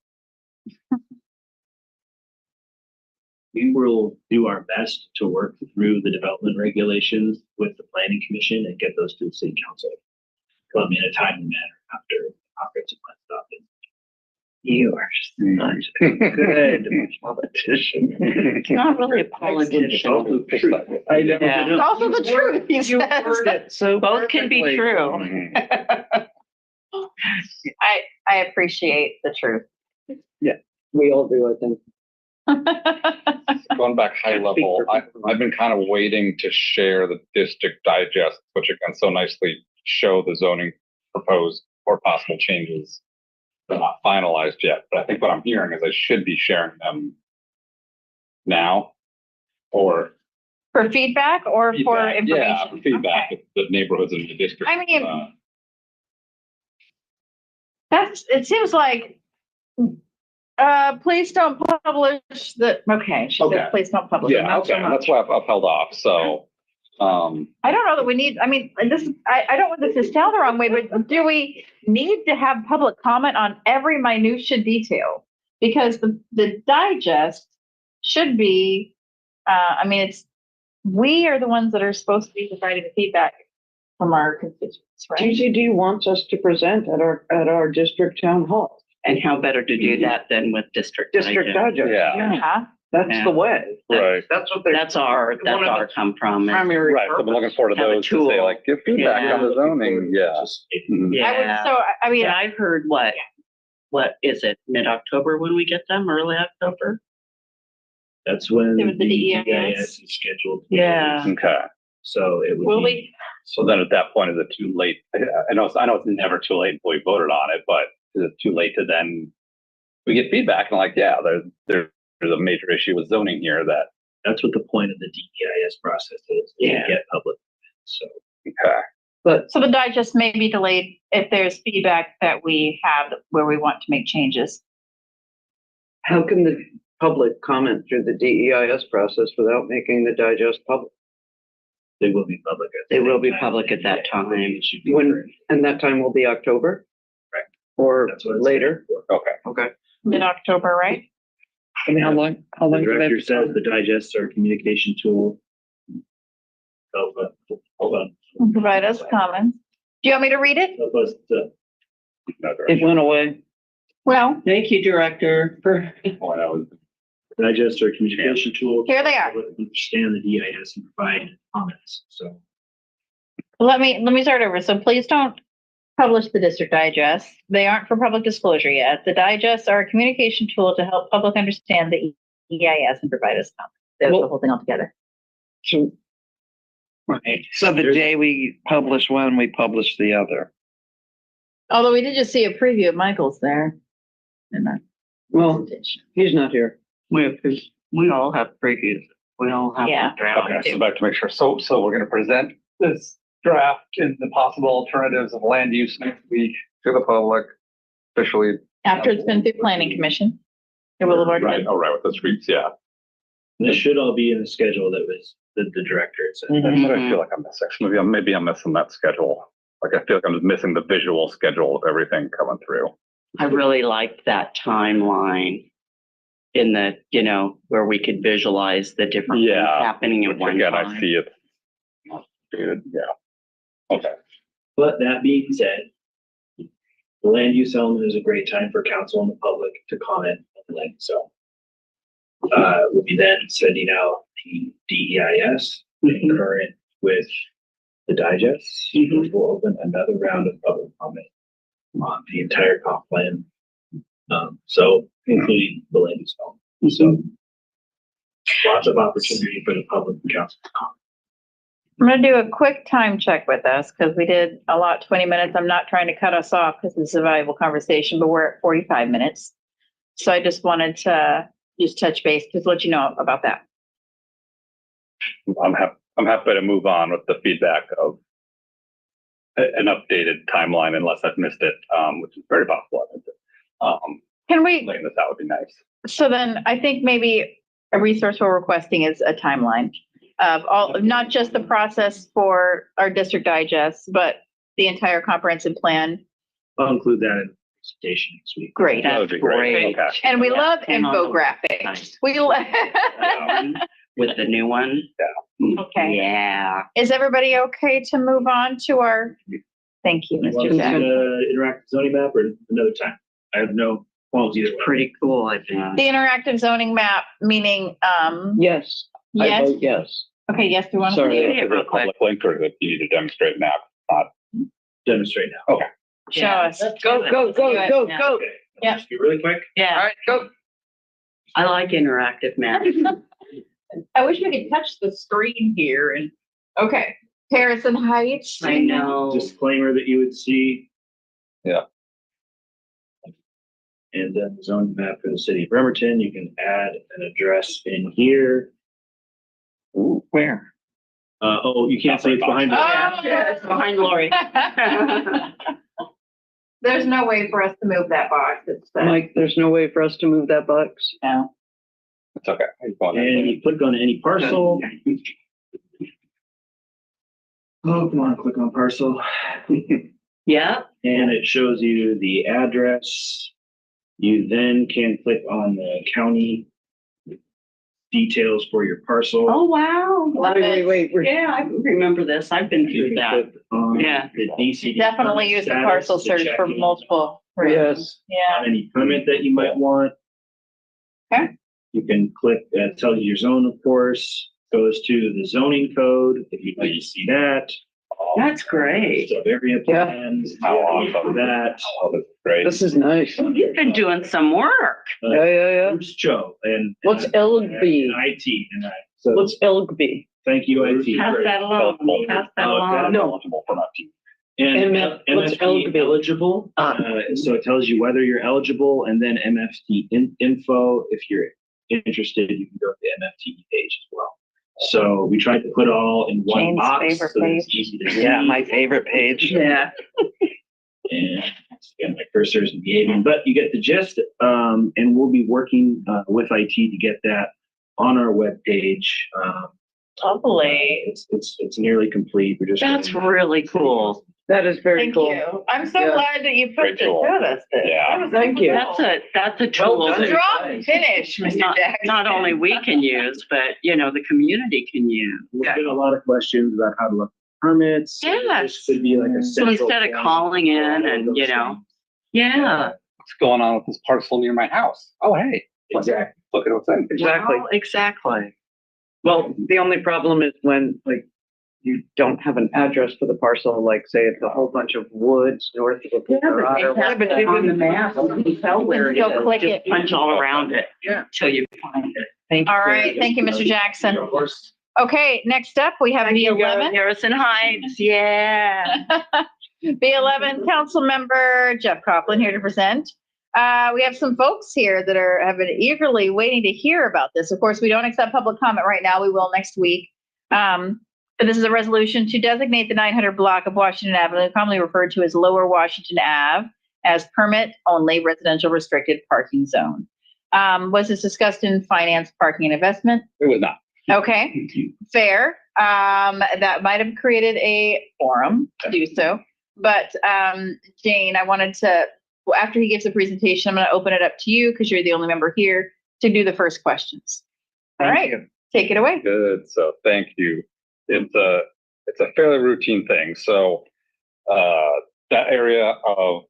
We will do our best to work through the development regulations with the planning commission and get those to the city council. In a timely manner after the comprehensive plan stuff. You are such a good politician. Not really a politician. I know. Yeah. It's also the truth, he You says. word it so Both can be perfectly. true. I appreciate the truth. We all do, I think. Going back high level, I've been kind of waiting to share the district digest, which again so nicely show the zoning proposed or possible changes. They're not finalized yet, but I think what I'm hearing is I should be sharing them now or For feedback or for feedback. Yeah, information? for feedback, Okay. the neighborhoods in the district. I mean, it seems like, please don't publish the, okay, she Okay. said, please don't publish. it, Yeah, not so okay, much. that's why I've held off, so, I don't know that we need, I mean, and this is, I don't want this to sound the wrong way, but do we need to have public comment on every minutia detail? Because the digest should be, I mean, we are the ones that are supposed to be providing the feedback from our constituents, right? GCD wants us to present at our district town hall. And how better to do that than with district District digest? digest. Yeah. That's Yeah. the way. right. That's what they're. That's our come from. Primary Right, so I'm looking forward to Have a those to say tool. like, give feedback Yeah. on the zoning, yeah. Mhm. Yeah. I mean, Yeah, I've heard what is it, mid-October when we get them, early October? That's when It was the the DEIS. DEIS is scheduled. to be Yeah. released. Okay, So it would will be, we? so then at that point, is it too late? I know it's never too late until we voted on it, but is it too late to then, we get feedback and like, yeah, there's a major issue with zoning here that, that's what the point of the DEIS process is, to Yeah. get public. So okay. But So the digest may be delayed if there's feedback that we have where we want to make changes. how can the public comment through the DEIS process without making the digest public? they will be public. They will be public at that time. It should be When, and that time will be October? Right. Or That's what it's later? Okay. Okay. Mid-October, right? And how long The do they director says the digests are a communication tool. Hold on. Provide us comments. Do you want me to read it? Help us to- It went away. Well, Thank you, Director, for. Well, that was- Digest are a communication tool. Here they are. Understand the DIS and provide comments, so. let me start over. So please don't publish the district digest. They aren't for public disclosure yet. The digests are a communication tool to help public understand the EIS and provide us comments. There's the whole thing all together. So Right. So the day we publish one, we publish the other. Although we did just see a preview of Michael's there. In that well, presentation. he's not here. We all have previews. We all have. Yeah. Okay, so back to make sure, so we're gonna present this draft and the possible alternatives of land use next week to the public officially. After it's been through planning commission. It will have already Right, been. oh, right, with the streets, yeah. This should all be in the schedule that was the director said. That's what I feel like I'm missing. Maybe I'm missing that schedule. Like, I feel like I'm just missing the visual schedule of everything coming through. I really liked that timeline in the, where we could visualize the different things Yeah. happening at Which one again, time. I see it. Dude, yeah. Okay. But that being said, the land use element is a great time for council and the public to comment on the land use element. We'll be then sending out the DEIS concurrent with the digest. We'll open another round of public comment on the entire comp plan. So including the land use element. So lots of opportunity for the public and council to comment. I'm gonna do a quick time check with us because we did a lot, 20 minutes. I'm not trying to cut us off because this is a valuable conversation, but we're at 45 minutes. So I just wanted to just touch base, just let you know about that. I'm happy to move on with the feedback of an updated timeline unless I've missed it, which is very possible. Can we, Laying this out would be nice. so then I think maybe a resource we're requesting is a timeline of all, not just the process for our district digest, but the entire comprehensive plan. I'll include that in the presentation next week. Great. That would be great. Okay. And we love And on the- infographics. Nice. We love. With the new one. Okay. Yeah. Is everybody okay to move on to our, thank you, Want to Mr. see Jackson. the interactive zoning map or another time? I have no qualms either way. Pretty cool, I think. The interactive zoning map, meaning, Yes. I yes, vote yes. okay, yes, we want to Sorry. see Yeah, it. real Is it a quick. public link or do you need to demonstrate now? Demonstrate now. Okay. Show us. Go, go, go, Yeah. go, Yeah. go. Yeah. Just be really quick. Yeah. Go. I like interactive maps. I wish we could touch the screen here and, okay, Harrison Heights. I know. Disclaimer that you would see. Yeah. And then the zoning map for the city of Bremerton, you can add an address in here. Ooh, where? You can't say it's behind. Oh. Yeah, it's behind Lori. There's no way for us to move that box. It's, Mike, there's no way for us to move that box. no. It's okay. You're going And you click on any parcel. Oh, come on, click on parcel. Yeah. And it shows you the address. You then can click on the county details for your parcel. Oh, wow. Wait. Yeah, I remember this. I've been You through can that. click on Yeah. the DCD. Definitely use the status parcel to search check for in multiple. Yes. Yeah. on any permit that you might want. Okay. You can click, tells you your zone, of course, goes to the zoning code, if you'd like to see that. That's great. So area Yeah. plans, How awesome. that. Oh, that's great. This is nice. You've been doing some work. Yeah. Who's Joe? And What's and LB? IT, and I, so What's LB? thank you, IT. Pass that along. Pass that along. No. Eligible for my team. And What's MFT LB? eligible, so it tells you whether you're eligible, and then MFT info, if you're interested, you can go to the MFT page as well. So we tried to put it all in one Jane's box, favorite so that it's page. easy to see. Yeah, my favorite page. Yeah. And again, my cursor isn't behaving, but you get the gist. And we'll be working with IT to get that on our webpage. Lovely. It's nearly complete. We're just That's really cool. That is very Thank cool. you. I'm so Yeah. glad that you put Great this tool. to us. Yeah. Thank you. That's a tool Well done. that Drop and finish, Mr. not, Jackson. not only we can use, but the community can use. There's been a lot of questions about how to look for permits. Yes. This could be like a So central instead of point calling in for all and, those yeah. things. What's going on with this parcel near my house? Oh, hey. Exactly. Look at what's in. Exactly. Well, exactly. Well, the only problem is when you don't have an address for the parcel, like say it's a whole bunch of woods north of the. On the map, you can tell where it is. Go click Just it. punch all around it. Yeah. Till you find it. Thank you. All right, thank you, Mr. Jackson. Of course. Okay, next up, we have B11. Harrison Heights, yeah. B11 Council Member Jeff Coughlin here to present. We have some folks here that have been eagerly waiting to hear about this. Of course, we don't accept public comment right now. We will next week. But this is a resolution to designate the 900 block of Washington Avenue, commonly referred to as Lower Washington Ave, as permit-only residential restricted parking zone. Was this discussed in finance, parking, and investment? It was not. Okay, fair. That might have created a forum to do so. But Jane, I wanted to, after he gives the presentation, I'm going to open it up to you because you're the only member here to do the first questions. All right, take it away. Good. So thank you. It's a fairly routine thing. So that area of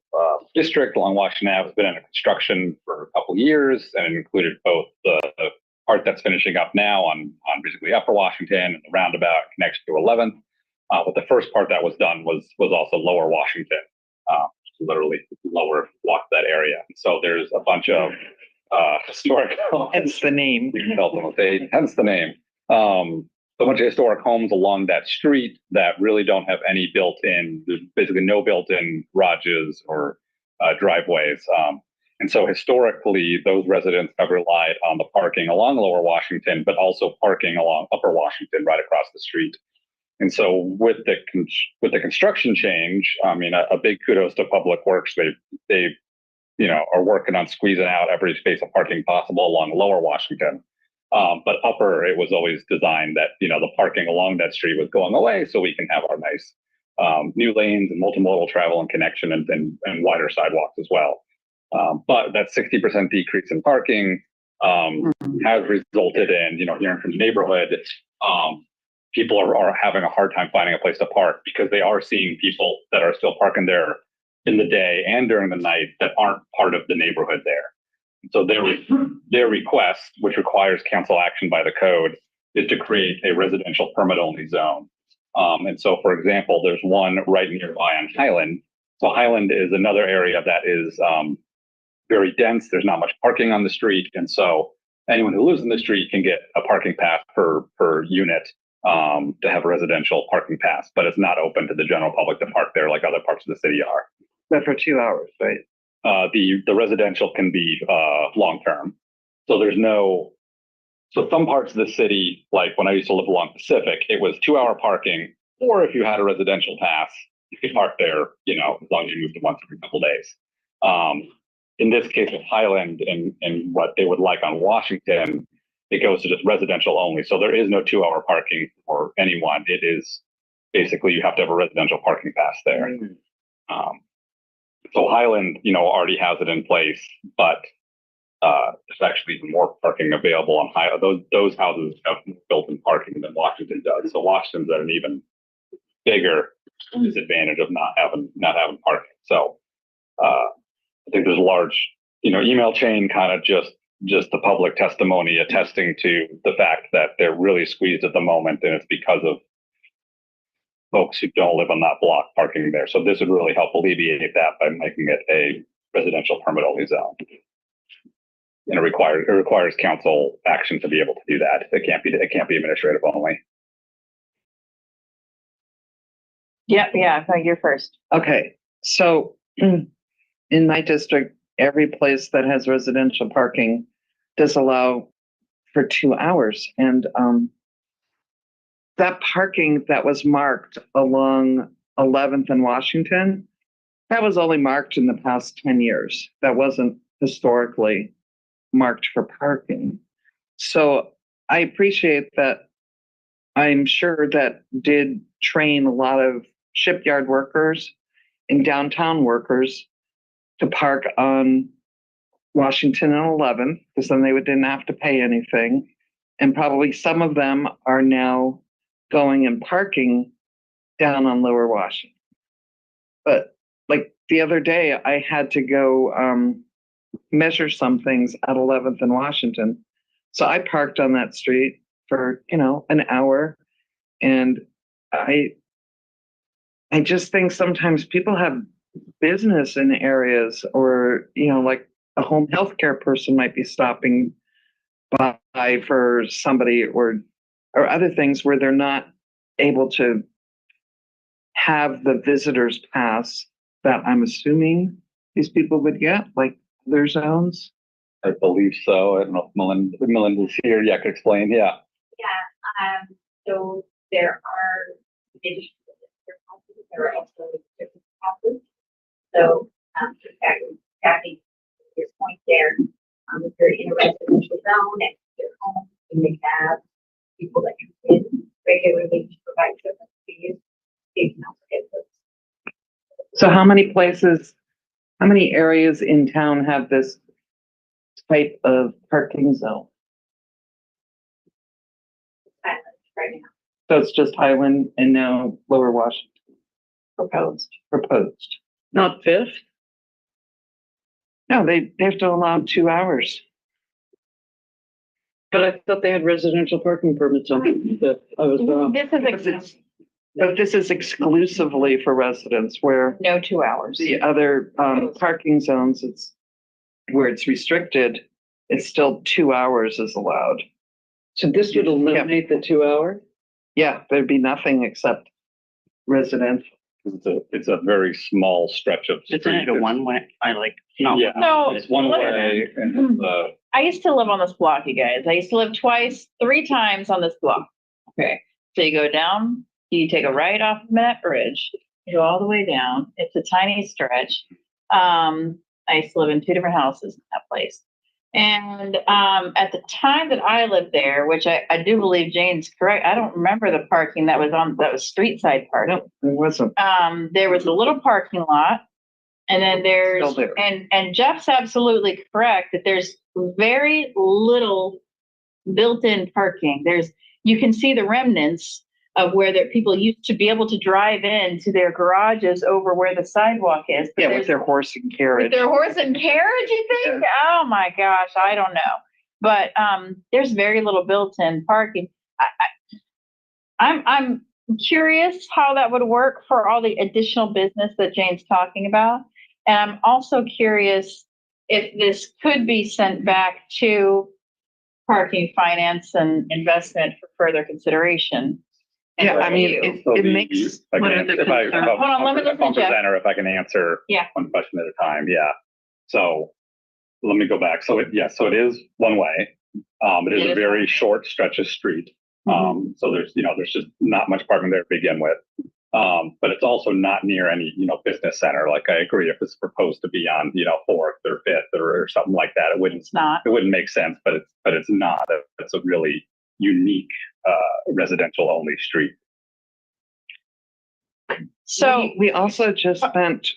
district along Washington Ave has been under construction for a couple of years, and it included both the part that's finishing up now on basically Upper Washington and the roundabout connects to 11th. But the first part that was done was also Lower Washington, literally lower walk that area. So there's a bunch of historic. Hence the name. Hence the name. A bunch of historic homes along that street that really don't have any built-in, there's basically no built-in garages or driveways. And so historically, those residents have relied on the parking along Lower Washington, but also parking along Upper Washington right across the street. And so with the construction change, I mean, a big kudos to Public Works. They are working on squeezing out every space of parking possible along Lower Washington. But upper, it was always designed that, the parking along that street was going away so we can have our nice new lanes and multimodal travel and connection and wider sidewalks as well. But that 60% decrease in parking has resulted in, hearing from the neighborhood, people are having a hard time finding a place to park because they are seeing people that are still parking there in the day and during the night that aren't part of the neighborhood there. So their request, which requires council action by the code, is to create a residential permit only zone. And so, for example, there's one right nearby on Highland. So Highland is another area that is very dense. There's not much parking on the street. And so anyone who lives in the street can get a parking pass per unit to have a residential parking pass, but it's not open to the general public to park there like other parts of the city are. But for 2 hours, right? The residential can be long-term. So so some parts of the city, like when I used to live along Pacific, it was 2-hour parking, or if you had a residential pass, you could park there, as long as you moved it once every couple days. In this case of Highland and what they would like on Washington, it goes to just residential only. So there is no 2-hour parking for anyone. It is basically you have to have a residential parking pass there. So Highland, already has it in place, but there's actually even more parking available on Highland. Those houses have built-in parking than Washington does. So Washington's at an even bigger disadvantage of not having parking. So I think there's a large, email chain, kind of just the public testimony attesting to the fact that they're really squeezed at the moment, and it's because of folks who don't live on that block parking there. So this would really help alleviate that by making it a residential permit only zone. And it requires council action to be able to do that. It can't be administrative only. Yeah, you're first. Okay, so in my district, every place that has residential parking does allow for 2 hours. And that parking that was marked along 11th and Washington, that was only marked in the past 10 years. That wasn't historically marked for parking. So I appreciate that. I'm sure that did train a lot of shipyard workers and downtown workers to park on Washington and 11th, because then they didn't have to pay anything. And probably some of them are now going and parking down on Lower Washington. But like the other day, I had to go measure some things at 11th and Washington. So I parked on that street for, an hour. And I just think sometimes people have business in areas, or, like a home healthcare person might be stopping by for somebody or other things where they're not able to have the visitor's pass that I'm assuming these people would get, like their zones. I believe so. I don't know if Melinda's here. Yeah, I could explain. Yeah. So there are also different passes. So Kathy, your point there, if you're in a residential zone at your home, you may have people that come in regularly to provide service to you. You can also get those. So how many areas in town have this type of parking zone? Right now. So it's just Highland and now Lower Washington. Proposed. Not Fifth? No, they have to allow 2 hours. But I thought they had residential parking permits on Fifth. I was wrong. But this is exclusively for residents, where No 2 hours. the other parking zones, it's where it's restricted, it's still 2 hours is allowed. So this would eliminate the 2 hour? Yeah, there'd be nothing except residential. It's a very small stretch of street. Isn't it a one-way? Yeah, No. it's one way, and I used to live on this block, you guys. I used to live 3 times on this block. Okay. So you go down, you take a right off of Minette Bridge, you go all the way down. It's a tiny stretch. I used to live in 2 different houses in that place. And at the time that I lived there, which I do believe Jane's correct, I don't remember the parking that was street side parking. No, it wasn't. There was a little parking lot. And then there's, Still there. and Jeff's absolutely correct that there's very little built-in parking. You can see the remnants of where people used to be able to drive in to their garages over where the sidewalk is. But Yeah, with their horse and carriage. with their horse and carriage, you think? Oh my gosh, I don't know. But there's very little built-in parking. I'm curious how that would work for all the additional business that Jane's talking about. And I'm also curious if this could be sent back to parking, finance, and investment for further consideration. Yeah, I mean, it makes. If I What can are the answer- if I- concerns? if I'm- Hold on, let me if listen I'm to Jeff. presenter, if I can answer Yeah. one question at a time, yeah. So let me go back. So it is one way. It is a very short stretch of street. So there's just not much parking there to begin with. But it's also not near any, business center. Like I agree, if it's proposed to be on, 4th or 5th or something like that, it wouldn't make sense, but it's not. It's a really unique, residential only street. So we also just spent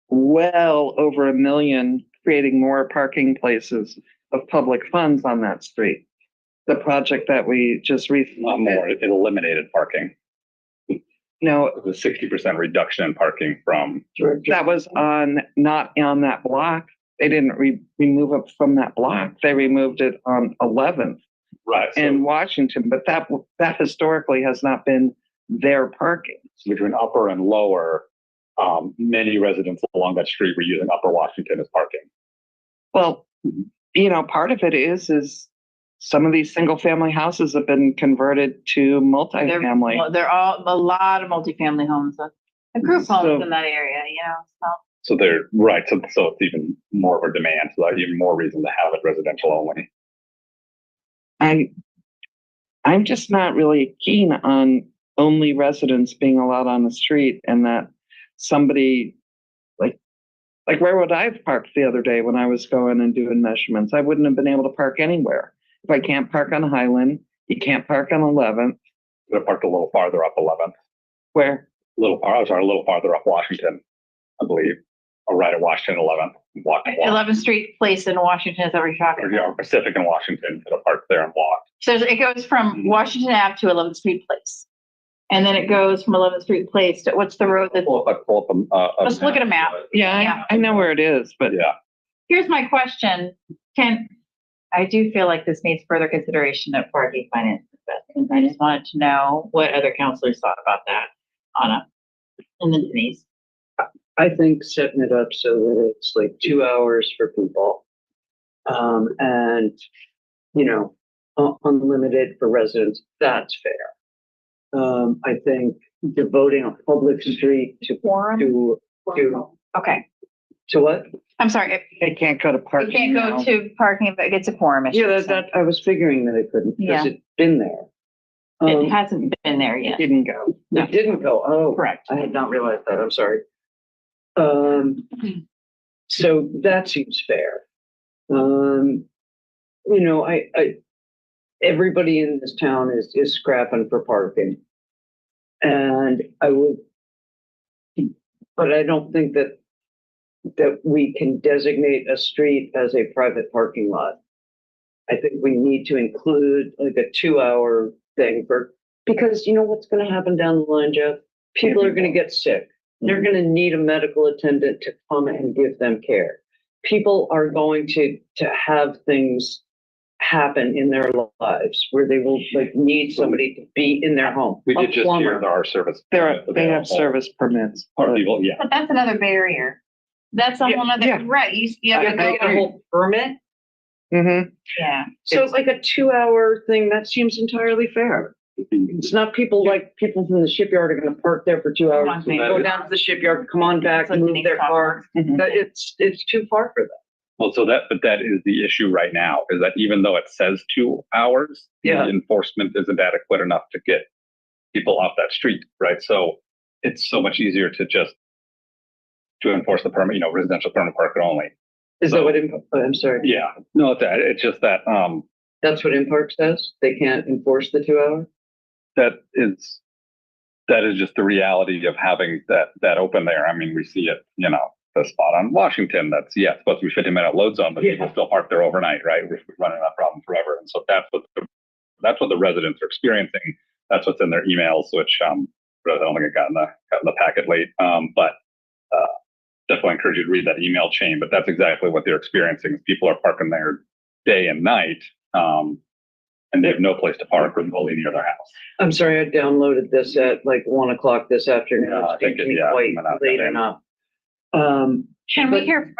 well over $1 million creating more parking places of public funds on that street. The project that we just recently. Not more, it eliminated parking. No, it was a 60% reduction in parking from. That was not on that block. They didn't remove it from that block. They removed it on 11th. Right. In Washington, but that historically has not been their parking. So between upper and lower, many residents along that street were using Upper Washington as parking. Well, part of it is some of these single family houses have been converted to multifamily. They're all a lot of multifamily homes, group homes in that area, So they're right. So it's even more of a demand. So that's even more reason to have it residential only. I'm just not really keen on only residents being allowed on the street, and that somebody like where would I have parked the other day when I was going and doing measurements? I wouldn't have been able to park anywhere. If I can't park on Highland, you can't park on 11th. Could have parked a little farther up 11th. Where? A little farther up Washington, I believe. Or right at Washington 11th. 11th Street Place in Washington, is that what you're talking about? Pacific and Washington, could have parked there and walked. So it goes from Washington Ave to 11th Street Place. And then it goes from 11th Street Place to, what's the road that? Let's look at a map. Yeah, I know where it is, but yeah. Here's my question. I do feel like this needs further consideration at parking finance investment. I just wanted to know what other counselors thought about that. Anna and then Denise. I think setting it up so that it's like 2 hours for people. And, unlimited for residents, that's fair. I think devoting a public street to Okay. To what? I'm sorry. It can't go to parking. It can't go to parking if it gets a quorum issue. Yeah, that I was figuring that it couldn't because it's been there. It hasn't been there yet. Didn't go. No. It didn't go. Oh, correct. I had not realized that. I'm sorry. So that seems fair. Everybody in this town is scrapping for parking. And but I don't think that we can designate a street as a private parking lot. I think we need to include like a 2-hour thing because you know what's going to happen down the line, Jeff? People are going to get sick. They're going to need a medical attendant to come and give them care. People are going to have things happen in their lives where they will need somebody to be in their home. We did just hear there are service. They have service permits. People, yeah. But that's another barrier. That's a whole other, right? You have to a whole permit. Mm-hmm. Yeah. So it's like a 2-hour thing. That seems entirely fair. It's not people from the shipyard are going to park there for 2 hours, go down to the shipyard, come on back, move their car. It's too far for them. Well, but that is the issue right now, is that even though it says 2 hours, the enforcement isn't adequate enough to get people off that street, right? So it's so much easier to enforce the permit, residential permanent parking only. Is that what, I'm sorry. Yeah, no, it's just that, That's what Impark says? They can't enforce the 2 hour? that is just the reality of having that open there. I mean, we see it, the spot on Washington that's, supposed to be 50-minute load zone, but people still park there overnight, right? We're running that problem forever. And so that's what the residents are experiencing. That's what's in their emails, which I don't think I got in the packet late. But definitely encourage you to read that email chain. But that's exactly what they're experiencing. People are parking there day and night, and they have no place to park remotely near their house. I'm sorry, I downloaded this at like 1 o'clock this afternoon. I think Late enough. Can we hear,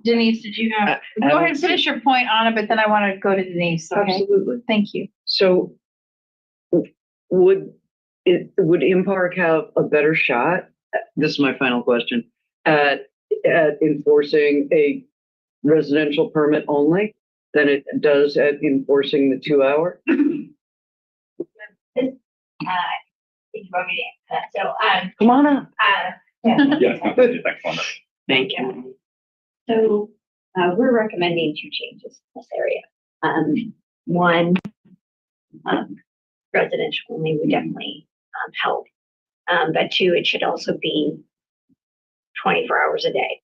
Denise, did you have, go ahead and finish your point on it, but then I want to go to Denise. Okay? Absolutely. Thank you. So would Impark have a better shot? This is my final question at enforcing a residential permit only than it does at enforcing the 2 hour? Come on up. Yes, Thank you. So we're recommending 2 changes in this area. One, residential only would definitely help. But 2, it should also be 24 hours a day,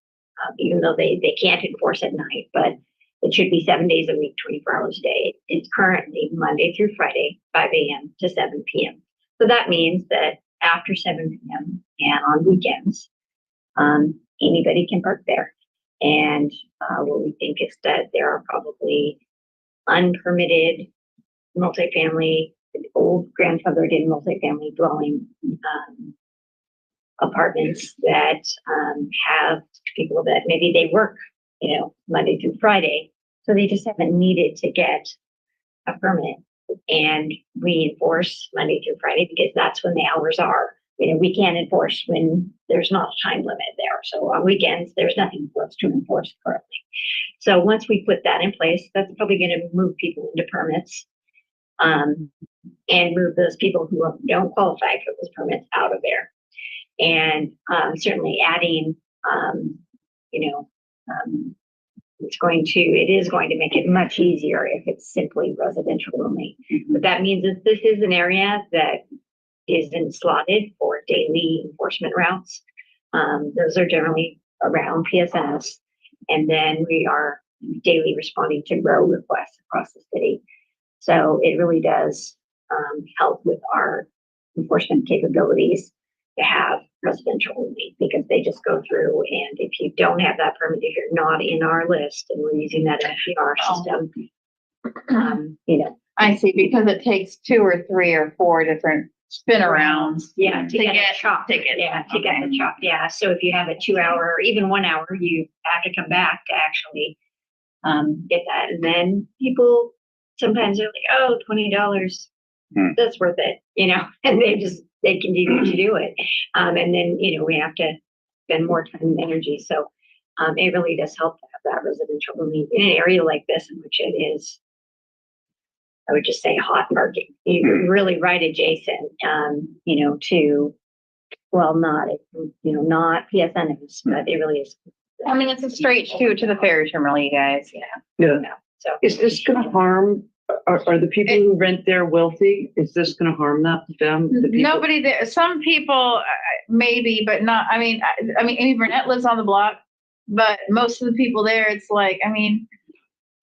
even though they can't enforce at night, but it should be 7 days a week, 24 hours a day. It's currently Monday through Friday, 5 a.m. to 7 p.m. So that means that after 7 p.m. and on weekends, anybody can park there. And what we think is that there are probably unpermitted multifamily, old grandfathered in multifamily dwelling apartments that have people that maybe they work, Monday through Friday. So they just haven't needed to get a permit. And we enforce Monday through Friday because that's when the hours are. We can't enforce when there's not a time limit there. So on weekends, there's nothing for us to enforce currently. So once we put that in place, that's probably going to move people into permits and move those people who don't qualify for those permits out of there. And certainly adding, it is going to make it much easier if it's simply residential only. But that means that this is an area that isn't slotted for daily enforcement routes. Those are generally around PSS. And then we are daily responding to row requests across the city. So it really does help with our enforcement capabilities to have residential only, because they just go through, and if you don't have that permit, if you're not in our list, and we're using that FDR system, I see, because it takes 2 or 3 or 4 different spin arounds. Yeah, to get a chop ticket. Yeah, to get the chop. Yeah, so if you have a 2 hour or even 1 hour, you have to come back to actually get that. And then people sometimes are like, oh, $20, that's worth it, and they continue to do it. And then, we have to spend more time and energy. So it really does help to have that residential only in an area like this, in which it is, I would just say, hot parking. You're really right adjacent, to, well, not PSNs, but it really is. I mean, it's a straight shoot to the ferry terminal, you guys. Yeah. So is this going to harm? Are the people who rent there wealthy? Is this going to harm them? The people? Nobody there. Some people maybe, but not. I mean, Amy Burnett lives on the block, but most of the people there, it's like,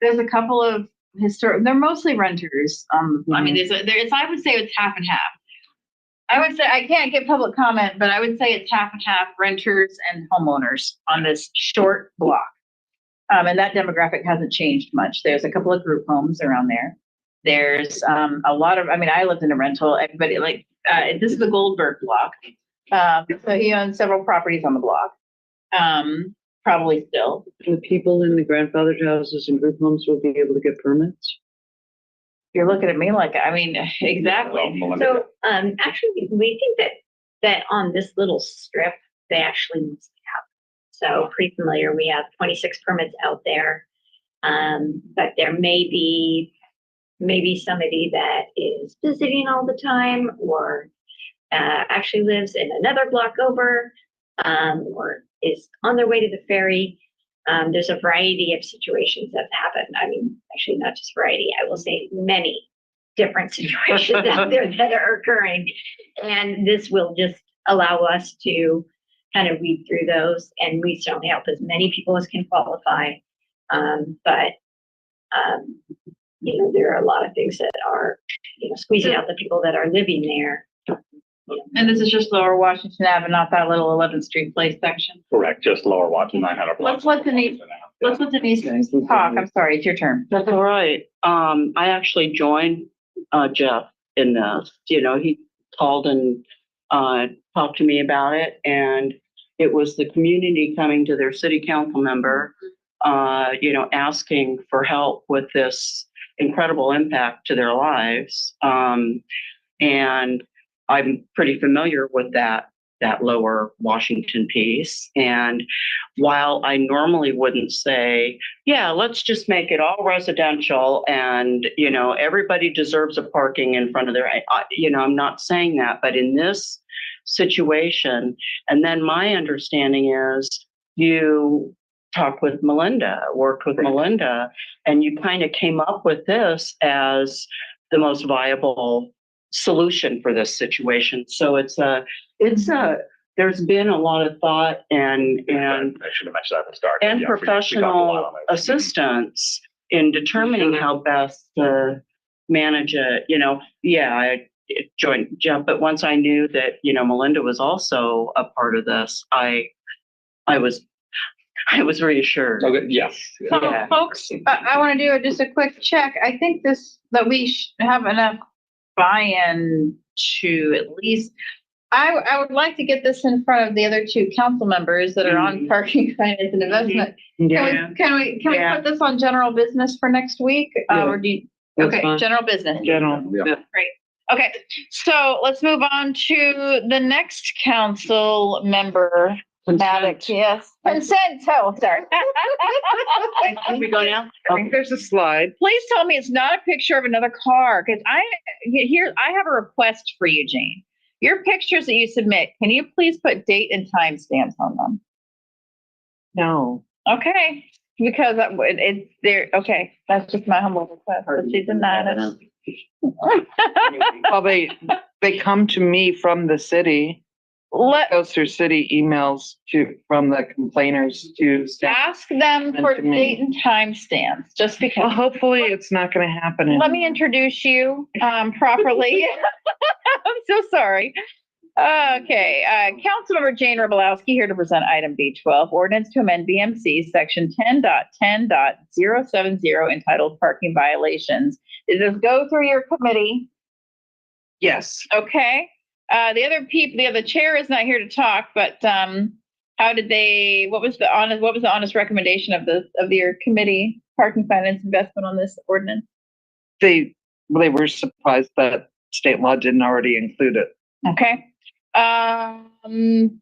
there's a couple of historic. They're mostly renters. I mean, there's. I would say it's half and half. I would say I can't get public comment, but I would say it's half and half renters and homeowners on this short block. And that demographic hasn't changed much. There's a couple of group homes around there. There's a lot of, I lived in a rental, everybody this is the Goldberg block. So he owns several properties on the block. Probably still. The people in the grandfathered houses and group homes will be able to get permits? You're looking at me like, exactly. So actually, we think that on this little strip, they actually must have. So pretty familiar. We have 26 permits out there, but there may be somebody that is visiting all the time, or actually lives in another block over, or is on their way to the ferry. There's a variety of situations that happened. I mean, actually not just variety, I will say many different situations out there that are occurring. And this will just allow us to kind of weed through those, and we certainly help as many people as can qualify. But there are a lot of things that are, squeezing out the people that are living there. And this is just Lower Washington Ave and not that little 11th Street Place section. Correct, just Lower Washington, 900 blocks. Let's let Denise talk. I'm sorry, it's your turn. That's all right. I actually joined Jeff in this. He called and talked to me about it, and it was the community coming to their city council member, asking for help with this incredible impact to their lives. And I'm pretty familiar with that Lower Washington piece. And while I normally wouldn't say, yeah, let's just make it all residential and, everybody deserves a parking in front of their, I'm not saying that, but in this situation, and then my understanding is you worked with Melinda, and you kind of came up with this as the most viable solution for this situation. So there's been a lot of thought and I should have mentioned that at the start. and Yeah, we talked a lot professional on it. assistance in determining how best to manage it. I joined Jeff, but once I knew that, Melinda was also a part of this, I was reassured. Okay, yes. So, Yeah. folks, I want to do just a quick check. I think that we have enough buy-in to at least, I would like to get this in front of the other two council members that are on parking, finance and investment. Yeah. Can we put this on general business for next week? Or do you, That's okay, fine. general business. General. Yeah. Great. Okay, so let's move on to the next council member. Maddox, yes. Consent, oh, sorry. Can we go now? I think there's a slide. Please tell me it's not a picture of another car, because I have a request for you, Jane. Your pictures that you submit, can you please put date and time stamps on them? No. Okay, because it's there. Okay, that's just my humble request. But she denied it. Well, they come to me from the city. Goes through city emails from the complainers to staff. Ask them for to me. date and time stamps, just because. Well, hopefully it's not going to happen. Let me introduce you properly. I'm so sorry. Okay, Councilmember Jane Robelowski here to present item B12, ordinance to amend BMC section 10.10.070 entitled parking violations. Did this go through your committee? Yes. Okay. The chair is not here to talk, but how did they? What was the honest recommendation of your committee, parking finance investment, on this ordinance? They were surprised that state law didn't already include it. Okay.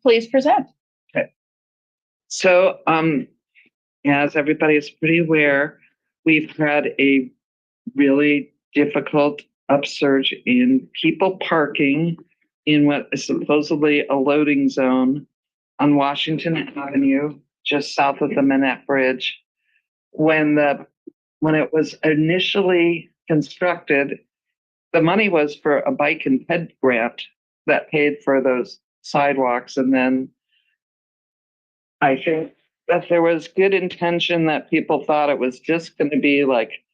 Please present. Okay. So, as everybody is pretty aware, we've had a really difficult upsurge in people parking in what is supposedly a loading zone on Washington Avenue, just south of the Manette Bridge. When it was initially constructed, the money was for a bike and ped grant that paid for those sidewalks. And then I think that there was good intention that people thought it was just going to be like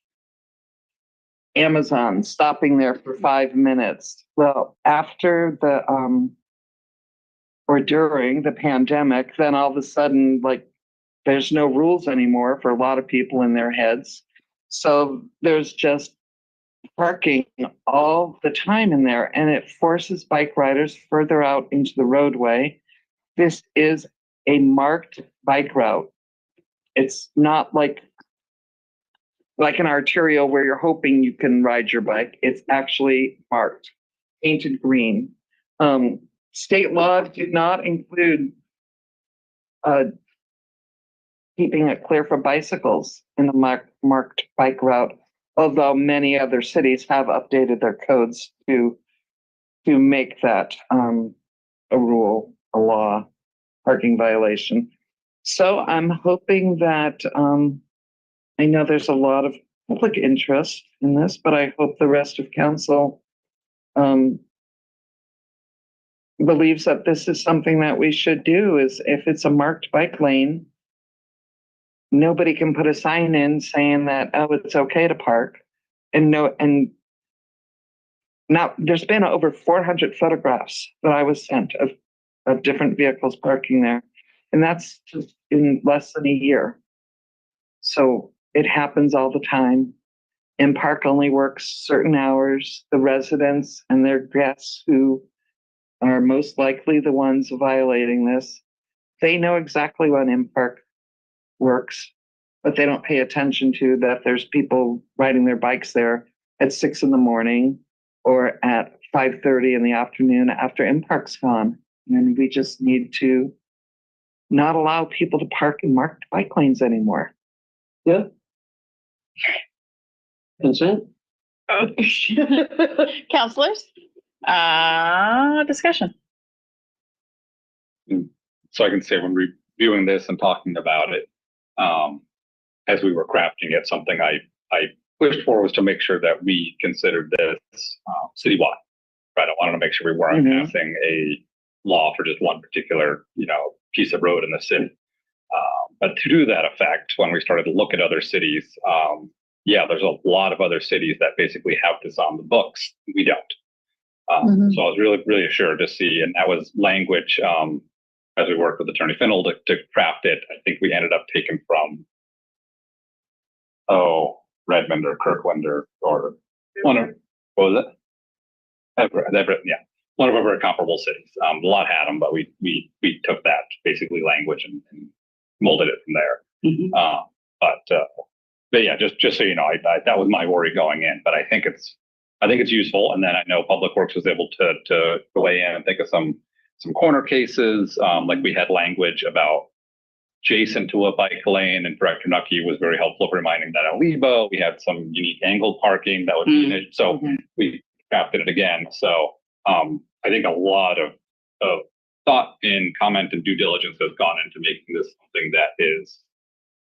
Amazon stopping there for 5 minutes. Well, after or during the pandemic, then all of a sudden, there's no rules anymore for a lot of people in their heads. So there's just parking all the time in there, and it forces bike riders further out into the roadway. This is a marked bike route. It's not like an arterial where you're hoping you can ride your bike. It's actually marked, painted green. State law did not include keeping it clear for bicycles in the marked bike route, although many other cities have updated their codes to make that a rule, a law, parking violation. So I'm hoping that, I know there's a lot of public interest in this, but I hope the rest of council, believes that this is something that we should do. Is if it's a marked bike lane, nobody can put a sign in saying that, oh, it's okay to park. And now there's been over 400 photographs that I was sent of different vehicles parking there. And that's just in less than a year. So it happens all the time. And park only works certain hours. The residents and their guests who are most likely the ones violating this, they know exactly when M-Park works, but they don't pay attention to that there's people riding their bikes there at 6 a.m. or at 5:30 in the afternoon after M-Park's gone. And we just need to not allow people to park in marked bike lanes anymore. Yeah. Consent? Counselors, discussion. So I can say when reviewing this and talking about it, as we were crafting it, something I pushed for was to make sure that we considered this citywide. Right, I wanted to make sure we weren't passing a law for just one particular, piece of road in the city. But to do that effect, when we started to look at other cities, there's a lot of other cities that basically have this on the books. We don't. So I was really, really assured to see, and that was language as we worked with Attorney Fennell to craft it. I think we ended up taking from, Redmond or Kirkland or one of, what was it? Everett, yeah. One of our very comparable cities. A lot had them, but we took that basically language and molded it from there. But yeah, just so you know, I that was my worry going in. But I think it's useful. And then I know Public Works was able to weigh in and think of some corner cases. Like we had language about adjacent to a bike lane, and Director Nucky was very helpful for reminding that at Lebo we had some unique angled parking that would be in it. So we crafted it again. So I think a lot of thought and comment and due diligence has gone into making this something that is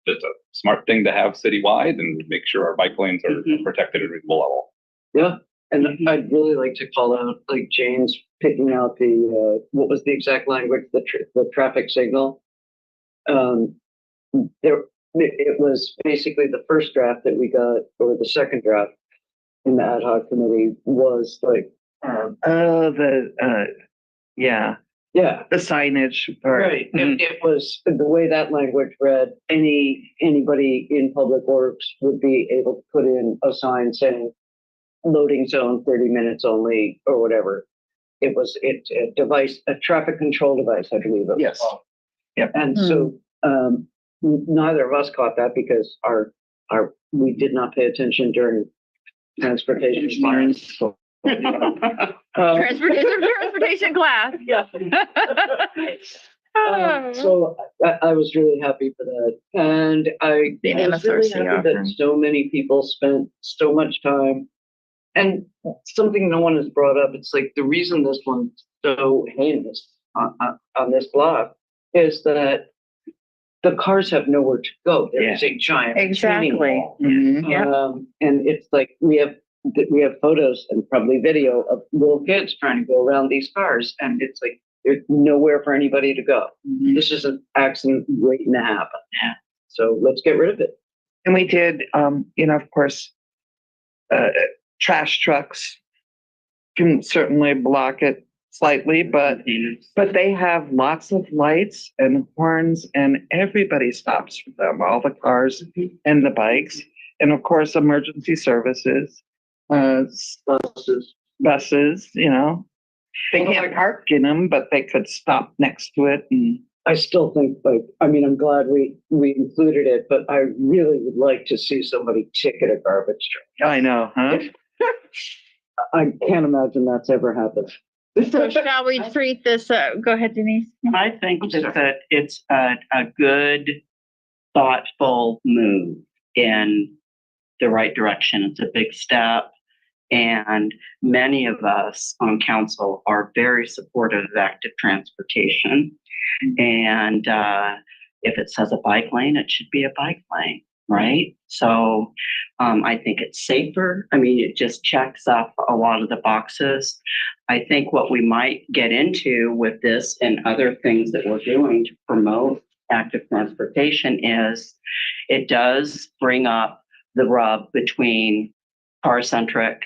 just a smart thing to have citywide and make sure our bike lanes are protected at a reasonable level. Yeah. And I'd really like to call out, like Jane's picking out the, what was the exact language, the traffic signal. It was basically the first draft that we got, or the second draft in the ad hoc committee was like, the signage part. Right. It was the way that language read. Anybody in Public Works would be able to put in a sign saying loading zone 30 minutes only or whatever. It was a traffic control device, I believe it was. Yes. Yep. And so neither of us caught that because we did not pay attention during transportation science. Transportation class. Yeah. So I was really happy for that. And I was really happy that so many people spent so much time. And something no one has brought up, it's like the reason this one's so heinous on this block is that the cars have nowhere to go. There's a giant retaining wall. And it's like we have photos and probably video of little kids trying to go around these cars, and it's like there's nowhere for anybody to go. This is an accident waiting to happen. So let's get rid of it. And we did, of course, trash trucks can certainly block it slightly, but they have lots of lights and horns, and everybody stops for them, all the cars and the bikes, and of course emergency services, buses. They can't park in them, but they could stop next to it. And I still think, I'm glad we included it, but I really would like to see somebody ticket a garbage truck. I know, huh? I can't imagine that's ever happened. So shall we treat this? Go ahead, Denise. I think that it's a good, thoughtful move in the right direction. It's a big step. And many of us on council are very supportive of active transportation. And if it says a bike lane, it should be a bike lane, right? So I think it's safer. I mean, it just checks off a lot of the boxes. I think what we might get into with this and other things that we're doing to promote active transportation is it does bring up the rub between car-centric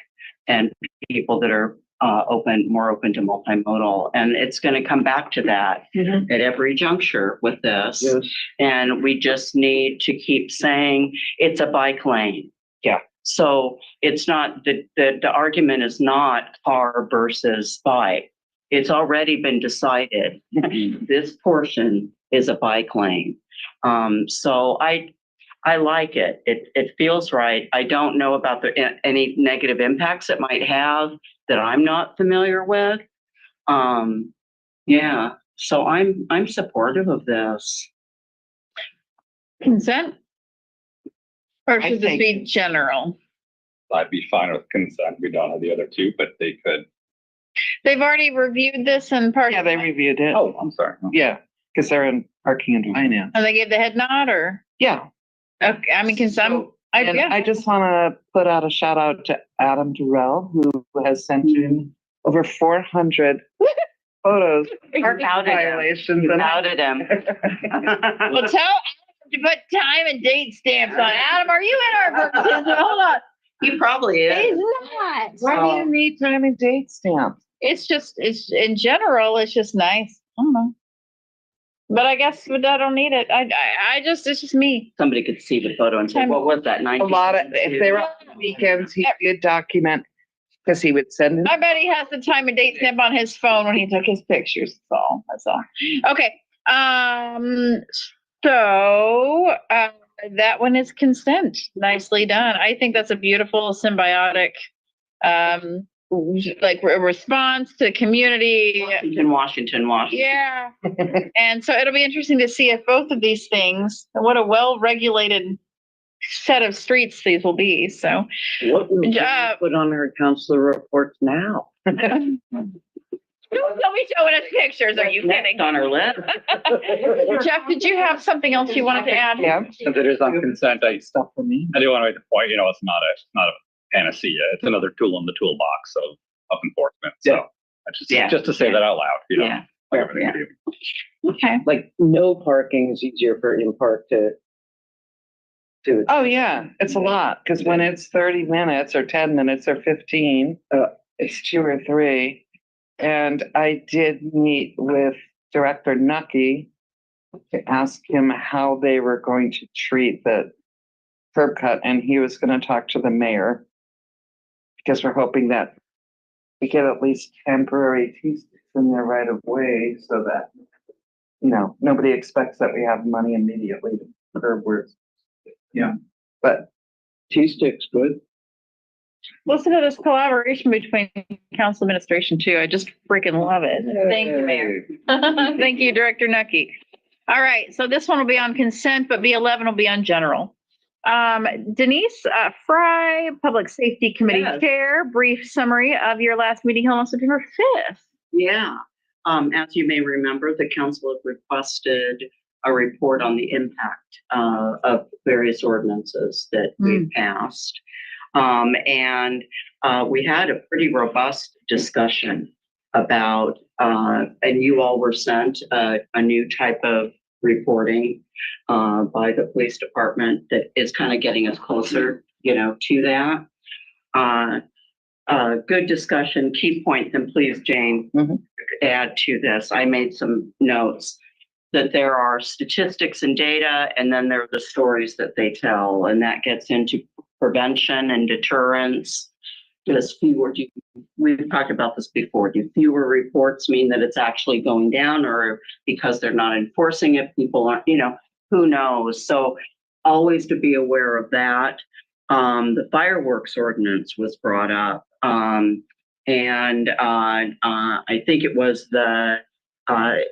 and people that are more open to multimodal. And it's going to come back to that at every juncture with this. Yes. And we just need to keep saying it's a bike lane. Yeah. So it's not, the argument is not car versus bike. It's already been decided. This portion is a bike lane. So I like it. It feels right. I don't know about any negative impacts it might have that I'm not familiar with. Yeah. So I'm supportive of this. Consent? Or I should this think- be general? I'd be fine with consent. We don't have the other two, but they could. They've already reviewed this and part. Yeah, they reviewed it. Oh, I'm sorry. Yeah, because they're in parking and finance. And they gave the head nod or? Yeah. Okay, I mean, consent. And I just want to put out a shout out to Adam Durrell, who has sent in over 400 photos. We're outed him. Violations. You and outed him. Well, tell Adam to put time and date stamps on. Adam, are you in our Bremerton? Hold on. He probably He's is. not. Why do you need time and date stamps? It's in general, it's just nice. I don't know. But I guess I don't need it. It's just me. Somebody could see the photo and say, what was that? A lot of, if they were on weekends, he would document because he would send in. I bet he has the time and date stamp on his phone when he took his pictures. That's all. Okay. So that one is consent. Nicely done. I think that's a beautiful symbiotic, like a response to community. Washington. Yeah. And so it'll be interesting to see if both of these things, and what a well-regulated set of streets these will be. So what will you put on her counselor reports now? Don't be showing us pictures. Are you kidding? On her list. Jeff, did you have something else you wanted to add? Yeah. Since it is on consent, Stuff for me. I do want to make the point, it's not a panacea. It's another tool in the toolbox of enforcement. So just to say that out loud, Yeah. like everything we do. Okay. Like no parking is easier for in-park to do it. Oh, yeah, it's a lot because when it's 30 minutes or 10 minutes or 15, it's 2 or 3. And I did meet with Director Nucky to ask him how they were going to treat the curb cut, and he was going to talk to the mayor because we're hoping that we get at least temporary T-sticks in there right of way so that, nobody expects that we have money immediately to curb where. Yeah, but T-sticks, good. Listen to this collaboration between council administration too. I just freaking love it. Thank you, Mayor. Thank you, Director Nucky. All right, so this one will be on consent, but B11 will be on general. Denise Fry, Public Safety Committee Chair, brief summary of your last meeting held on September 5th. Yeah. As you may remember, the council had requested a report on the impact of various ordinances that we've passed. And we had a pretty robust discussion about, and you all were sent a new type of reporting by the police department that is kind of getting us closer, to that. Good discussion. Key point, then please, Jane, add to this. I made some notes that there are statistics and data, and then there are the stories that they tell, and that gets into prevention and deterrence. We've talked about this before. Do fewer reports mean that it's actually going down, or because they're not enforcing it, people aren't, who knows? So always to be aware of that. The fireworks ordinance was brought up. And I think it was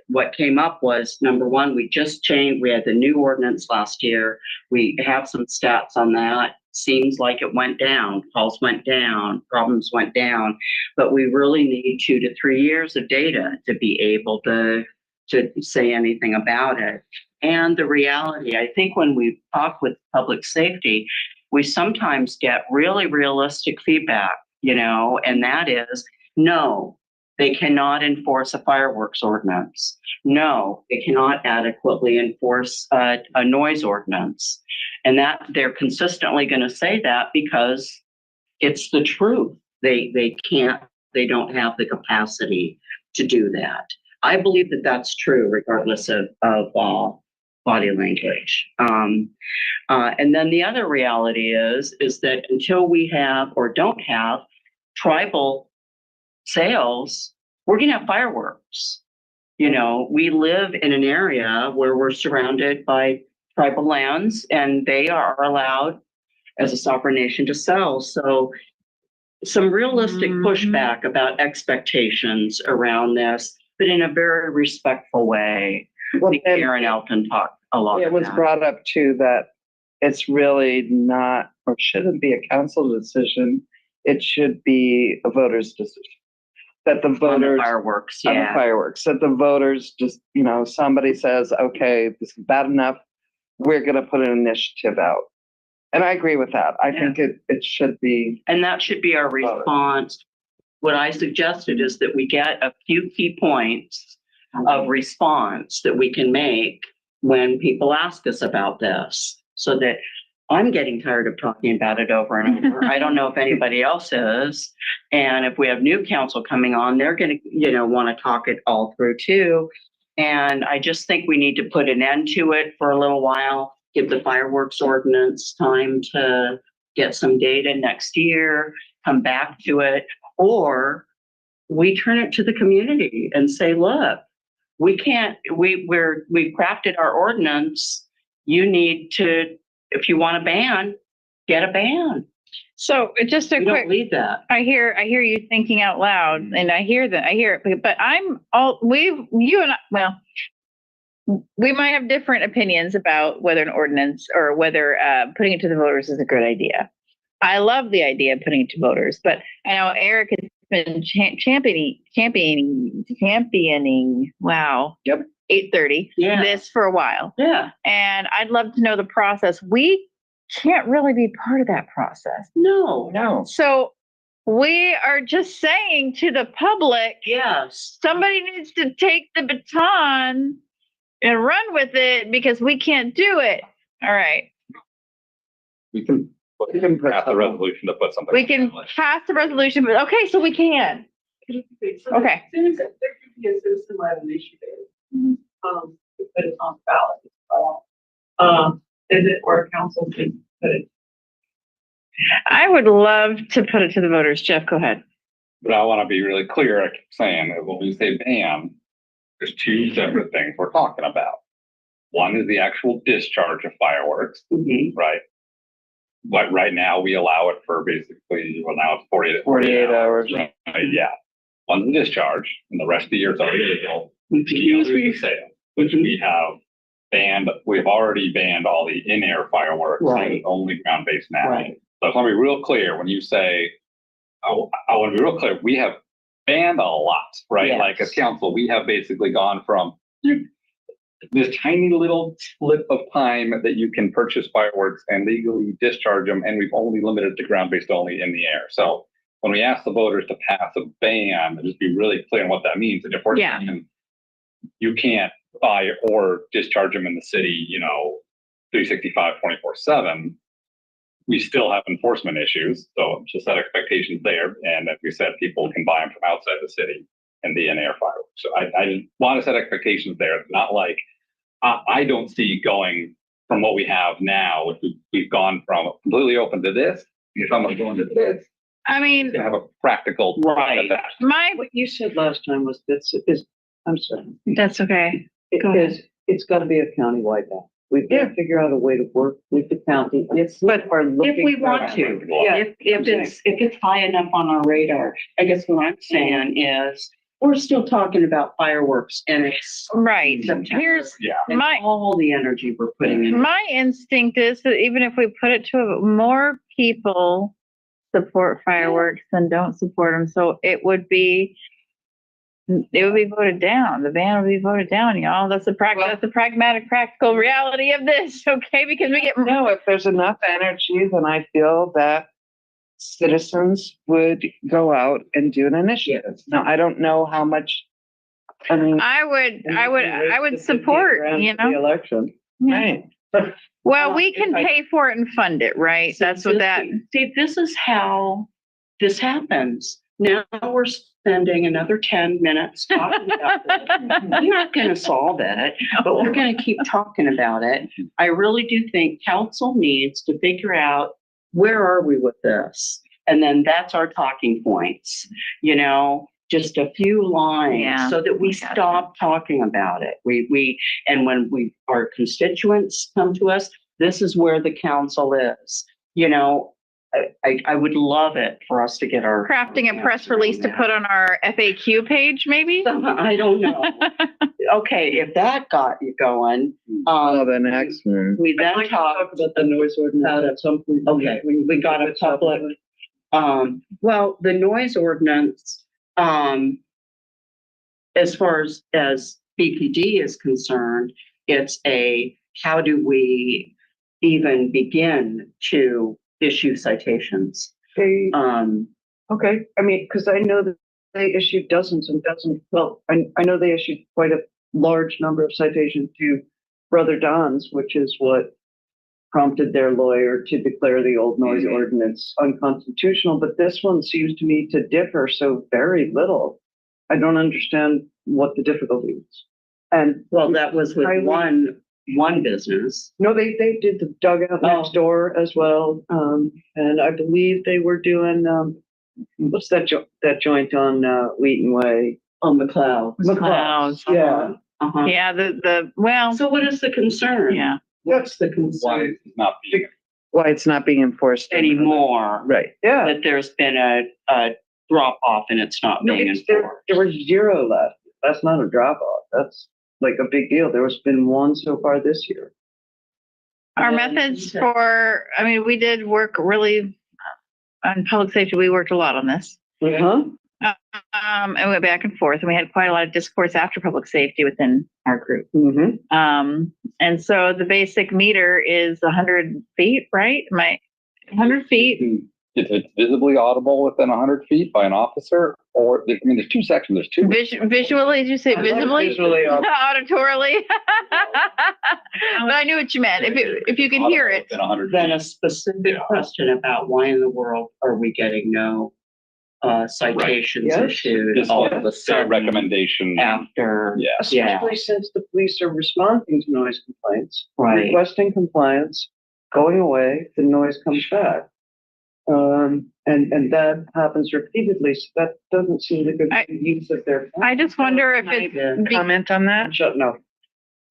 what came up was, number one, we had the new ordinance last year. We have some stats on that. Seems like it went down, calls went down, problems went down, but we really need 2 to 3 years of data to be able to to say anything about it. And the reality, I think when we talk with public safety, we sometimes get really realistic feedback, and that is, no, they cannot enforce a fireworks ordinance. No, they cannot adequately enforce a noise ordinance. And that they're consistently going to say that because it's the truth. They can't, they don't have the capacity to do that. I believe that that's true, regardless of body language. And then the other reality is that until we have or don't have tribal sales, we're going to have fireworks. We live in an area where we're surrounded by tribal lands, and they are allowed as a sovereign nation to sell. So some realistic pushback about expectations around this, but in a very respectful way. Well, I think Karen Elton talked a lot. It was brought up too that it's really not or shouldn't be a council decision. It should be a voter's decision. That the voters on the fireworks, on the fireworks, that the voters just, somebody says, okay, this is bad enough. We're going to put an initiative out. And I agree with that. I think it should be. And that should be our response. What I suggested is that we get a few key points of response that we can make when people ask us about this, so that I'm getting tired of talking about it over and over. I don't know if anybody else is. And if we have new council coming on, they're going to, want to talk it all through too. And I just think we need to put an end to it for a little while, give the fireworks ordinance time to get some data next year, come back to it, or we turn it to the community and say, look, we've crafted our ordinance. You need to, if you want a ban, get a ban. So just a We quick, don't leave that. I hear you thinking out loud, and I hear it, but we might have different opinions about whether an ordinance or whether putting it to the voters is a good idea. I love the idea of putting it to voters, but I know Eric has been championing. Wow. Yep. 8:30. Yeah. This for a while. Yeah. And I'd love to know the process. We can't really be part of that process. No. So we are just saying to the public, yes, somebody needs to take the baton and run with it because we can't do it. All right. We can pass the resolution to put something. We can pass the resolution, but okay, so we can. Okay. There could be a citizen-led initiative. To put it on the ballot as well. Is it or council to put it? I would love to put it to the voters. Jeff, go ahead. But I want to be really clear. I keep saying that when we say ban, there's two separate things we're talking about. One is the actual discharge of fireworks, right? But right now we allow it for basically, now it's 48 hours. Right? Yeah. One's the discharge, and the rest of the year it's already legal. The other is the sale, which we have banned. We've already banned all the in-air fireworks. Right. It's only ground-based now. Right. So I want to be real clear when you say, I want to be real clear, we have banned a lot, right? Yes. Like as council, we have basically gone from this tiny little slip of time that you can purchase fireworks and legally discharge them, and we've only limited to ground-based only in the air. So when we ask the voters to pass a ban, just be really clear on what that means. And if we're saying you can't buy or discharge them in the city, 365, 24/7, we still have enforcement issues. So just set expectations there. And as we said, people can buy them from outside the city and the in-air fireworks. So I want to set expectations there. It's not like, I don't see going from what we have now. If we've gone from completely open to this, if someone's going to this, I mean, to have a practical right. My what you said last time was I'm sorry. That's okay. It's got to be a countywide ban. We've got to figure out a way to work with the county. If we want to, if it's high enough on our radar. I guess what I'm saying is we're still talking about fireworks, and it's right. September. Here's all the energy we're putting in. My instinct is that even if we put it to more people support fireworks than don't support them, so it would be it would be voted down. The ban would be voted down, y'all. That's the pragmatic, practical reality of this, okay? Because we get No, if there's enough energy, then I feel that citizens would go out and do an initiative. Now, I don't know how much, I mean. I would support, you The know? election. Yeah. Right. Well, we can pay for it and fund it, right? That's what that, See, this is how this happens. Now we're spending another 10 minutes talking about it. We're not going to solve it, but we're going to keep talking about it. I really do think council needs to figure out where are we with this? And then that's our talking points, you know, just a few lines Yeah. so that we stop talking about it. And when our constituents come to us, this is where the council is, you know. I would love it for us to get our crafting a press release to put on our FAQ page, maybe? I don't know. Okay, if that got you going, The next one. we then talk about the noise ordinance at some point. Okay, we got a public, well, the noise ordinance, as far as BPD is concerned, it's how do we even begin to issue citations? Okay, I mean, because I know that they issued dozens and dozens, well, I know they issued quite a large number of citations to Brother Don's, which is what prompted their lawyer to declare the old noise ordinance unconstitutional, but this one seems to me to differ so very little. I don't understand what the difficulty is. And well, that was with one business. No, they did the dugout next door as well. And I believe they were doing, what's that joint on Wheaton Way? On McLeod. McLeod's. Yeah. Uh-huh. Yeah, well. So what is the concern? Yeah. What's the concern? Why it's not being enforced Anymore. Right. Yeah. That there's been a drop off and it's not being enforced. There was 0 left. That's not a drop off. That's like a big deal. There has been 1 so far this year. Our methods we did work really on public safety. We worked a lot on this. Uh-huh. And went back and forth, and we had quite a lot of discourse after public safety within our group. Mm-hmm. And so the basic meter is 100 feet, right? 100 feet? If it's visibly audible within 100 feet by an officer, or there's 2 sections. There's 2. Visually, did you say visibly? Visually, auditorily. But I knew what you meant. If you can hear it. Then a specific question about why in the world are we getting no citations issued all of a sudden recommendation after Especially since the police are responding to noise complaints, Right. requesting compliance, going away, the noise comes back. And that happens repeatedly, so that doesn't seem like a good use of their time. I just wonder if it's comment on that. No.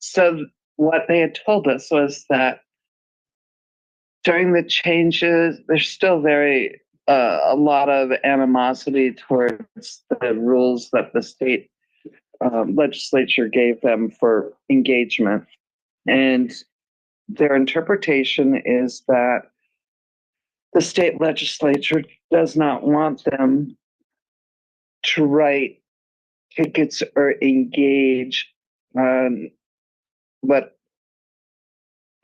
So what they had told us was that during the changes, there's still a lot of animosity towards the rules that the state legislature gave them for engagement. And their interpretation is that the state legislature does not want them to write tickets or engage on what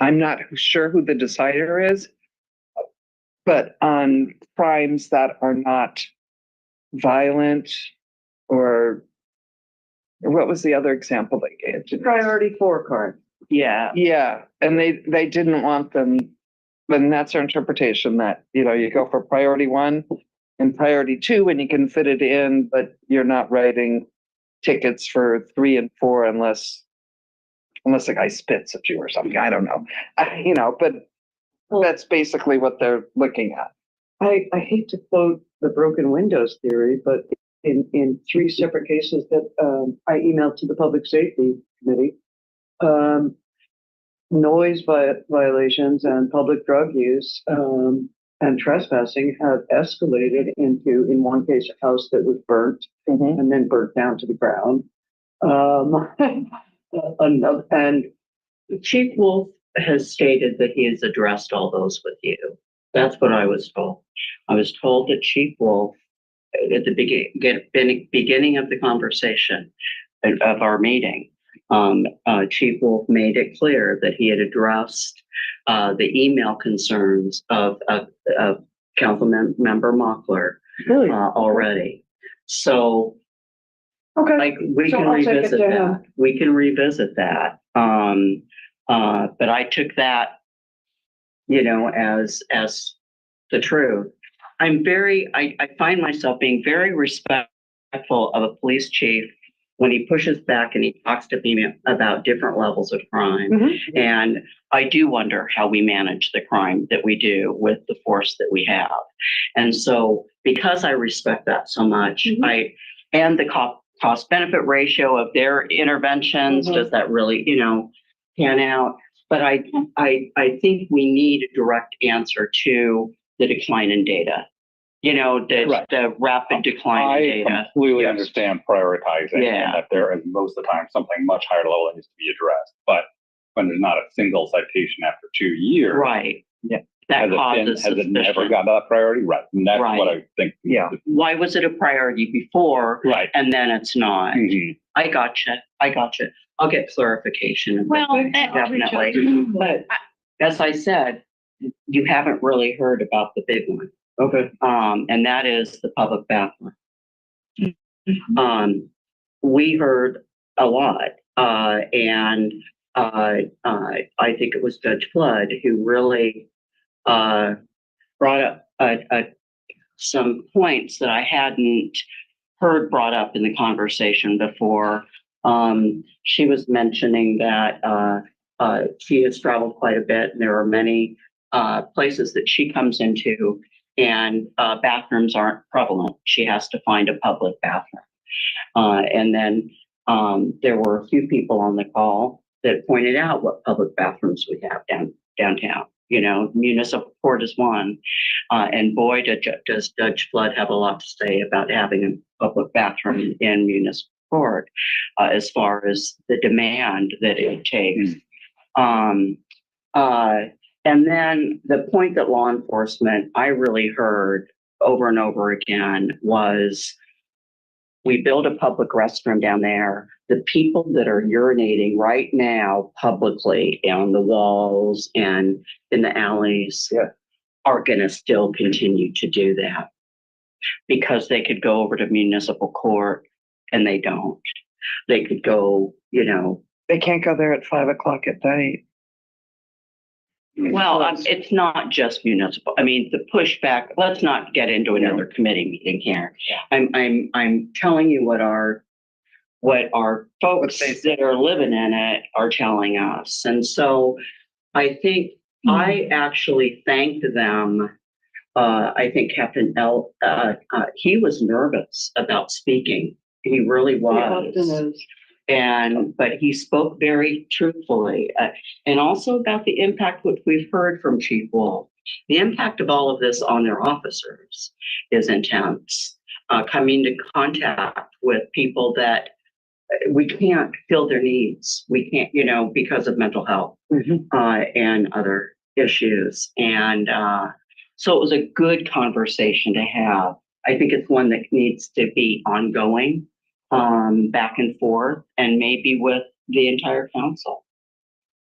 I'm not sure who the decider is, but on crimes that are not violent, or what was the other example they gave? Priority 4 card. Yeah. Yeah. And they didn't want them, and that's our interpretation, that, you go for priority 1 and priority 2 and you can fit it in, but you're not writing tickets for 3 and 4 unless the guy spits at you or something. I don't know. But that's basically what they're looking at. I hate to quote the broken windows theory, but in 3 separate cases that I emailed to the Public Safety Committee, noise violations and public drug use and trespassing have escalated into, in one case, a house that was burnt and then burnt down to the ground. And Chief Wolf has stated that he has addressed all those with you. That's what I was told. I was told that Chief Wolf at the beginning of the conversation of our meeting, Chief Wolf made it clear that he had addressed the email concerns of Councilmember Mockler Really? already. So, Okay. like, we So can I'll take it revisit to that. him. We can revisit that. But I took that, as the truth. I find myself being very respectful of a police chief when he pushes back and he talks to me about different levels of crime. Mm-hmm. And I do wonder how we manage the crime that we do with the force that we have. And so because I respect that so much, and the cost benefit ratio of their interventions, does that really, pan out? But I think we need a direct answer to the decline in data. The rapid decline in data. I completely understand prioritizing Yeah. and that there is most of the time something much higher level that needs to be addressed. But when there's not a single citation after 2 years, Right. Yeah. That has causes it never suspicion. got that priority? Right. And that's Right. what I think. Yeah. Why was it a priority before? Right. And then it's not. Mhm. I gotcha. I'll get clarification. Well, definitely. But as I said, you haven't really heard about the big one. Okay. And that is the public bathroom. We heard a lot, and I think it was Judge Flood who really brought up some points that I hadn't heard brought up in the conversation before. She was mentioning that she has traveled quite a bit, and there are many places that she comes into, and bathrooms aren't prevalent. She has to find a public bathroom. And then there were a few people on the call that pointed out what public bathrooms we have downtown. Municipal court is one. And boy, does Judge Flood have a lot to say about having a public bathroom in municipal court, as far as the demand that it takes. And then the point that law enforcement, I really heard over and over again, was we build a public restroom down there. The people that are urinating right now publicly on the walls and in the alleys are going to still continue to do that, because they could go over to municipal court and they don't. They could go, They can't go there at 5 o'clock at night. Well, it's not just municipal. I mean, the pushback, let's not get into another committee meeting here. I'm telling you what our folks that are living in it are telling us. And so I think I actually thanked them. I think Captain L, he was nervous about speaking. He really was. But he spoke very truthfully, and also about the impact, which we've heard from Chief Wolf. The impact of all of this on their officers is intense. Coming into contact with people that we can't fill their needs. We can't, because of mental health and other issues. And so it was a good conversation to have. I think it's one that needs to be ongoing. Back and forth, and maybe with the entire council.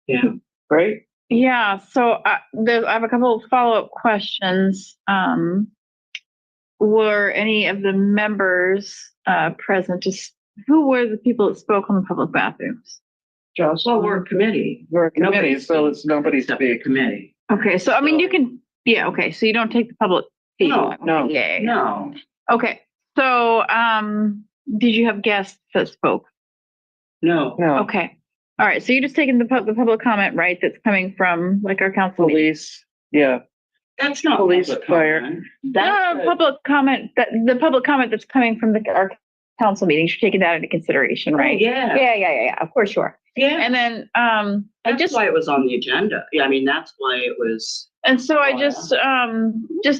Yeah. Great. Yeah. So I have a couple of follow-up questions. Were any of the members present? Who were the people that spoke on the public bathrooms? Well, we're a committee. We're a committee, so it's nobody's to be a committee. Okay. So, I mean, you can, okay. So you don't take the public feedback? No. Yeah. No. Okay. So, did you have guests that spoke? No. Okay. All right. So you're just taking the public comment, right? That's coming from like our council. Police. Yeah. That's not Police, public fire. comment. No, public comment. The public comment that's coming from our council meetings. You're taking that into consideration, right? Yeah. Yeah. Of course you are. Yeah. And then, That's why it was on the agenda. Yeah. I mean, that's why it was. and so I just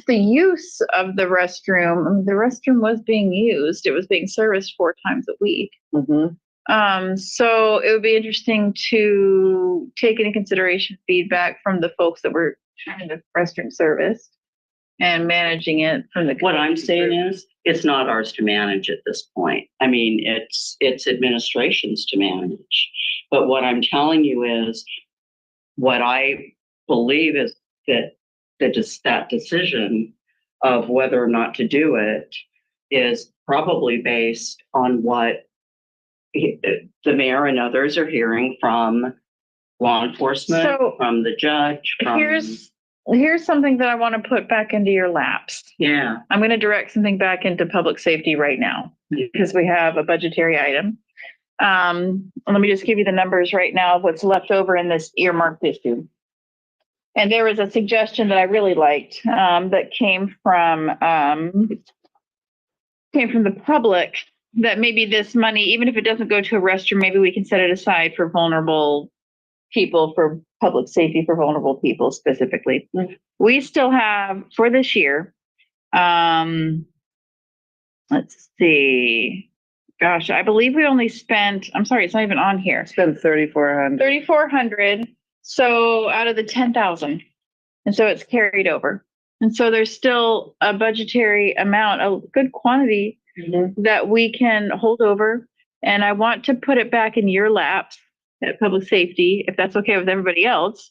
the use of the restroom. I mean, the restroom was being used. It was being serviced 4 times a week. So it would be interesting to take into consideration feedback from the folks that were having the restroom serviced. and managing it from the. What I'm saying is, it's not ours to manage at this point. I mean, it's administration's to manage. But what I'm telling you is, what I believe is that that decision of whether or not to do it is probably based on what the mayor and others are hearing from law enforcement, So, from the judge. Here's something that I want to put back into your laps. Yeah. I'm going to direct something back into public safety right now because we have a budgetary item. Let me just give you the numbers right now of what's left over in this earmarked issue. And there was a suggestion that I really liked that came from the public, that maybe this money, even if it doesn't go to a restroom, maybe we can set it aside for vulnerable people, for public safety for vulnerable people specifically. We still have for this year, let's see, gosh, I believe we only spent, I'm sorry, it's not even on here. Spend 3,400. 3,400. So out of the 10,000. And so it's carried over. And so there's still a budgetary amount, a good quantity that we can hold over. And I want to put it back in your laps at public safety, if that's okay with everybody else,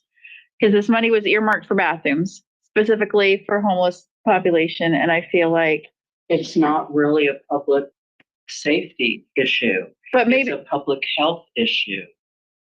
because this money was earmarked for bathrooms, specifically for homeless population. And I feel like it's not really a public safety issue, but maybe it's a public health issue.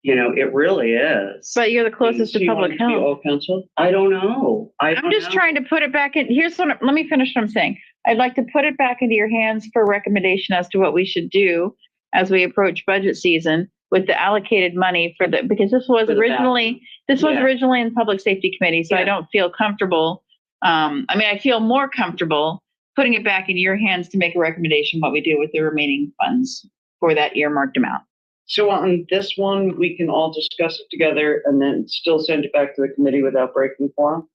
You know, it really is. But you're the closest to public health. All council? I don't know. I'm just trying to put it back in. Let me finish what I'm saying. I'd like to put it back into your hands for recommendation as to what we should do as we approach budget season with the allocated money because this was originally in public safety committee. So I don't feel comfortable. I feel more comfortable putting it back in your hands to make a recommendation what we do with the remaining funds for that earmarked amount. So on this one, we can all discuss it together and then still send it back to the committee without breaking quorum?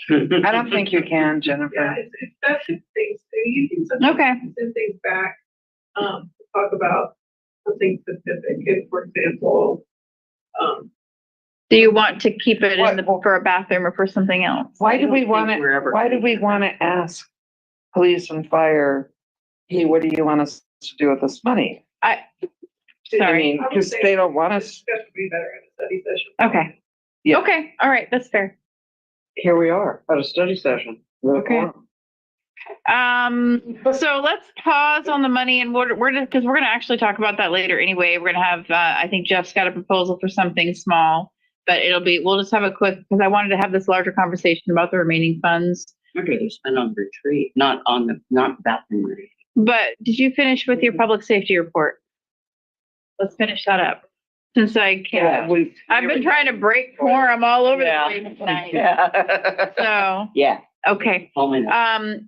I don't think you can, Jennifer. Yeah, it's best if things, you can send things back, to talk about something specific. If, for example, do you want to keep it for a bathroom or for something else? Why do we want to ask police and fire, hey, what do you want us to do with this money? Sorry. Because they don't want us. Discussion would be better in a study session. Okay. Yeah. Okay. All right. That's fair. Here we are at a study session. Okay. So let's pause on the money, and we're going to actually talk about that later anyway. We're going to have, I think Jeff's got a proposal for something small, but we'll just have a quick, because I wanted to have this larger conversation about the remaining funds. Maybe they spend on retreat, not bathroom retreat. But did you finish with your public safety report? Let's finish that up. Since I can't, I've been trying to break quorum all over the place tonight. Yeah. So. Yeah. Okay.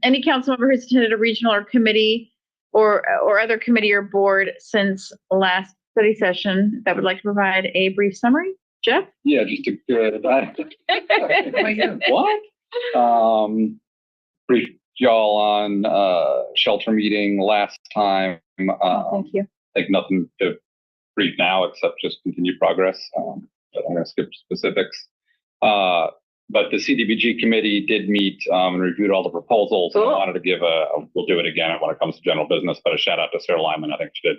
Any council member who's attended a regional or committee or other committee or board since last study session that would like to provide a brief summary? Jeff? Yeah, just to what? Brief y'all on shelter meeting last time. Thank you. Like nothing to brief now except just continued progress. But I'm going to skip specifics. But the CDBG committee did meet and reviewed all the proposals. Cool. I wanted to give we'll do it again when it comes to general business, but a shout out to Sarah Lyman. I think she did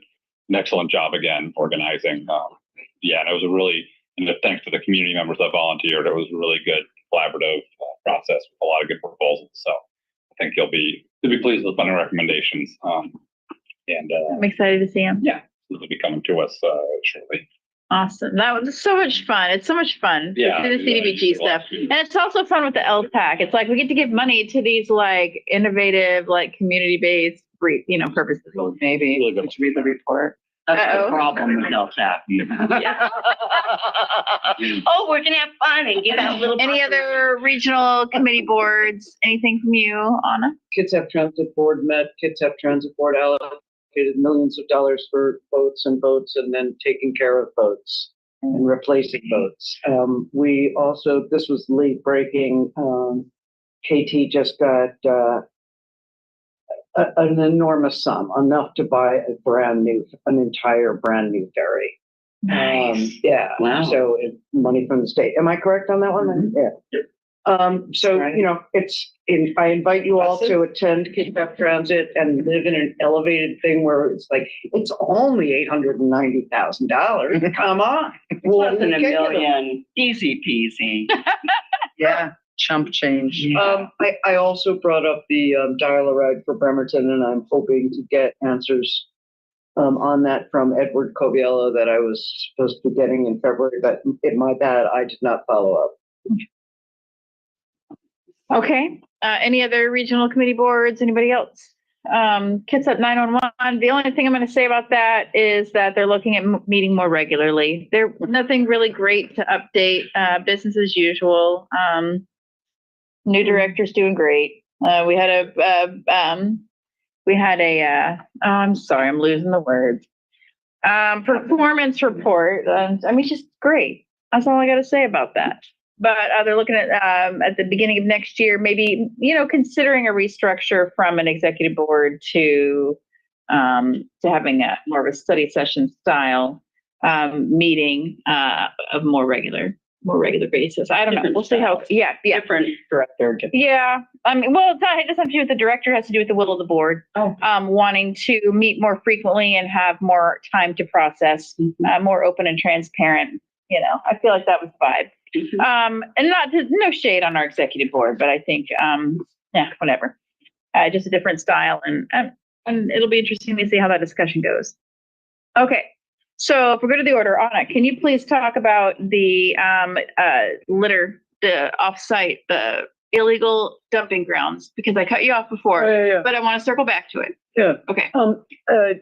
an excellent job again organizing. And it was and thanks to the community members that volunteered, it was a really good collaborative process with a lot of good proposals. So I think you'll be pleased with the recommendations. I'm excited to see them. Yeah, they'll be coming to us shortly. Awesome. That was so much fun. It's so much fun. Yeah. To do the CDBG stuff. And it's also fun with the LTAC. It's like we get to give money to these like innovative, like community-based, purposes. Maybe we should read the report. That's the problem with LTAC. Oh, we're going to have fun and give out little. Any other regional committee boards? Anything from you, Anna? Kitsap Transit Board met. Kitsap Transit Board allocated millions of dollars for boats and then taking care of boats and replacing boats. We also, this was late breaking, KT just got an enormous sum, enough to buy an entire brand new ferry. Nice. Wow. So money from the state. Am I correct on that one? Yeah. So, you know, I invite you all to attend Kidnap Transit and live in an elevated thing where it's like, it's only $890,000. Come on. Less than a million, easy peasy. Yeah. Chump change. I also brought up the dial-a-ride for Bremerton, and I'm hoping to get answers on that from Edward Coviello that I was supposed to be getting in February, but my bad, I did not follow up. Okay, any other regional committee boards, anybody else? Kitsap 911, the only thing I'm gonna say about that is that they're looking at meeting more regularly. There's nothing really great to update, business as usual. New director's doing great. We had a, I'm sorry, I'm losing the words. Performance report, I mean, just great. That's all I gotta say about that. But they're looking at the beginning of next year, maybe, you know, considering a restructure from an executive board to having a more of a study session style meeting of more regular basis. I don't know. We'll see how. Yeah. Different director. Yeah. I mean, well, it doesn't have to do with the director. It has to do with the will of the board. Wanting to meet more frequently and have more time to process, more open and transparent. You know, I feel like that was the vibe. And no shade on our executive board, but I think, yeah, whatever. Just a different style, and it'll be interesting to see how that discussion goes. Okay, so if we go to the order, Anna, can you please talk about the litter, the offsite, the illegal dumping grounds? Because I cut you off before, but I want to circle back to it. Yeah. Okay.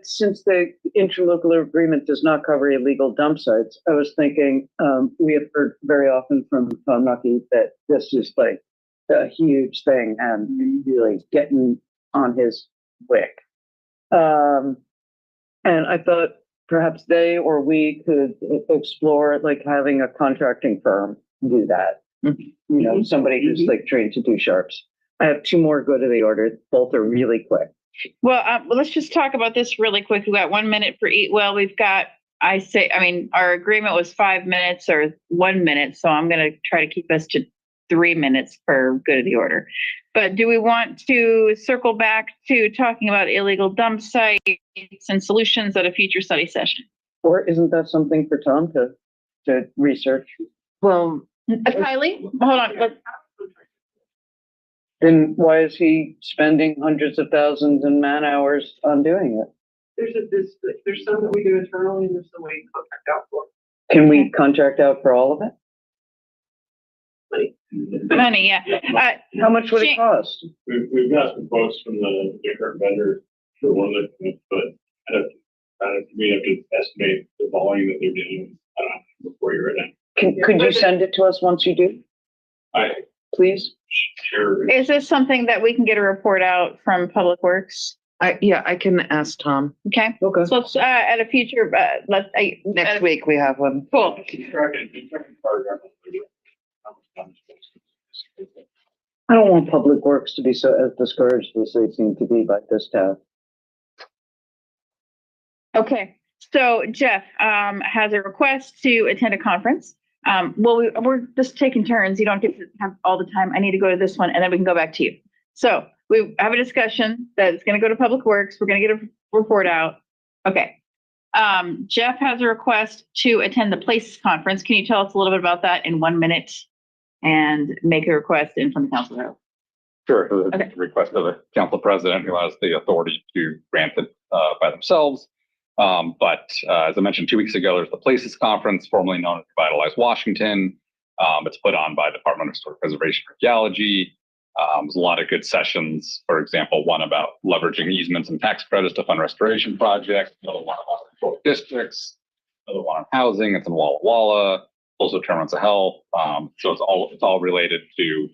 Since the interlocal agreement does not cover illegal dump sites, I was thinking, we have heard very often from Tom Nucky that this is like a huge thing and really getting on his wick. And I thought perhaps they or we could explore like having a contracting firm do that. You know, somebody who's like trained to do sharps. I have two more go to the order. Both are really quick. Well, let's just talk about this really quick. We've got 1 minute for each. Well, we've got, our agreement was 5 minutes or 1 minute. So I'm going to try to keep us to 3 minutes per go to the order. But do we want to circle back to talking about illegal dump sites and solutions at a future study session? Or isn't that something for Tom to research? Well, Kylie, hold on. Then why is he spending hundreds of thousands and man hours on doing it? There's some that we do internally and there's some we contract out for. Can we contract out for all of it? Money, yeah. How much would it cost? We've got some quotes from the different vendor for one of the, but we have to estimate the volume that they're doing before you're in it. Could you send it to us once you do? Please? Sure. Is this something that we can get a report out from Public Works? I can ask Tom. Okay. Okay. So let's, at a future, Next week we have one. Cool. I don't want Public Works to be so as discouraged as they seem to be by this town. Okay. So Jeff has a request to attend a conference. Well, we're just taking turns. You don't get to have all the time. I need to go to this one and then we can go back to you. So we have a discussion that's going to go to Public Works. We're going to get a report out. Okay. Jeff has a request to attend the Places Conference. Can you tell us a little bit about that in 1 minute and make a request in from the council? Sure. The request of the council president who has the authority to grant it by themselves. But as I mentioned 2 weeks ago, there's the Places Conference, formerly known as Revitalize Washington. It's put on by the Department of Historic Preservation and Archaeology. There's a lot of good sessions. For example, one about leveraging easements and tax credits to fund restoration projects. Another one about historic districts. Another one on housing. It's in Walla Walla. Also determinants of health. So it's all related to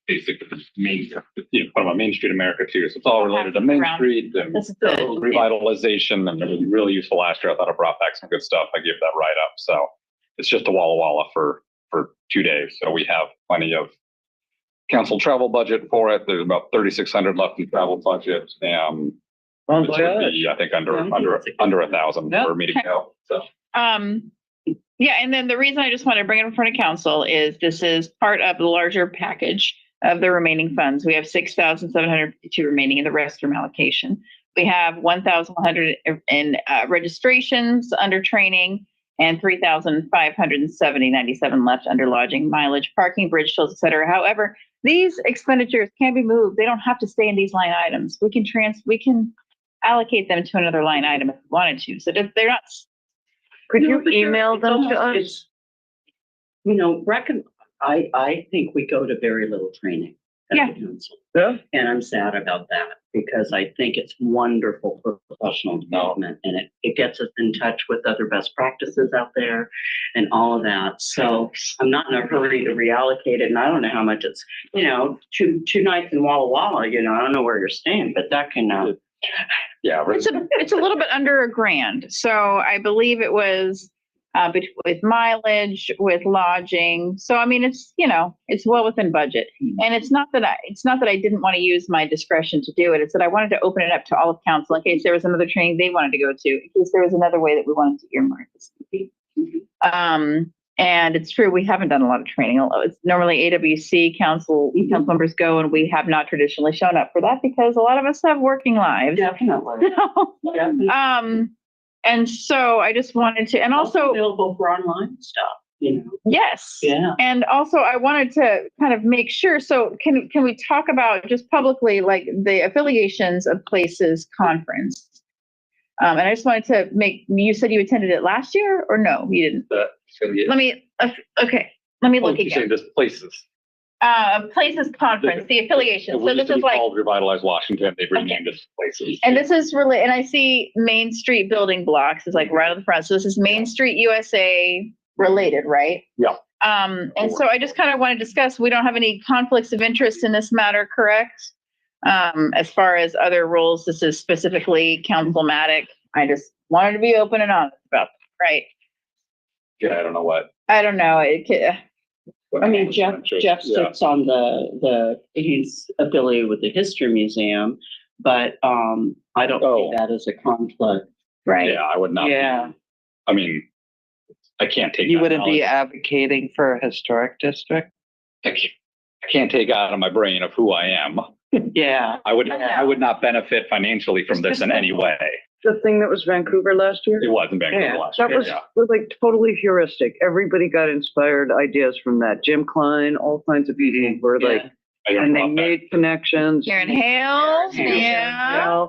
basically put them on Main Street America too. So it's all related to Main Street and revitalization, and it was really useful last year. I thought it brought back some good stuff. I gave that write up. So it's just a Walla Walla for 2 days. So we have plenty of council travel budget for it. There's about 3,600 left in travel budget. It should be, I think, under 1,000 for me to go. So Yeah, and then the reason I just want to bring it in front of council is this is part of the larger package of the remaining funds. We have 6,752 remaining in the restroom allocation. We have 1,100 in registrations under training and 3,597 left under lodging, mileage, parking, bridge tolls, et cetera. However, these expenditures can be moved. They don't have to stay in these line items. We can allocate them to another line item if we wanted to. So they're not. Could No, you but you're- email them to it's- us? You know, I think we go to very little training at Yeah. the council. Yeah. And I'm sad about that because I think it's wonderful for professional development and it gets us in touch with other best practices out there and all of that. So I'm not in a hurry to reallocate it. And I don't know how much it's, two nights in Walla Walla, I don't know where you're staying, but that can, It's a little bit under $1,000. So I believe it was with mileage, with lodging. So I mean, it's it's well within budget. And it's not that I didn't want to use my discretion to do it. It's that I wanted to open it up to all of council in case there was another training they wanted to go to, in case there was another way that we wanted to earmark this. And it's true, we haven't done a lot of training. It's normally AWC council members go, and we have not traditionally shown up for that because a lot of us have working lives. definitely. And so I just wanted to, and also Available for online stuff, yes. Yeah. And also I wanted to kind of make sure, so can we talk about just publicly, like the affiliations of places conference? And I just wanted to you said you attended it last year or no, you didn't? Let me look again. This places. Places conference, the affiliation. So this is like, called Revitalize Washington. They've renamed it places. and this is really, and I see Main Street building blocks is like right on the front. So this is Main Street USA related, right? Yeah. And so I just kind of want to discuss, we don't have any conflicts of interest in this matter, correct? As far as other rules, this is specifically councilmatic. I just wanted to be open and honest about that, right? Yeah, I don't know what. I don't know. I mean, Jeff sits on he's affiliated with the History Museum, but I don't see that as a conflict. Right. Yeah, I would not. Yeah. I mean, I can't take. You that wouldn't be knowledge. advocating for a historic district? I can't take out of my brain of who I am. Yeah. I would not benefit financially from this in any way. The thing that was Vancouver last year? It was in Vancouver last year. That was like totally heuristic. Everybody got inspired ideas from that. Jim Klein, all kinds of people were like, and they made connections. Karen Hales, yeah.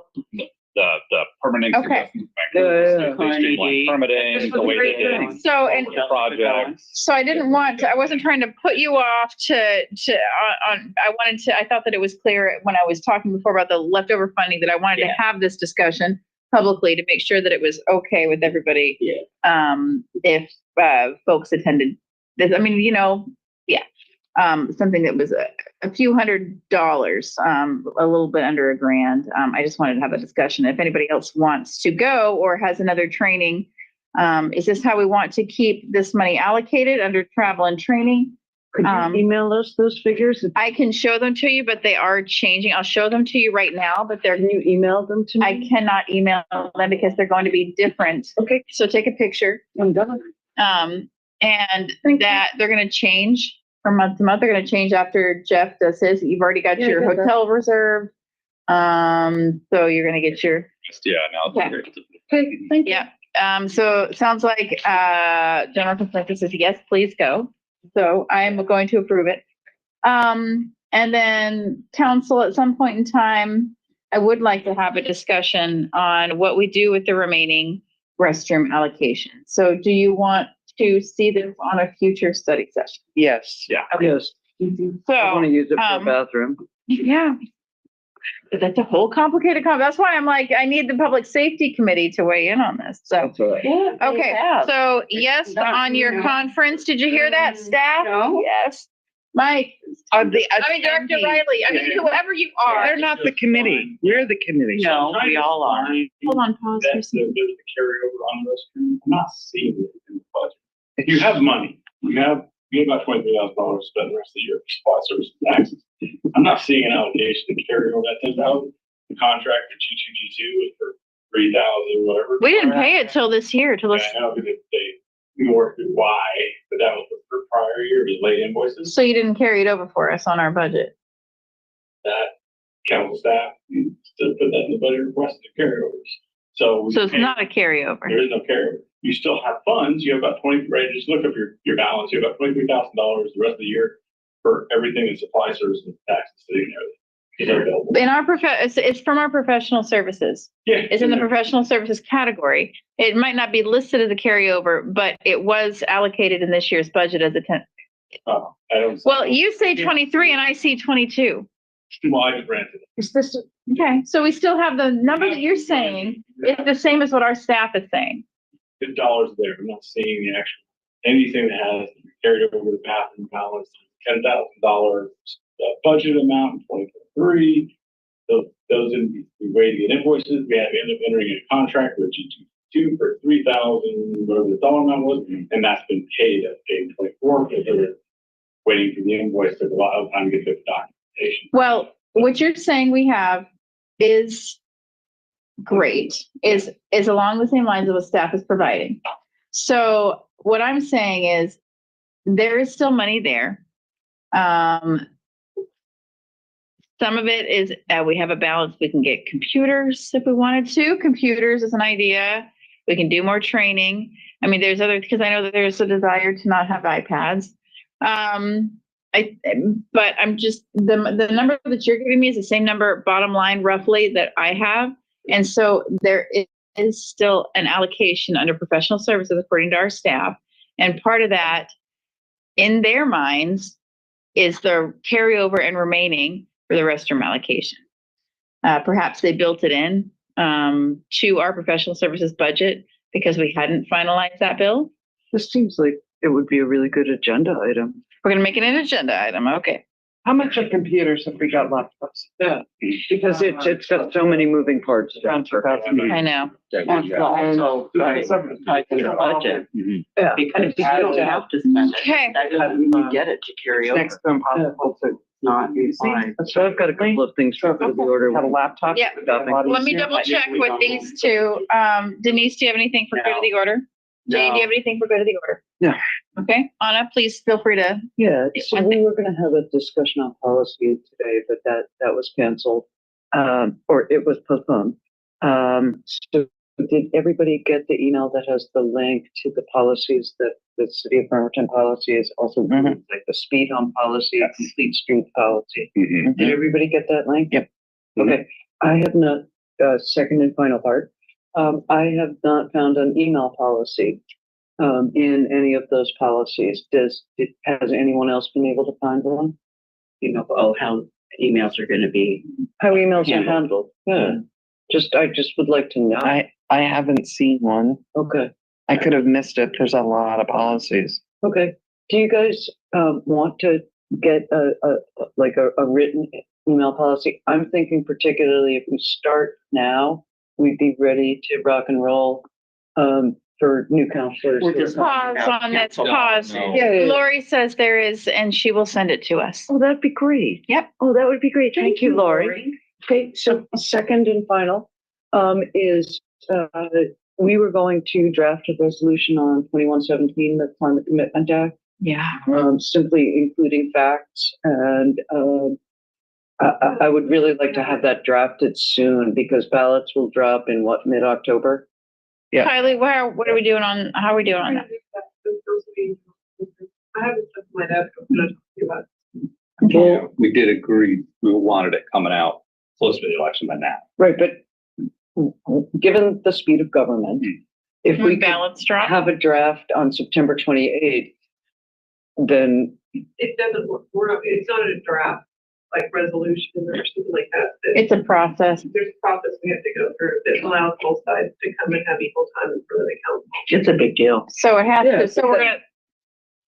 The permanent. Okay. Permitting, the way they did. So, and project. so I didn't want to, I wasn't trying to put you off I thought that it was clear when I was talking before about the leftover funding that I wanted to have this discussion publicly to make sure that it was okay with everybody. If folks attended this, I mean, something that was a few $100, a little bit under $1,000. I just wanted to have a discussion. If anybody else wants to go or has another training, is this how we want to keep this money allocated under travel and training? Could you email us those figures? I can show them to you, but they are changing. I'll show them to you right now, but Can you email them to me? I cannot email them because they're going to be different. Okay. So take a picture. I'm done. And that they're going to change from month to month. They're going to change after Jeff does his. You've already got your hotel reserved. So you're going to get your. Yeah, no. Okay. Thank you. Yeah. So it sounds like general consensus is yes, please go. So I am going to approve it. And then council, at some point in time, I would like to have a discussion on what we do with the remaining restroom allocation. So do you want to see this on a future study session? Yes. Yeah. Yes. So I want to use it for a bathroom. yeah. But that's a whole complicated That's why I'm like, I need the public safety committee to weigh in on this. So, okay. So yes, on your conference, did you hear that, staff? No. Yes. Mike, Director attendees. Riley, whoever you are. They're not the committee. You're the committee. No, we all are. Hold on, pause for a There's second. the carryover on the restroom. I'm not seeing it in the budget. If you have money, you have about $23,000 to spend the rest of the year for supply service and taxes. I'm not seeing an allocation to carry over that $10,000. The contract for G2 is for $3,000 or whatever. We didn't pay it till this year, till Yeah, this. I know, but they more through why, but that was for prior years, late invoices. So you didn't carry it over for us on our budget. That council staff to put that in the budget request to carryovers. So So it's not a carryover. there is no carryover. You still have funds. You have about 20, right? Just look up your balance. You have about $23,000 the rest of the year for everything in supply services and taxes sitting there. Is available. In our it's from our professional services. Yeah. It's in the professional services category. It might not be listed as a carryover, but it was allocated in this year's budget as a 10. I don't. Well, you say 23 and I see 22. Well, I just ran to it. Is this okay? So we still have the number that you're saying is the same as what our staff is saying. $50 there. I'm not seeing the actual anything that has to be carried over the bathroom balance. $10,000 budget amount in 2023. Those in we waiting in invoices. We have ended up entering a contract with G2 for $3,000, whatever the dollar amount was, and that's been paid in 2024 because they were waiting for the invoice to go out time to get the documentation. Well, what you're saying we have is great, is along the same lines of what staff is providing. So what I'm saying is there is still money there. Some of it is we have a balance. We can get computers if we wanted to. Computers is an idea. We can do more training. I mean, there's other, because I know that there's a desire to not have iPads. But I'm just, the number that you're giving me is the same number, bottom line, roughly, that I have. And so there is still an allocation under professional services according to our staff. And part of that, in their minds, is the carryover and remaining for the restroom allocation. Perhaps they built it in to our professional services budget because we hadn't finalized that bill. This seems like it would be a really good agenda item. We're going to make it an agenda item. Okay. How much of computers have we got left? Yeah, because it's got so many moving parts. I know. Also, tied to the budget. Yeah. Because you don't have to spend it. Okay. That's how you get it to carry over. Next to impossible to Not fine. So I've got a couple of things for the order. have a laptop. Yeah. Let me double check with these two. Denise, do you have anything for good of the order? Jane, do you have anything for good of the order? No. Okay. Anna, please feel free to. Yeah, so we were gonna have a discussion on policy today, but that was canceled, or it was postponed. So did everybody get the email that has the link to the policies that the city of Bremerton policy is also like the speed hump policy, complete street policy? Did everybody get that link? Yep. Okay, I have not, second and final part. I have not found an email policy in any of those policies. Has anyone else been able to find one? You know, how emails are gonna be. How emails are handled? Yeah. I just would like to know. I haven't seen one. Okay, I could have missed it. There's a lot of policies. okay. Do you guys want to get a written email policy? I'm thinking particularly if we start now, we'd be ready to rock and roll for new counselors. We're just Pause on this. Pause. No. Yeah. Lori says there is, and she will send it to us. Oh, that'd be great. Yep. Oh, that would be great. Thank you, Lori. Okay, so second and final is we were going to draft a resolution on 2117, the Climate Commitment Act, Yeah. simply including facts. And I would really like to have that drafted soon because ballots will drop in mid-October? Yeah. Kylie, what are we doing on, how are we doing on that? I haven't stuff my desk. I'm gonna talk to you about. Yeah, we did agree, we wanted it coming out close to the election by now. Right, but given the speed of government, if we could ballots drop, have a draft on September 28th, then It doesn't, it's not a draft, like resolution or something like that. it's a process. There's a process we have to go through that allows both sides to come and have equal time in front of the council. It's a big deal. So it has Yeah, to, so we're gonna,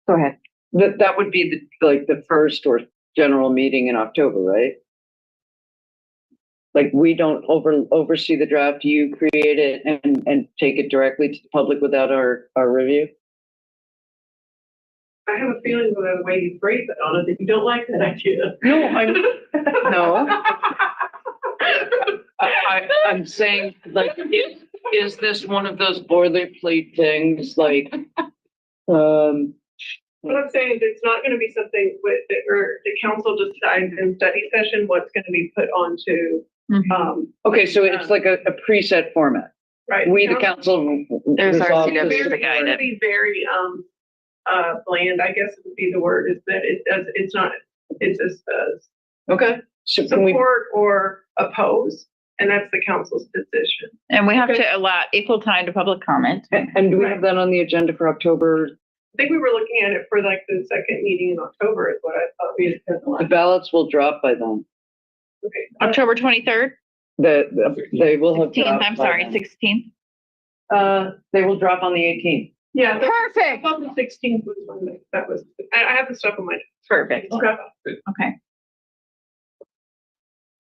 go ahead. that would be the first or general meeting in October, right? Like we don't oversee the draft, you create it and take it directly to the public without our review? I have a feeling by the way you phrase it, Anna, that you don't like that idea. No, I'm saying, like, is this one of those boilerplate things, like, What I'm saying is it's not gonna be something with, or the council decides in study session what's gonna be put onto, Okay, so it's like a preset format. right? We, the council. There's our resolve CW this. to guide it. Be very, bland, I guess would be the word, is that it's not, it just says Okay, so can we, support or oppose, and that's the council's position. And we have Okay. to allow equal time to public comment. and do we have that on the agenda for October? I think we were looking at it for like the second meeting in October is what I thought we had said. The ballots will drop by then. Okay. October 23rd, They will have. 16th, dropped I'm by sorry, then. 16th. They will drop on the 18th. Yeah. Perfect. I thought the 16th was when that was, I have the stuff on my. Perfect. Okay. Okay.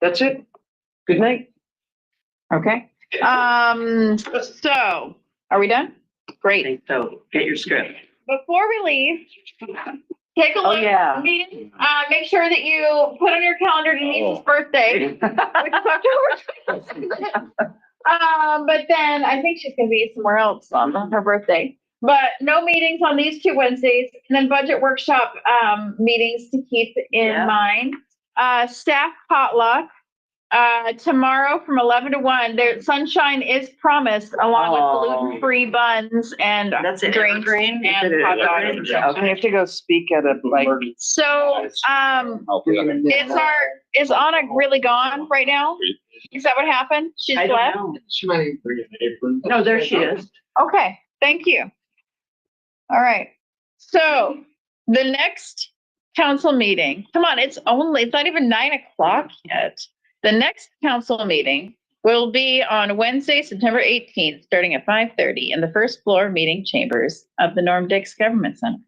That's it. Good night. Okay. So are we done? Great. So get your script. Before we leave, take a Oh, look. yeah. Make sure that you put on your calendar Denise's birthday, which is October. But then I think she's gonna be somewhere else on her birthday. But no meetings on these 2 Wednesdays, and then budget workshop meetings to keep in Yeah. mind. Staff potluck tomorrow from 11 to 1. There, sunshine is promised along with gluten-free buns and That's it. drinks Evergreen? Is and it hot Evergreen? dogs. Okay. I have to go speak at a, like, So, is Anna really gone right now? Is that what happened? She's I don't left? know. She might bring an apron. No, there she is. Okay, thank you. All right. So the next council meeting, come on, it's not even 9 o'clock yet. The next council meeting will be on Wednesday, September 18th, starting at 5:30 in the first floor meeting chambers of the Norm Dix Government Center.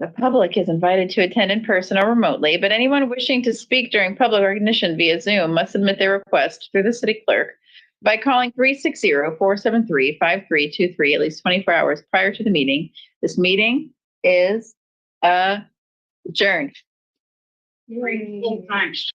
The public is invited to attend in person or remotely, but anyone wishing to speak during public recognition via Zoom must submit their request through the city clerk by calling 360-473-5323 at least 24 hours prior to the meeting. This meeting is adjourned. Thanks.